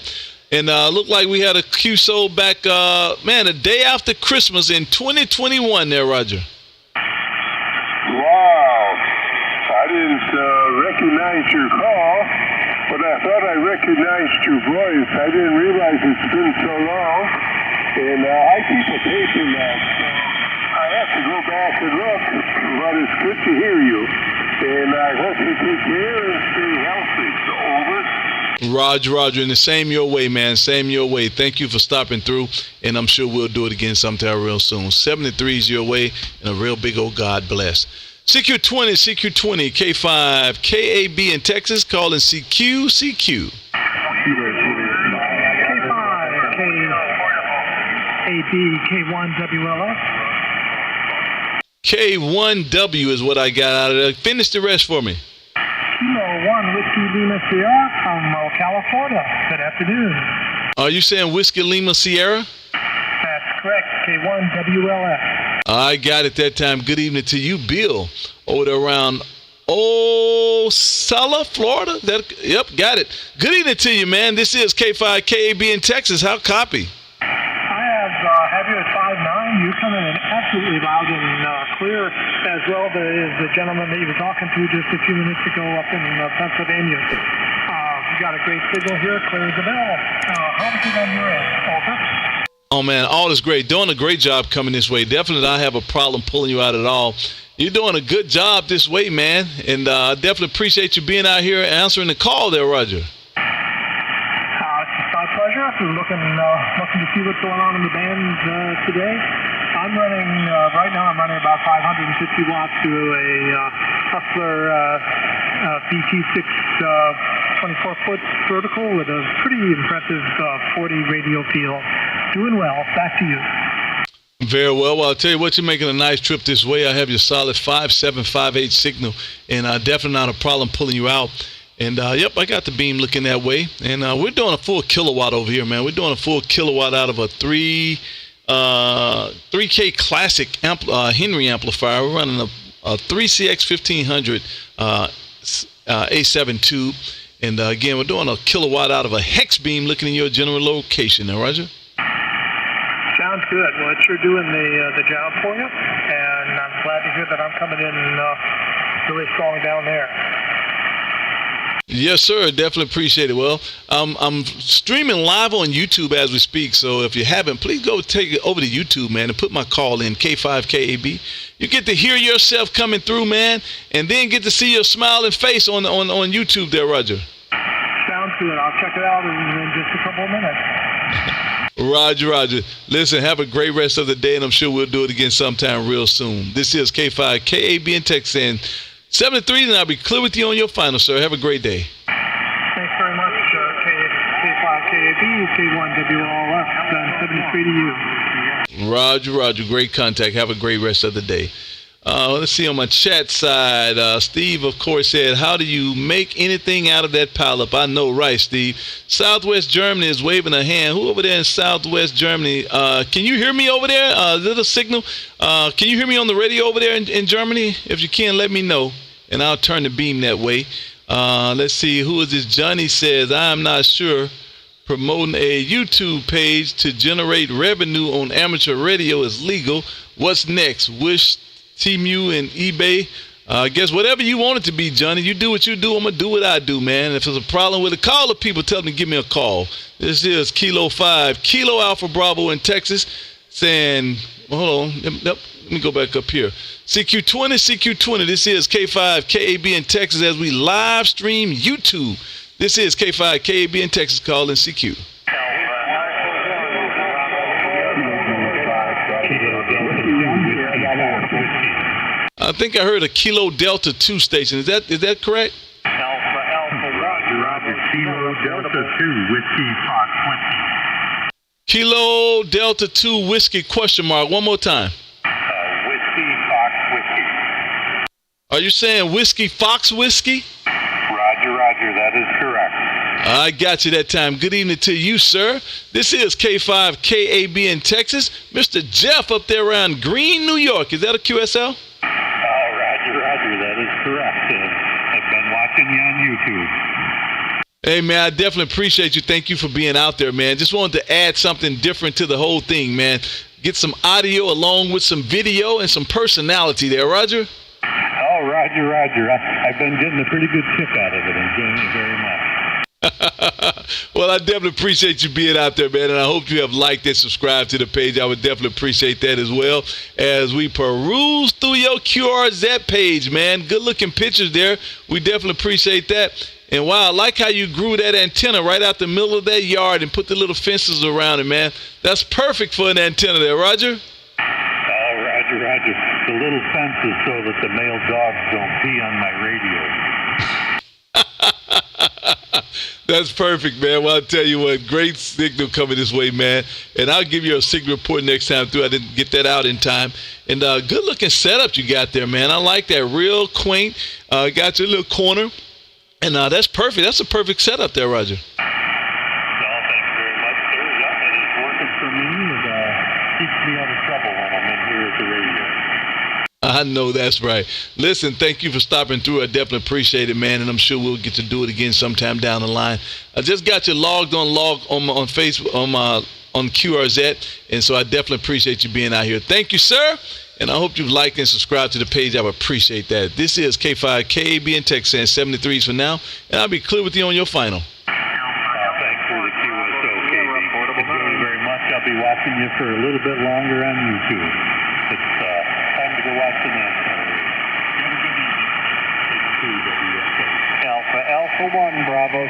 And looked like we had a QSO back, the day after Christmas in 2021 there, Roger. Wow. I didn't recognize your call, but I thought I recognized your voice. I didn't realize it's been so long. And I keep a paper now, so I have to go back and look. But it's good to hear you. And I hope you take care and stay healthy. So, over. Roger, and the same your way, man. Same your way. Thank you for stopping through, and I'm sure we'll do it again sometime real soon. 73's your way, and a real big old God bless. CQ20, K5, KAB in Texas, calling CQ. K5, KAB, K1, WLS. K1W is what I got out of there. Finish the rest for me. Kilo 1 Whiskey Lima Sierra from California. Good afternoon. Are you saying Whiskey Lima Sierra? That's correct. K1WLF. I got it that time. Good evening to you, Bill, over there around Ocala, Florida. Yep, got it. Good evening to you, man. This is K5KAB in Texas. How copy? I have you at 5'9". You're coming in absolutely loud and clear, as well as the gentleman that you were talking to just a few minutes ago up in Pennsylvania. You got a great signal here, clear as a bell. How is it on your end? Over. Oh, man, all is great. Doing a great job coming this way. Definitely not have a problem pulling you out at all. You're doing a good job this way, man, and I definitely appreciate you being out here answering the call there, Roger. It's my pleasure. We're looking to see what's going on in the band today. I'm running, right now I'm running about 550 watts through a Hustler BT6 24-foot vertical with a pretty impressive 40 radio field. Doing well. Back to you. Very well. Well, I'll tell you what, you're making a nice trip this way. I have your solid 5758 signal, and definitely not a problem pulling you out. And, yep, I got the beam looking that way. And we're doing a full kilowatt over here, man. We're doing a full kilowatt out of a 3K Classic Henry amplifier. We're running a 3CX 1500 A7 tube. And, again, we're doing a kilowatt out of a hex beam looking in your general location there, Roger. Sounds good. Well, it's sure doing the job for you, and I'm glad to hear that I'm coming in really strong down there. Yes, sir. Definitely appreciate it. Well, I'm streaming live on YouTube as we speak, so if you haven't, please go take it over to YouTube, man, and put my call in, K5KAB. You get to hear yourself coming through, man, and then get to see your smiling face on YouTube there, Roger. Sounds good. I'll check it out in just a couple of minutes. Roger. Listen, have a great rest of the day, and I'm sure we'll do it again sometime real soon. This is K5KAB in Texas, and 73, and I'll be clear with you on your final, sir. Have a great day. Thanks very much, K5KAB, K1WLF, and 73 to you. Roger. Great contact. Have a great rest of the day. Let's see on my chat side. Steve, of course, said, how do you make anything out of that pileup? I know, right, Steve? Southwest Germany is waving a hand. Who over there in Southwest Germany? Can you hear me over there? Is it a signal? Can you hear me on the radio over there in Germany? If you can, let me know, and I'll turn the beam that way. Let's see. Who is this? Johnny says, I'm not sure. Promoting a YouTube page to generate revenue on amateur radio is legal. What's next? Wish Temu and eBay. I guess whatever you want it to be, Johnny. You do what you do. I'm going to do what I do, man. If there's a problem with it, call the people. Tell them to give me a call. This is Kilo 5, Kilo Alpha Bravo in Texas, saying, hold on. Let me go back up here. CQ20. This is K5KAB in Texas as we live stream YouTube. This is K5KAB in Texas calling CQ. I think I heard a Kilo Delta 2 station. Is that correct? Roger. Kilo Delta 2 Whiskey Fox Whiskey. Kilo Delta 2 Whiskey question mark. One more time. Whiskey Fox Whiskey. Are you saying Whiskey Fox Whiskey? Roger. That is correct. I got you that time. Good evening to you, sir. This is K5KAB in Texas. Mr. Jeff up there around Green, New York. Is that a QSL? Roger. That is correct. I've been watching you on YouTube. Hey, man, I definitely appreciate you. Thank you for being out there, man. Just wanted to add something different to the whole thing, man. Get some audio along with some video and some personality there, Roger. Oh, Roger. I've been getting a pretty good kick out of it. Enjoying it very much. Well, I definitely appreciate you being out there, man, and I hope you have liked and subscribed to the page. I would definitely appreciate that as well as we peruse through your QRZ page, man. Good-looking pictures there. We definitely appreciate that. And wow, I like how you grew that antenna right out the middle of that yard and put the little fences around it, man. That's perfect for an antenna there, Roger. Oh, Roger. The little fence is so that the male dogs don't pee on my radio. That's perfect, man. Well, I'll tell you what, great signal coming this way, man. And I'll give you a signal report next time through. I didn't get that out in time. And good looking setup you got there, man. I like that. Real quaint. Got your little corner. And that's perfect. That's a perfect setup there, Roger. Well, thank you very much, sir. Yeah, it is working for me. It keeps me out of trouble when I'm in here at the radio. I know that's right. Listen, thank you for stopping through. I definitely appreciate it, man, and I'm sure we'll get to do it again sometime down the line. I just got you logged on Facebook on QRZ, and so I definitely appreciate you being out here. Thank you, sir, and I hope you've liked and subscribed to the page. I would appreciate that. This is K5 KAB in Texas, saying 73s for now, and I'll be clear with you on your final. Thanks for the QSO, KB. Thank you very much. I'll be watching you for a little bit longer on YouTube. It's time to go watch the NASCAR race. Alpha 1, Bravo.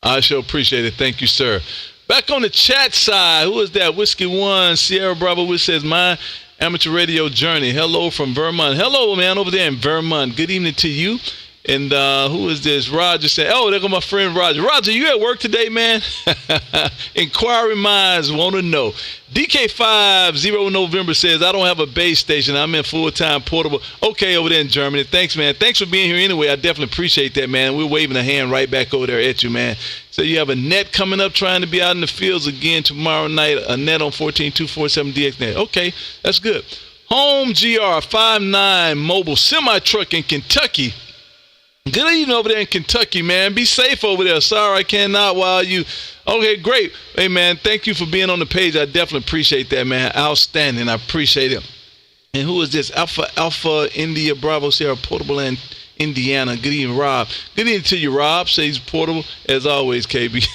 I sure appreciate it. Thank you, sir. Back on the chat side, who is that? Whiskey 1, Sierra Bravo, which says, my amateur radio journey. Hello from Vermont. Hello, man, over there in Vermont. Good evening to you. And who is this? Roger said, oh, there goes my friend Roger. Roger, you at work today, man? Inquiring minds want to know. DK50 November says, I don't have a base station. I'm in full-time portable. Okay, over there in Germany. Thanks, man. Thanks for being here anyway. I definitely appreciate that, man. We're waving a hand right back over there at you, man. So you have a net coming up trying to be out in the fields again tomorrow night, a net on 14247 DXNet. Okay, that's good. Home GR 59 mobile semi-truck in Kentucky. Good evening over there in Kentucky, man. Be safe over there. Sorry I cannot while you. Okay, great. Hey, man, thank you for being on the page. I definitely appreciate that, man. Outstanding. I appreciate it. And who is this? Alpha India Bravo Sierra Portable and Indiana. Good evening, Rob. Good evening to you, Rob. Says Portable. As always, KB.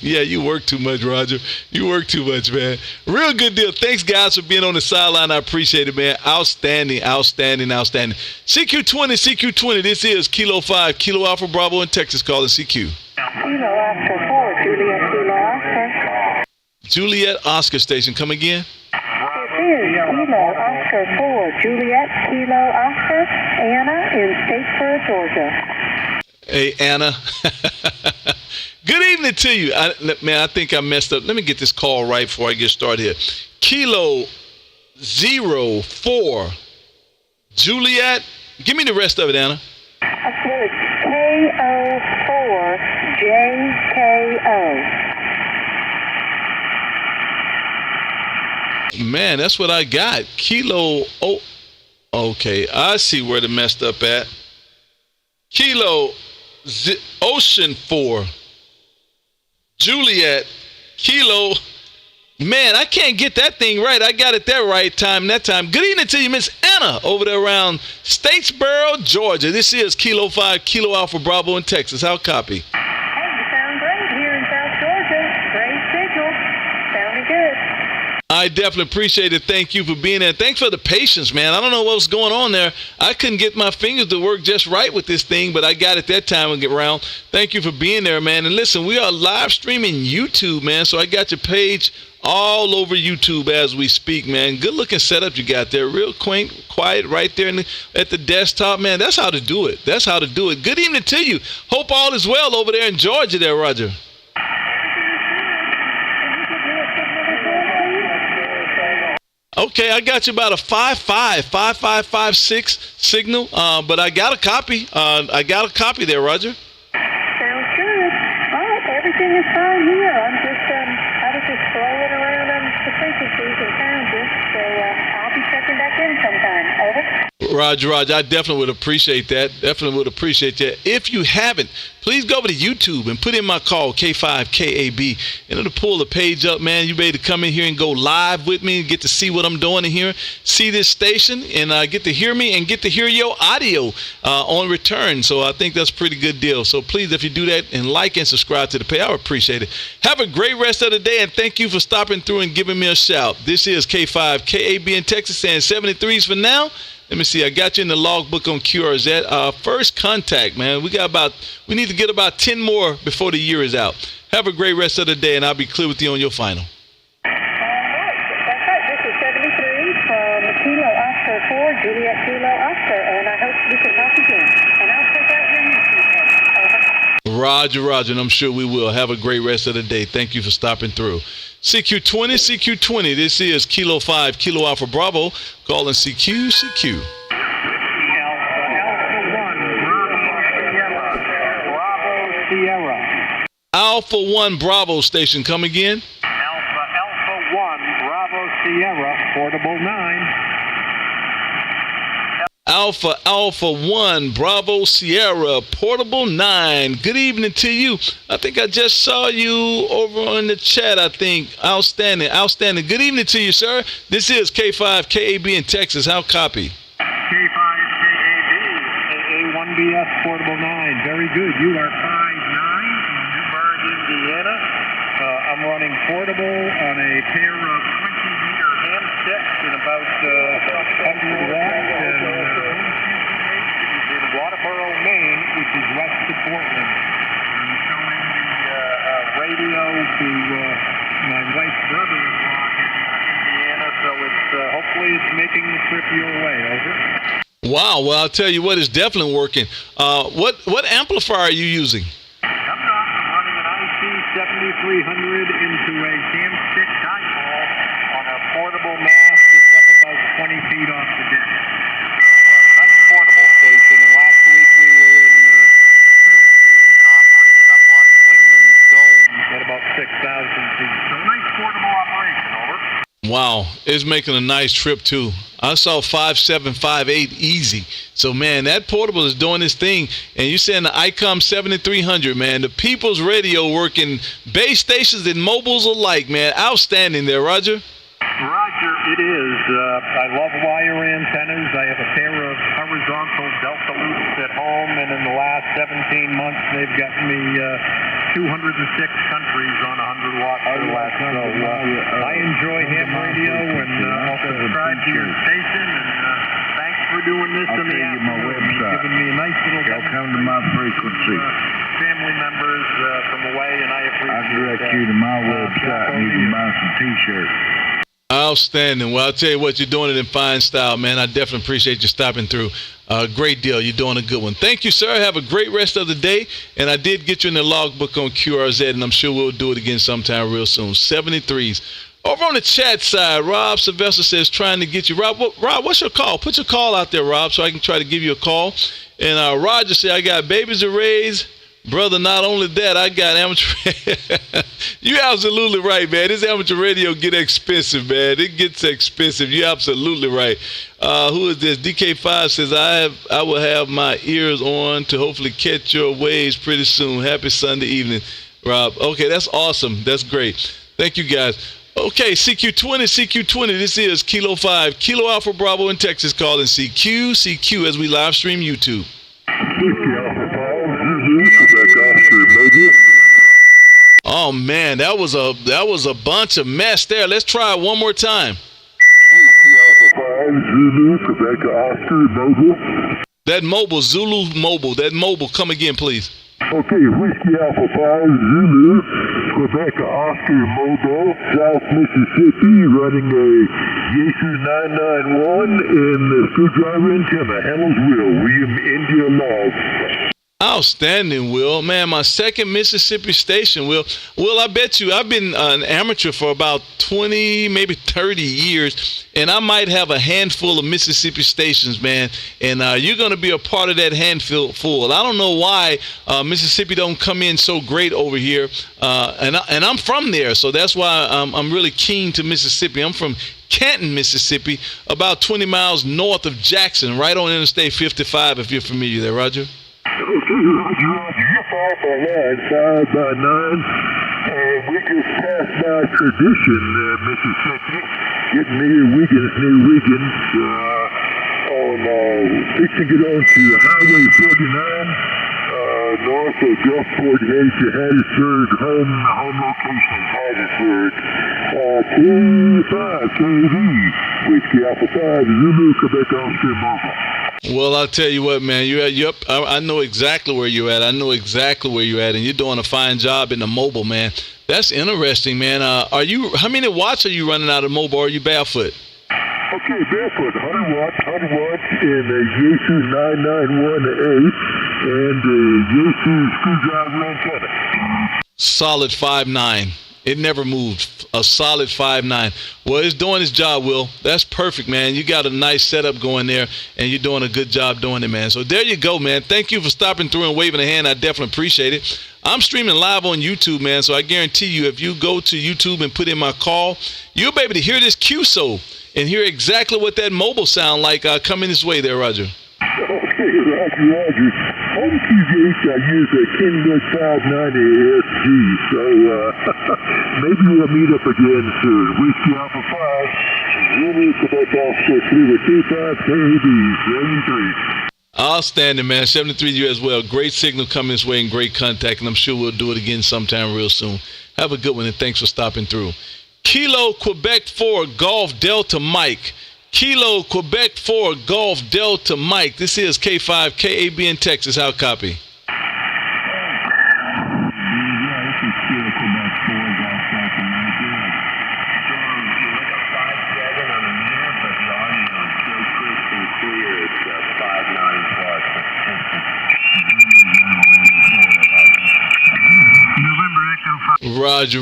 Yeah, you work too much, Roger. You work too much, man. Real good deal. Thanks, guys, for being on the sideline. I appreciate it, man. Outstanding, outstanding, outstanding. CQ20. This is Kilo 5, Kilo Alpha Bravo in Texas, calling CQ. Kilo Oscar 4, Juliet Kilo Oscar. Juliet Oscar Station. Come again? This is Kilo Oscar 4, Juliet Kilo Oscar, Anna in Statesboro, Georgia. Hey, Anna. Good evening to you. Man, I think I messed up. Let me get this call right before I get started here. Kilo 04, Juliet. Give me the rest of it, Anna. It's KO4 JKO. Man, that's what I got. Kilo. Oh, okay. I see where they messed up at. Kilo Ocean 4. Juliet. Kilo. Man, I can't get that thing right. I got it that time. Good evening to you, Miss Anna, over there around Statesboro, Georgia. This is Kilo 5, Kilo Alpha Bravo in Texas. How copy? Hey, you sound great here in South Georgia. Great signal. Sounding good. I definitely appreciate it. Thank you for being there. Thanks for the patience, man. I don't know what was going on there. I couldn't get my fingers to work just right with this thing, but I got it that time around. Thank you for being there, man. And listen, we are live streaming YouTube, man, so I got your page all over YouTube as we speak, man. Good looking setup you got there. Real quaint, quiet right there at the desktop, man. That's how to do it. That's how to do it. Good evening to you. Hope all is well over there in Georgia there, Roger. Okay, I got you about a 5556 signal, but I got a copy. I got a copy there, Roger. Sounds good. All right, everything is fine here. I was just scrolling around on the frequencies and found you, so I'll be checking back in sometime. Over. Roger, I definitely would appreciate that. If you haven't, please go over to YouTube and put in my call, K5KAB, and it'll pull the page up, man. You ready to come in here and go live with me and get to see what I'm doing in here, see this station, and get to hear me and get to hear your audio on return. So I think that's a pretty good deal. So please, if you do that and like and subscribe to the page, I would appreciate it. Have a great rest of the day, and thank you for stopping through and giving me a shout. This is K5KAB in Texas, saying 73s for now. Let me see. I got you in the logbook on QRZ. First contact, man. We need to get about 10 more before the year is out. Have a great rest of the day, and I'll be clear with you on your final. All right. That's right. This is 73 from Kilo Oscar 4, Juliet Kilo Oscar, and I hope we can talk again. And I'll check out your YouTube page. Over. Roger, Roger, and I'm sure we will. Have a great rest of the day. Thank you for stopping through. CQ20, CQ20. This is Kilo 5, Kilo Alpha Bravo. Calling CQ, CQ. Alpha 1 Bravo station, come again. Alpha 1 Bravo Sierra, portable 9. Alpha 1 Bravo Sierra, portable 9. Good evening to you. I think I just saw you over on the chat, I think. Outstanding, outstanding. Good evening to you, sir. This is K5 KAB in Texas. How copy? K5 KAB, AA1BS, portable 9. Very good. You are 5'9", in Newburgh, Indiana. I'm running portable on a pair of 20-meter hand sticks in about 100 watts. In Waterboro, Maine, which is west of Portland. I'm showing the radio to my wife's brother-in-law in Indiana, so it's hopefully it's making the trip your way. Over. Wow, well, I'll tell you what, it's definitely working. What amplifier are you using? I'm running an IC7300 into a camstick dipole on a portable mast that's up about 20 feet off the deck. Nice portable station, and last week we were in Tennessee and operated up on Quinlan's Dome at about 6,000 feet. So nice portable operation, over. Wow, it's making a nice trip too. I saw 5.7, 5.8 easy. So man, that portable is doing its thing. And you saying the ICOM 7300, man, the People's Radio working base stations and mobiles alike, man. Outstanding there, Roger. Roger, it is. I love wire antennas. I have a pair of horizontal Delta loops at home, and in the last 17 months, they've gotten me 206 countries on 100 watts or less. So I enjoy ham radio, and I'll subscribe to your station. And thanks for doing this in the afternoon. My website. Giving me a nice little. Y'all come to my frequency. Family members from away, and I appreciate I direct you to my website, and you can buy some T-shirts. Outstanding. Well, I'll tell you what, you're doing it in fine style, man. I definitely appreciate you stopping through. Great deal. You're doing a good one. Thank you, sir. Have a great rest of the day. And I did get you in the logbook on QRZ, and I'm sure we'll do it again sometime real soon. 73s. Over on the chat side, Rob Sylvester says trying to get you. Rob, what's your call? Put your call out there, Rob, so I can try to give you a call. And Roger said, I got babies to raise. Brother, not only that, I got amateur. You're absolutely right, man. This amateur radio get expensive, man. It gets expensive. You're absolutely right. Who is this? DK5 says, I will have my ears on to hopefully catch your waves pretty soon. Happy Sunday evening, Rob. Okay, that's awesome. That's great. Thank you, guys. Okay, CQ20. This is Kilo 5, Kilo Alpha Bravo in Texas, calling CQ as we live stream YouTube. Oh man, that was a bunch of mess there. Let's try it one more time. That mobile, Zulu mobile, that mobile, come again, please. Okay, Whiskey Alpha 5, Zulu, Quebec, Oscar, Mobile, South Mississippi, running a Yaesu 991 and the screwdriver antenna, Hamill's Wheel, William India Log. Outstanding, Will. Man, my second Mississippi station, Will. Will, I bet you I've been an amateur for about 20, maybe 30 years, and I might have a handful of Mississippi stations, man, and you're going to be a part of that handful. I don't know why Mississippi don't come in so great over here, and I'm from there, so that's why I'm really keen to Mississippi. I'm from Canton, Mississippi, about 20 miles north of Jackson, right on Interstate 55, if you're familiar there, Roger. Okay, Roger. You're 5 by 9, and we just passed by Tradition, Mississippi, getting near Wiggins, fixing to get on to Highway 49, north of Gulfport, to Hattiesburg, home location is Hattiesburg, K5, KV, Whiskey Alpha 5, Zulu, Quebec, Oscar, Mobile. Well, I'll tell you what, man. I know exactly where you're at. And you're doing a fine job in the mobile, man. That's interesting, man. How many watts are you running out of mobile, or are you barefoot? Okay, barefoot, 100 watts in a Yaesu 991A, and J2 screwdriver antenna. Solid 5'9". It never moved. A solid 5'9". Well, it's doing its job, Will. That's perfect, man. You got a nice setup going there, and you're doing a good job doing it, man. So there you go, man. Thank you for stopping through and waving a hand. I definitely appreciate it. I'm streaming live on YouTube, man, so I guarantee you if you go to YouTube and put in my call, you'll be able to hear this QSO and hear exactly what that mobile sound like coming this way there, Roger. Okay, Roger. On QGH, I use a Kenwood 590 SG, so maybe we'll meet up again soon. Whiskey Alpha 5, Zulu Quebec Officer 3 with 25 KB, 73. Outstanding, man. 73 you as well. Great signal coming this way and great contact, and I'm sure we'll do it again sometime real soon. Have a good one, and thanks for stopping through. Kilo Quebec 4 Golf Delta Mike. Kilo Quebec 4 Golf Delta Mike. This is K5 KAB in Texas. How copy?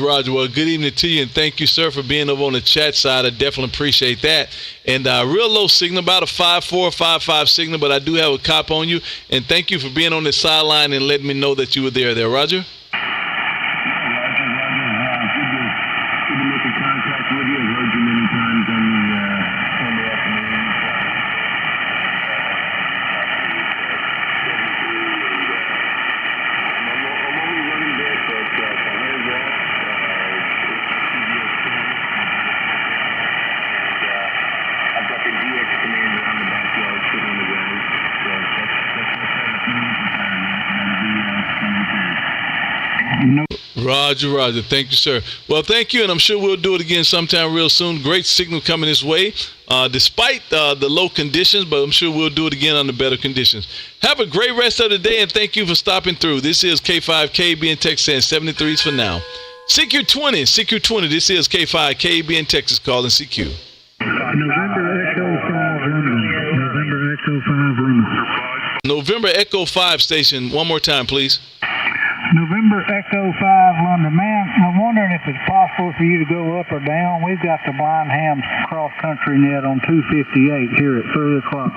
Roger. Well, good evening to you, and thank you, sir, for being over on the chat side. I definitely appreciate that. And real low signal, about a 5.4, 5.5 signal, but I do have a cop on you. And thank you for being on the sideline and letting me know that you were there, Roger. Good to make contact with you. I've heard you many times on the afternoon. I'm only running back, but behind that, I've got the DX Commander on the backyard sitting on the ground. So that's what kind of thing Roger. Thank you, sir. Well, thank you, and I'm sure we'll do it again sometime real soon. Great signal coming this way, despite the low conditions, but I'm sure we'll do it again under better conditions. Have a great rest of the day, and thank you for stopping through. This is K5 KB in Texas, and 73s for now. CQ20, this is K5 KB in Texas, calling CQ. November Echo 5 Lima. November Echo 5 station, one more time, please. November Echo 5 London. Man, I'm wondering if it's possible for you to go up or down. We've got the Blind Hams cross-country net on 258 here at 3 o'clock.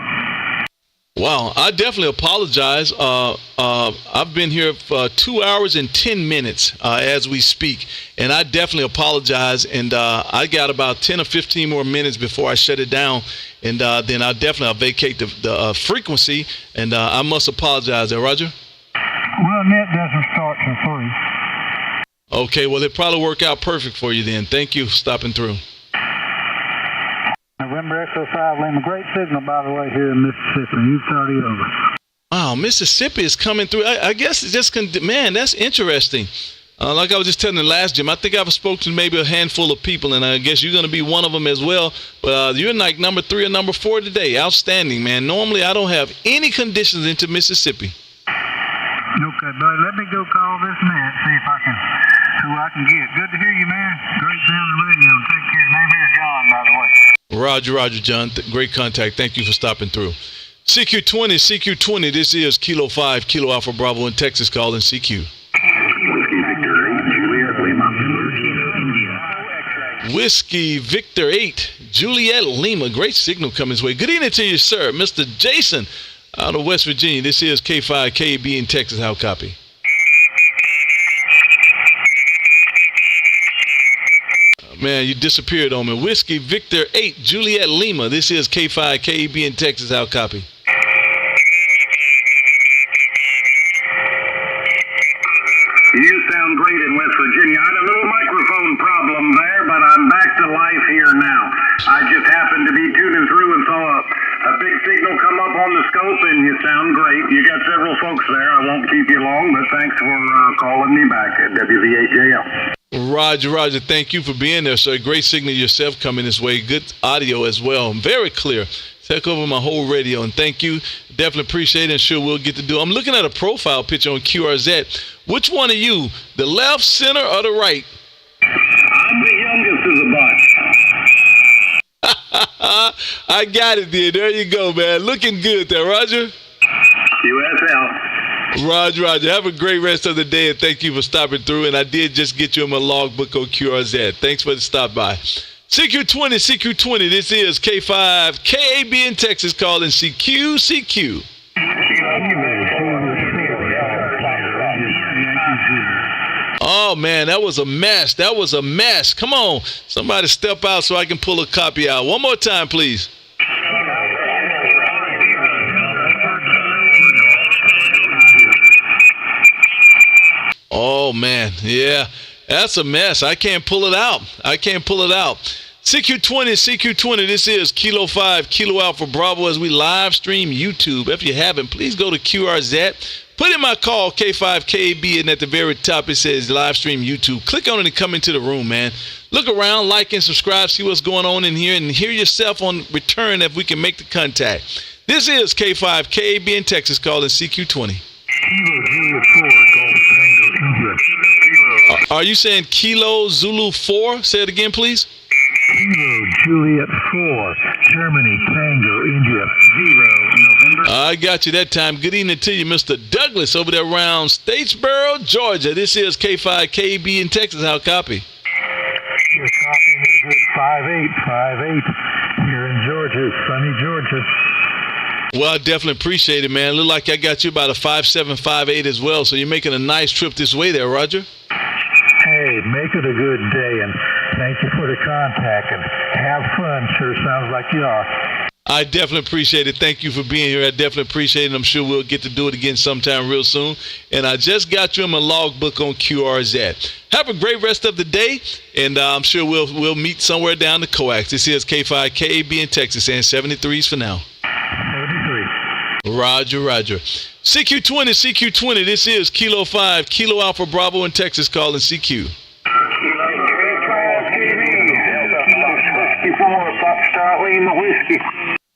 Wow, I definitely apologize. I've been here for 2 hours and 10 minutes as we speak, and I definitely apologize. And I got about 10 or 15 more minutes before I shut it down, and then I'll vacate the frequency, and I must apologize there, Roger. Well, net doesn't start till 3. Okay, well, it probably work out perfect for you then. Thank you for stopping through. November Echo 5 Lima. Great signal, by the way, here in Mississippi. U30 over. Wow, Mississippi is coming through. I guess it's just, man, that's interesting. Like I was just telling the last Jim, I think I've spoken to maybe a handful of people, and I guess you're going to be one of them as well. But you're like number 3 or number 4 today. Outstanding, man. Normally, I don't have any conditions into Mississippi. Okay, buddy, let me go call this net, see if I can, who I can get. Good to hear you, man. Great sounding radio. Take care. Name here is John, by the way. Roger, John. Great contact. Thank you for stopping through. CQ20, this is Kilo 5, Kilo Alpha Bravo in Texas, calling CQ. Whiskey Victor 8, Juliet Lima. Great signal coming his way. Good evening to you, sir. Mr. Jason out of West Virginia. This is K5 KB in Texas. How copy? Man, you disappeared on me. Whiskey Victor 8, Juliet Lima. This is K5 KB in Texas. How copy? You sound great in West Virginia. I had a little microphone problem there, but I'm back to life here now. I just happened to be tuning through and saw a big signal come up on the scope, and you sound great. You got several folks there. I won't keep you long, but thanks for calling me back at WVHJL. Roger. Thank you for being there, sir. Great signal yourself coming this way. Good audio as well. Very clear. Take over my whole radio, and thank you. Definitely appreciate it, and sure we'll get to do. I'm looking at a profile picture on QRZ. Which one are you, the left, center, or the right? I'm the youngest of the bunch. I got it, dude. There you go, man. Looking good there, Roger. USL. Roger, Roger. Have a great rest of the day, and thank you for stopping through. And I did just get you in my logbook on QRZ. Thanks for the stop by. CQ20, CQ20. This is K5, KAB in Texas calling CQ. Oh, man, that was a mess. That was a mess. Come on. Somebody step out so I can pull a copy out. One more time, please. Oh, man. Yeah, that's a mess. I can't pull it out. CQ20. This is Kilo 5, Kilo Alpha Bravo as we live stream YouTube. If you haven't, please go to QRZ. Put in my call, K5 KAB, and at the very top it says live stream YouTube. Click on it and come into the room, man. Look around, like and subscribe, see what's going on in here, and hear yourself on return if we can make the contact. This is K5 KAB in Texas calling CQ20. Are you saying Kilo Zulu 4? Say it again, please. Kilo Juliet 4, Germany, Tango, India, 0, November. I got you that time. Good evening to you, Mr. Douglas, over there around Statesboro, Georgia. This is K5 KAB in Texas. How copy? Your copy is good. 5858 here in Georgia, sunny Georgia. Well, I definitely appreciate it, man. Look like I got you about a 5758 as well, so you're making a nice trip this way there, Roger. Hey, make it a good day, and thank you for the contact, and have fun. Sure sounds like you are. I definitely appreciate it. Thank you for being here. I definitely appreciate it. I'm sure we'll get to do it again sometime real soon. And I just got you in my logbook on QRZ. Have a great rest of the day, and I'm sure we'll meet somewhere down the coax. This is K5 KAB in Texas, and 73s for now. 73. Roger. CQ20. This is Kilo 5, Kilo Alpha Bravo in Texas calling CQ. Foxtrot Lima Whiskey.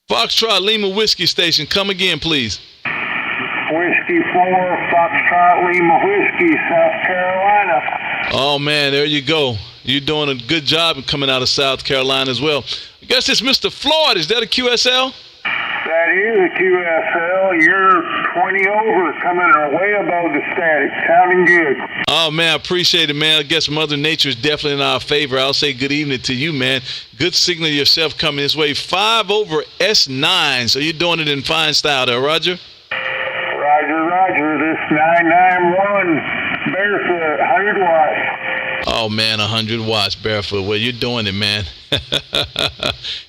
Foxtrot Lima Whiskey Station. Come again, please. Whiskey 4, Foxtrot Lima Whiskey, South Carolina. Oh, man, there you go. You're doing a good job of coming out of South Carolina as well. I guess it's Mr. Floyd. Is that a QSL? That is a QSL. You're 20 over, coming way above the static. Sounding good. Oh, man, I appreciate it, man. I guess Mother Nature is definitely in our favor. I'll say good evening to you, man. Good signal yourself coming this way. 5 over S9. So you're doing it in fine style there, Roger? Roger. This 991 barefoot, 100 watts. Oh, man, 100 watts barefoot. Well, you're doing it, man.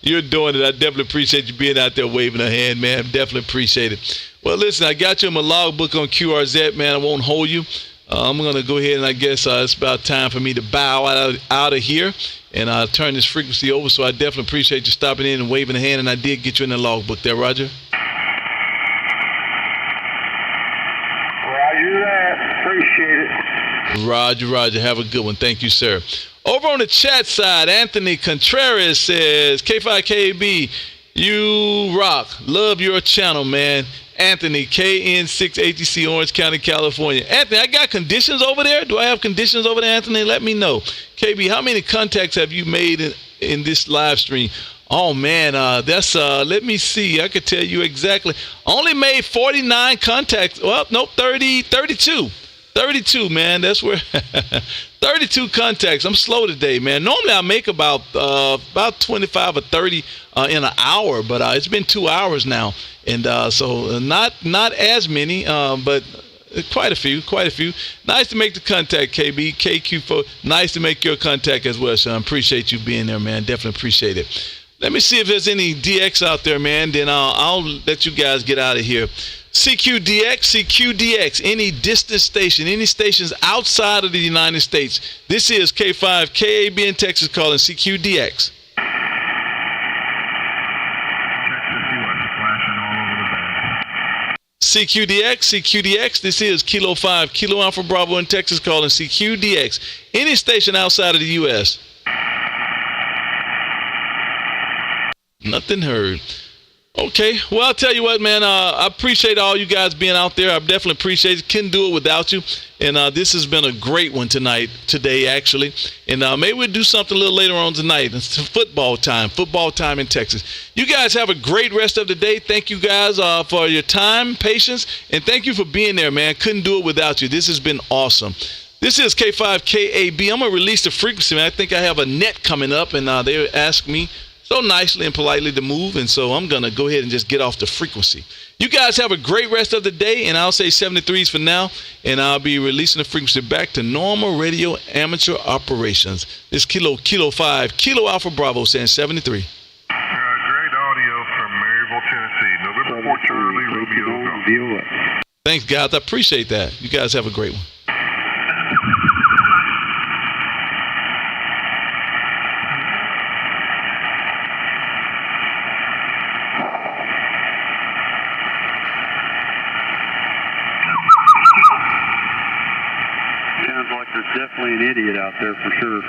You're doing it. I definitely appreciate you being out there waving a hand, man. Definitely appreciate it. Well, listen, I got you in my logbook on QRZ, man. I won't hold you. I'm going to go ahead and I guess it's about time for me to bow out of here and turn this frequency over. So I definitely appreciate you stopping in and waving a hand, and I did get you in the logbook there, Roger. Roger that. Appreciate it. Roger. Have a good one. Thank you, sir. Over on the chat side, Anthony Contreras says, K5 KAB, you rock. Love your channel, man. Anthony, KN6ATC, Orange County, California. Anthony, I got conditions over there. Do I have conditions over there, Anthony? Let me know. KB, how many contacts have you made in this live stream? Oh, man, that's, let me see. I could tell you exactly. Only made 49 contacts. Well, nope, 32. 32, man. That's where 32 contacts. I'm slow today, man. Normally I make about 25 or 30 in an hour, but it's been 2 hours now, and so not as many, but quite a few. Nice to make the contact, KB KQ4. Nice to make your contact as well, son. Appreciate you being there, man. Definitely appreciate it. Let me see if there's any DX out there, man. Then I'll let you guys get out of here. CQDX, any distant station, any stations outside of the United States. This is K5 KAB in Texas calling CQDX. CQDX, this is Kilo 5, Kilo Alpha Bravo in Texas calling CQDX. Any station outside of the U.S. Nothing heard. Okay, well, I'll tell you what, man. I appreciate all you guys being out there. I definitely appreciate it. Couldn't do it without you. And this has been a great one today, actually. And maybe we'll do something a little later on tonight. It's football time in Texas. You guys have a great rest of the day. Thank you guys for your time, patience, and thank you for being there, man. Couldn't do it without you. This has been awesome. This is K5KAB. I'm going to release the frequency, man. I think I have a net coming up, and they asked me so nicely and politely to move, and so I'm going to go ahead and just get off the frequency. You guys have a great rest of the day, and I'll say 73s for now, and I'll be releasing the frequency back to normal radio amateur operations. This Kilo 5, Kilo Alpha Bravo saying 73. Great audio from Maryville, Tennessee. November 4 Charlie, Romeo Viola. Thanks, guys. I appreciate that. You guys have a great one. Sounds like there's definitely an idiot out there for sure.